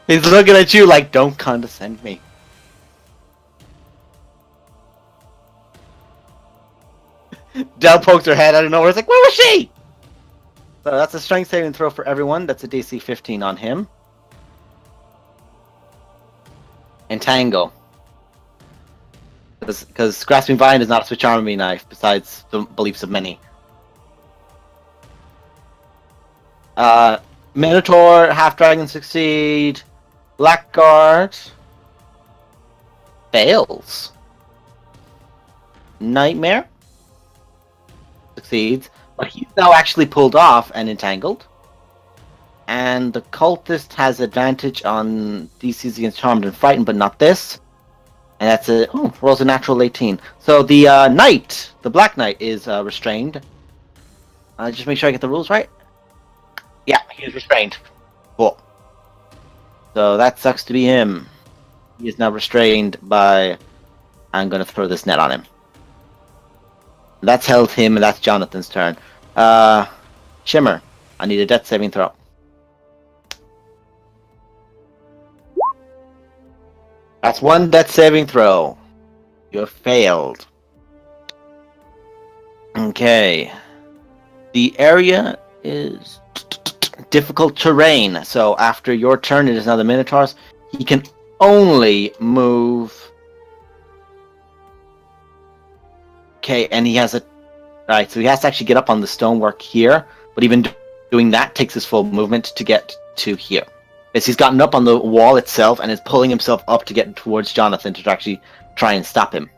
He's looking at you like, don't condescend me. Del pokes her head out of nowhere. It's like, where was she? So that's a strength saving throw for everyone. That's a DC 15 on him. Entangle. Because Grasping Vine is not a Switch Army knife, besides the beliefs of many. Minotaur, Half Dragon succeed. Blackguard fails. Nightmare succeeds, but he's now actually pulled off and entangled. And the cultist has advantage on DCs against Charmed and Frightened, but not this. And that's rolls a natural 18. So the knight, the Black Knight, is restrained. Just make sure I get the rules right. Yeah, he is restrained. Cool. So that sucks to be him. He is now restrained by... I'm going to throw this net on him. That's held him, and that's Jonathan's turn. Shimmer, I need a death saving throw. That's one death saving throw. You have failed. Okay. The area is difficult terrain, so after your turn, it is now the Minotaur's. He can only move Okay, and he has a... Right, so he has to actually get up on the stonework here, but even doing that takes his full movement to get to here. As he's gotten up on the wall itself and is pulling himself up to get towards Jonathan to actually try and stop him.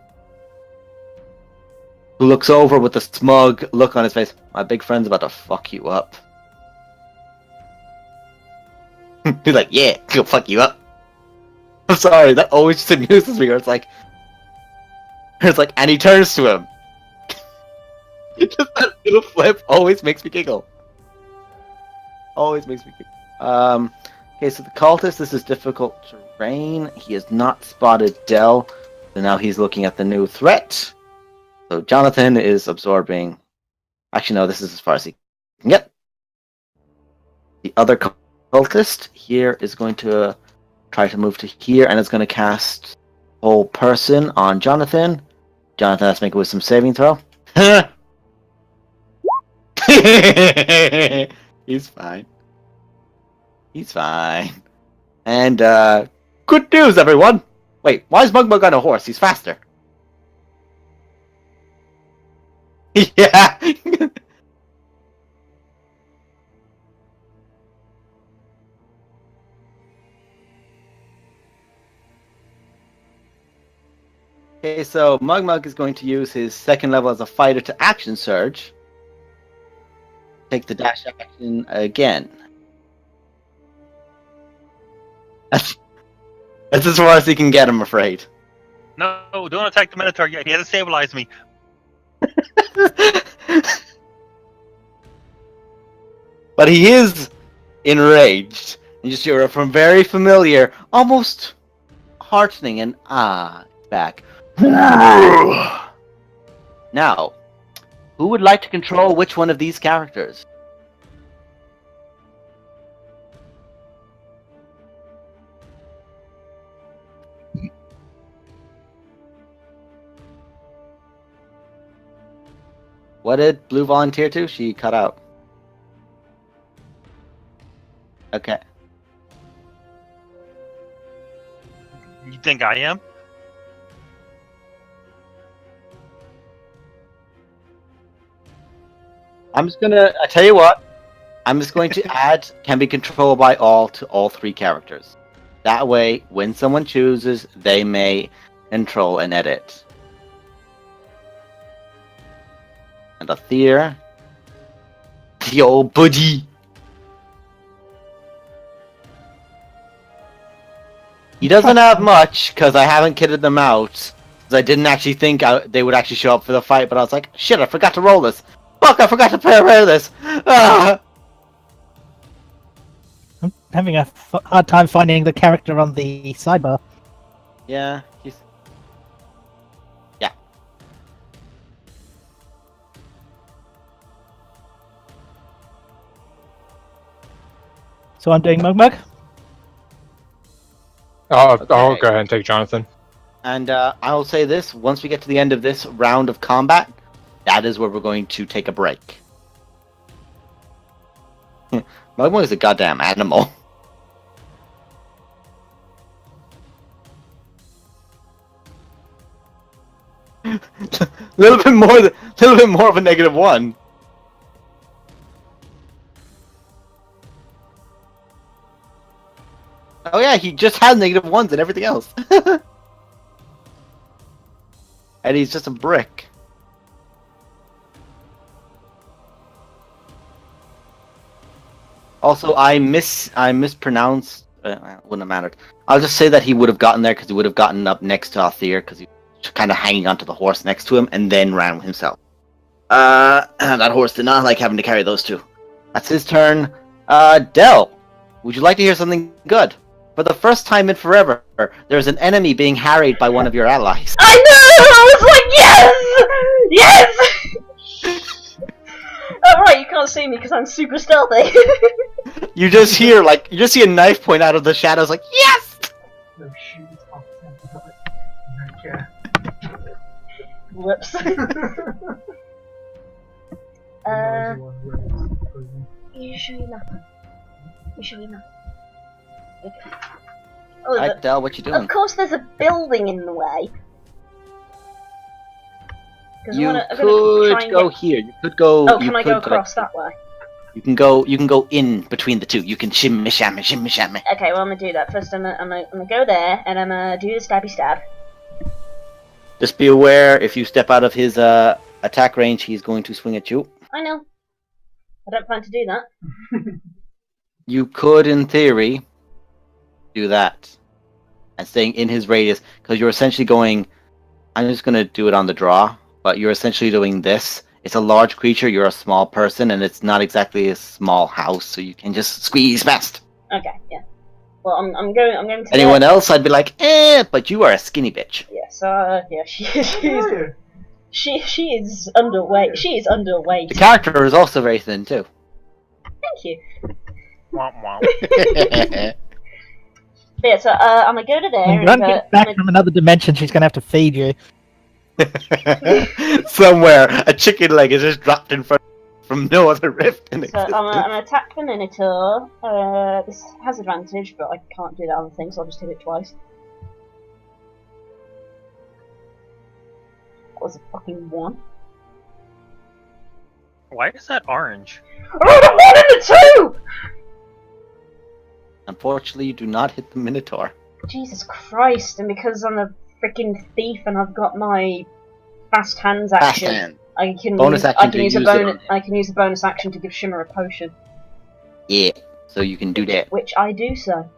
Who looks over with a smug look on his face. My big friend's about to fuck you up. He's like, yeah, he'll fuck you up. I'm sorry, that always just amuses me. Where it's like, and he turns to him. Just that little flip always makes me giggle. Always makes me giggle. Okay, so the cultist, this is difficult terrain. He has not spotted Dell, so now he's looking at the new threat. So Jonathan is absorbing... Actually, no, this is as far as he can get. The other cultist here is going to try to move to here, and it's going to cast whole person on Jonathan. Jonathan has to make a wisdom saving throw. He's fine. He's fine. And, good news, everyone! Wait, why is Mugmug on a horse? He's faster. Yeah! Okay, so Mugmug is going to use his second level as a fighter to action surge. Take the dash action again. That's as far as he can get, I'm afraid. No, don't attack the Minotaur yet. He hasn't stabilized me. But he is enraged. You just hear from very familiar, almost heartening, and back. Now, who would like to control which one of these characters? What did Blue volunteer to? She cut out. Okay. You think I am? I'm just gonna... I tell you what. I'm just going to add can be controlled by all to all three characters. That way, when someone chooses, they may control and edit. And Aether. Yo, buddy! He doesn't have much, because I haven't kitted them out. Because I didn't actually think they would actually show up for the fight, but I was like, shit, I forgot to roll this. Fuck, I forgot to prepare this. Ah! I'm having a hard time finding the character on the sidebar. Yeah, he's... Yeah. So I'm doing Mugmug. I'll Okay. go ahead and take Jonathan. And I'll say this, once we get to the end of this round of combat, that is where we're going to take a break. Mugmug is a goddamn animal. little bit more of a -1. Oh yeah, he just has -1s and everything else. And he's just a brick. Also, I mispronounced. Wouldn't have mattered. I'll just say that he would have gotten there because he would have gotten up next to Aether because he was kind of hanging onto the horse next to him and then ran himself. That horse did not like having to carry those two. That's his turn. Dell, would you like to hear something good? For the first time in forever, there's an enemy being harried by one of your allies. I know! I was like, yes! Yes! Oh right, you can't see me because I'm super stealthy. You just hear, you just see a knife point out of the shadows, like, yes! No shoot. Okay. Whoops. Usually nothing. Okay. Oh, Alright, Dell, what you doing? of course there's a building in the way. 'Cause You I'm gonna could try and go get... here. You could go. Oh, you can I go could across that way? You can go. You can go in between the two. You can shimmy, shammy, shimmy, shammy. Okay, well I'm gonna do that. First I'm gonna go there, and I'm gonna do the stabby stab. Just be aware if you step out of his attack range, he's going to swing at you. I know. I don't plan to do that. You could, in theory, do that and staying in his radius because you're essentially going. I'm just going to do it on the draw, but you're essentially doing this. It's a large creature. You're a small person, and it's not exactly a small house, so you can just squeeze past. Okay, yeah. Well, I'm going to... Anyone else, I'd be like, but you are a skinny bitch. Yes, yeah, she is underweight. She is underweight. The character is also very thin too. Thank you. Womp womp. Yeah, so I'm gonna go to there. When And, Run gets back from another dimension, she's gonna have to feed you. Somewhere, a chicken leg is just dropped in front from no other rift in So existence. I'm gonna attack the Minotaur. This has advantage, but I can't do that other thing, so I'll just hit it twice. That was a fucking 1. Why is that orange? I rolled a 1 and a 2! Unfortunately, you do not hit the Minotaur. Jesus Christ, and because I'm a freaking thief and I've got my fast hands Fast action, hand. I can Bonus use, action I can to use a use it bonus. on him. I can use a bonus action to give Shimmer a potion, Yeah, so you can do that. which I do so.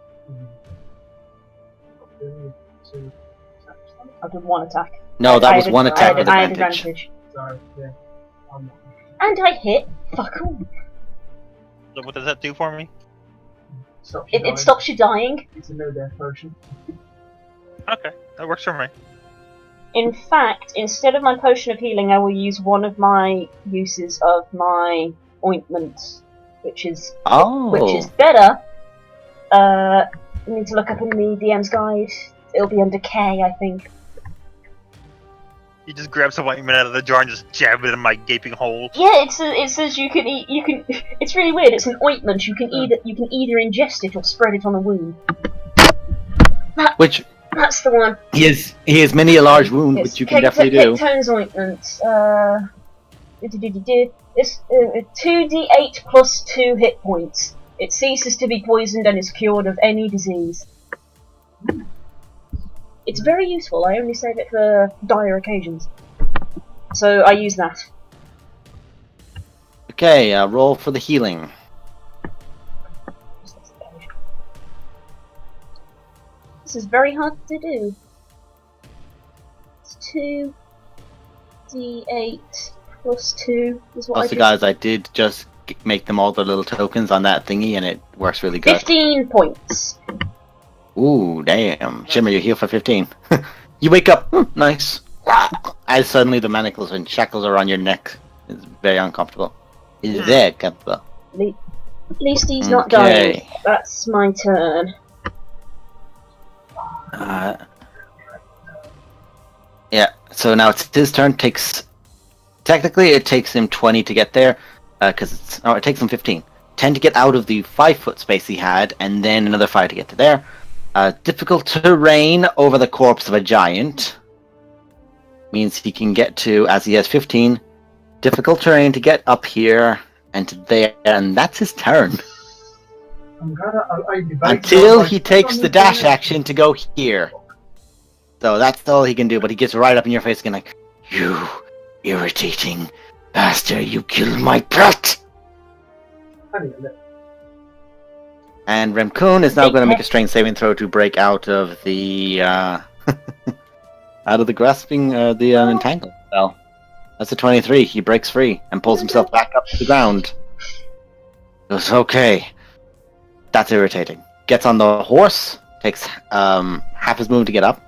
I did 1 attack. No, that I was had one I attack had- with I had advantage. So, yeah. And I hit. Fuck all. So what does that do for me? It stops you dying. It's a no-death potion. Okay, that works for me. In fact, instead of my potion of healing, I will use one of my uses of my ointment, which is Oh, better. I need to look up in the DM's guide. It'll be under K, I think. You just grab some ointment out of the jar and just jab it in my gaping hole. Yeah, it says you can eat. You can. It's really weird. It's an ointment. You can either ingest it or spread it on a wound. which That's the one. he has many a large wound, Yes, which you can definitely do. Tone's ointment. It's 2d8 plus 2 hit points. It ceases to be poisoned and is cured of any disease. It's very useful. I only save it for dire occasions. So I use that. Okay, roll for the healing. This is very hard to do. It's 2d8 plus 2 is what I Also, do. guys, I did just make them all the little tokens on that thingy, and it works really good. 15 points. Ooh, damn. Shimmer, you heal for 15. You wake up. Nice. As suddenly the manacles and shackles are on your neck. It's very uncomfortable. It's very comfortable. At least he's not Okay. dying. That's my turn. Yeah, so now it's his turn. Technically, it takes him 20 to get there, because it takes him 15. 10 to get out of the 5-foot space he had, and then another 5 to get to there. Difficult terrain over the corpse of a giant means he can get to, as he has 15, difficult terrain to get up here and to there, and that's his turn. I'm I'd be back Until now, he like, takes the dash action to go here. So that's all he can do, but he gets right up in your face again like, "You irritating bastard, you killed my pet!" Anyway, And Remcoon is now going to make a strength saving throw to break out of the out of the grasping the entangle spell. That's a 23. He breaks free and pulls himself back up to the ground. Goes, okay. That's irritating. Gets on the horse. Takes half his move to get up.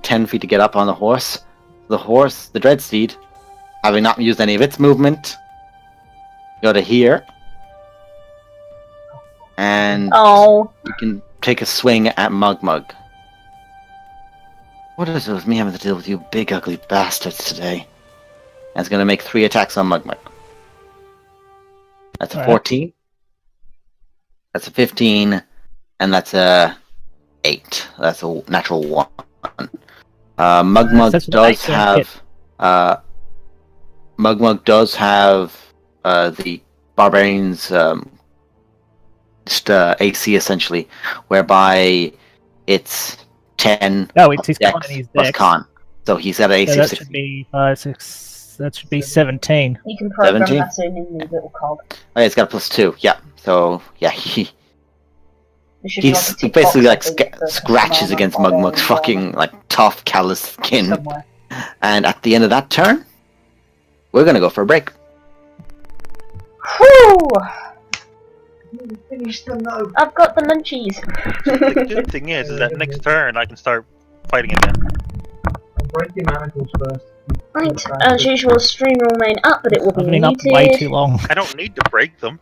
10 feet to get up on the horse. The horse, the Dreadsteed, having not used any of its movement, go to here. And Oh, you can take a swing at Mugmug. What is it with me having to deal with you big ugly bastards today? And it's going to make 3 attacks on Mugmug. That's a Alright. 14. That's a 15. And that's a 8. That's a natural 1. Mugmug That's what I does can't hit. have Mugmug does have the Barbarian's just AC essentially, whereby it's 10 Oh, it's his dex con and his plus dex. con. So he's at an AC So of that 60. should be 6. That should be 17. You can program 17? that in the little cog. Oh, yeah, it's got a +2. Yeah. So yeah, he There should be he's a tick basically box, like I think, for scratches command against on Mugmug's there fucking like tough, callous skin. somewhere. And at the end of that turn, we're gonna go for a break. Whew! Finish them though. I've got the munchies. The good thing is that next turn I can start fighting again. I'll break your manacles first. Right, as usual, stream will remain up, but it will I've be been up muted. way too long. I don't need to break them.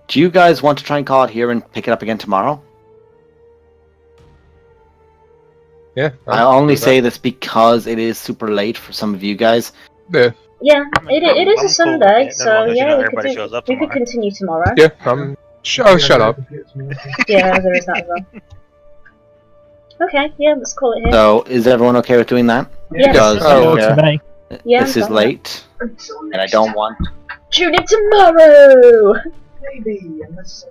Do you guys want to try and call it here and pick it up again tomorrow? Yeah. I only say this because it is super late for some of you guys. Yeah. Yeah, it is I'm a cool Sunday, with it, as so long as, you yeah, know, we everybody could, shows up we could tomorrow. continue tomorrow. Yeah. Shut up. Yeah, there is that as well. Okay, yeah, let's call it here. So is everyone okay with doing that? Yes. Because Oh, Works for me. Yeah, this I'm is done. late, and I don't want. Tune in tomorrow! Maybe, unless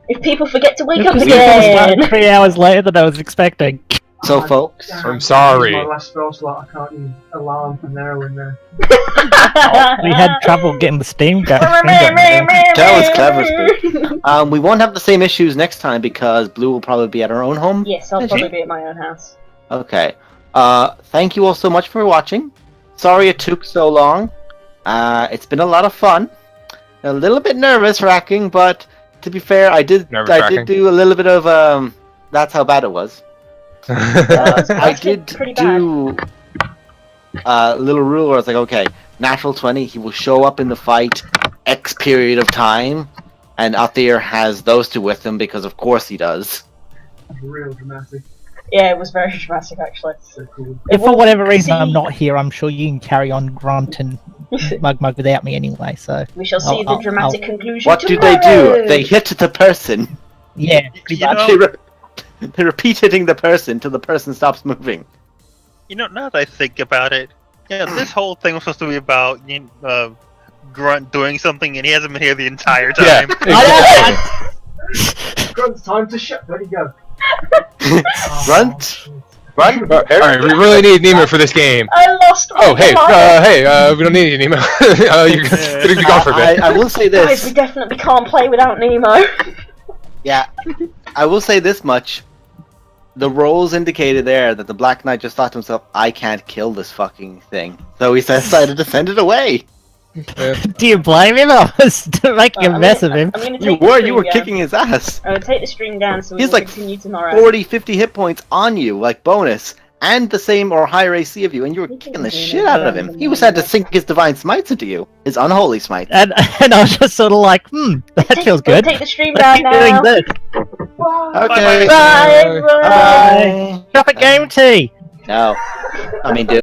If people forget to wake up This was again! like 3 hours later than I was expecting. So, folks, I'm sorry. My last spell slot, I can't use alarm from there in there. We had trouble getting the steam going. That was clever, we won't have the same issues next time because Blue will probably be at her own home. Yes, I'll probably be at my own house. Okay. Thank you all so much for watching. Sorry it took so long. It's been a lot of fun. A little bit nervous-wracking, but to be fair, I did Nervous-wracking. do a little bit of that's how bad it was. I did pretty do a little rule where I was like, okay, natural 20, he will show up in the fight X period of time, and Althir has those two with him because of course he does. Real dramatic. Yeah, it was very dramatic actually. So cool. If for whatever reason I'm See- not here, I'm sure you can carry on Grant and Mugmug without me anyway, so... We shall see I'll- the dramatic conclusion What do tomorrow. they do? They hit the person. Yeah, pretty You much. know, They repeat hitting the person till the person stops moving. now that I think about it, yeah, this whole thing was supposed to be about Grunt doing something, and he hasn't been here the entire Yeah. time. Exactly. Grunt's time to shut. Where'd he go? Grunt? All right, we really need Nemo for this game. I lost all Oh, hey, the lives. we don't need you, Nemo. You're gonna be gone for a bit. I will say Guys, we this. definitely can't play without Nemo. Yeah, I will say this much. The rolls indicated there that the Black Knight just thought to himself, I can't kill this fucking thing. So he decided to send it away. Do you blame him? I was making a mess of him. I'm gonna You take the were stream down. kicking his ass. I'm gonna take the stream down so we He's can like continue tomorrow. 40, 50 hit points on you, like bonus, and the same or higher AC of you, and you were kicking the shit out of him. He was had to sink his divine smites into you, his unholy smites. And I was just sort of like, that feels We'll good. take the stream Let's down keep doing now. this. Okay. Bye, everyone. Bye. Drop a game tea! No. I mean, dude.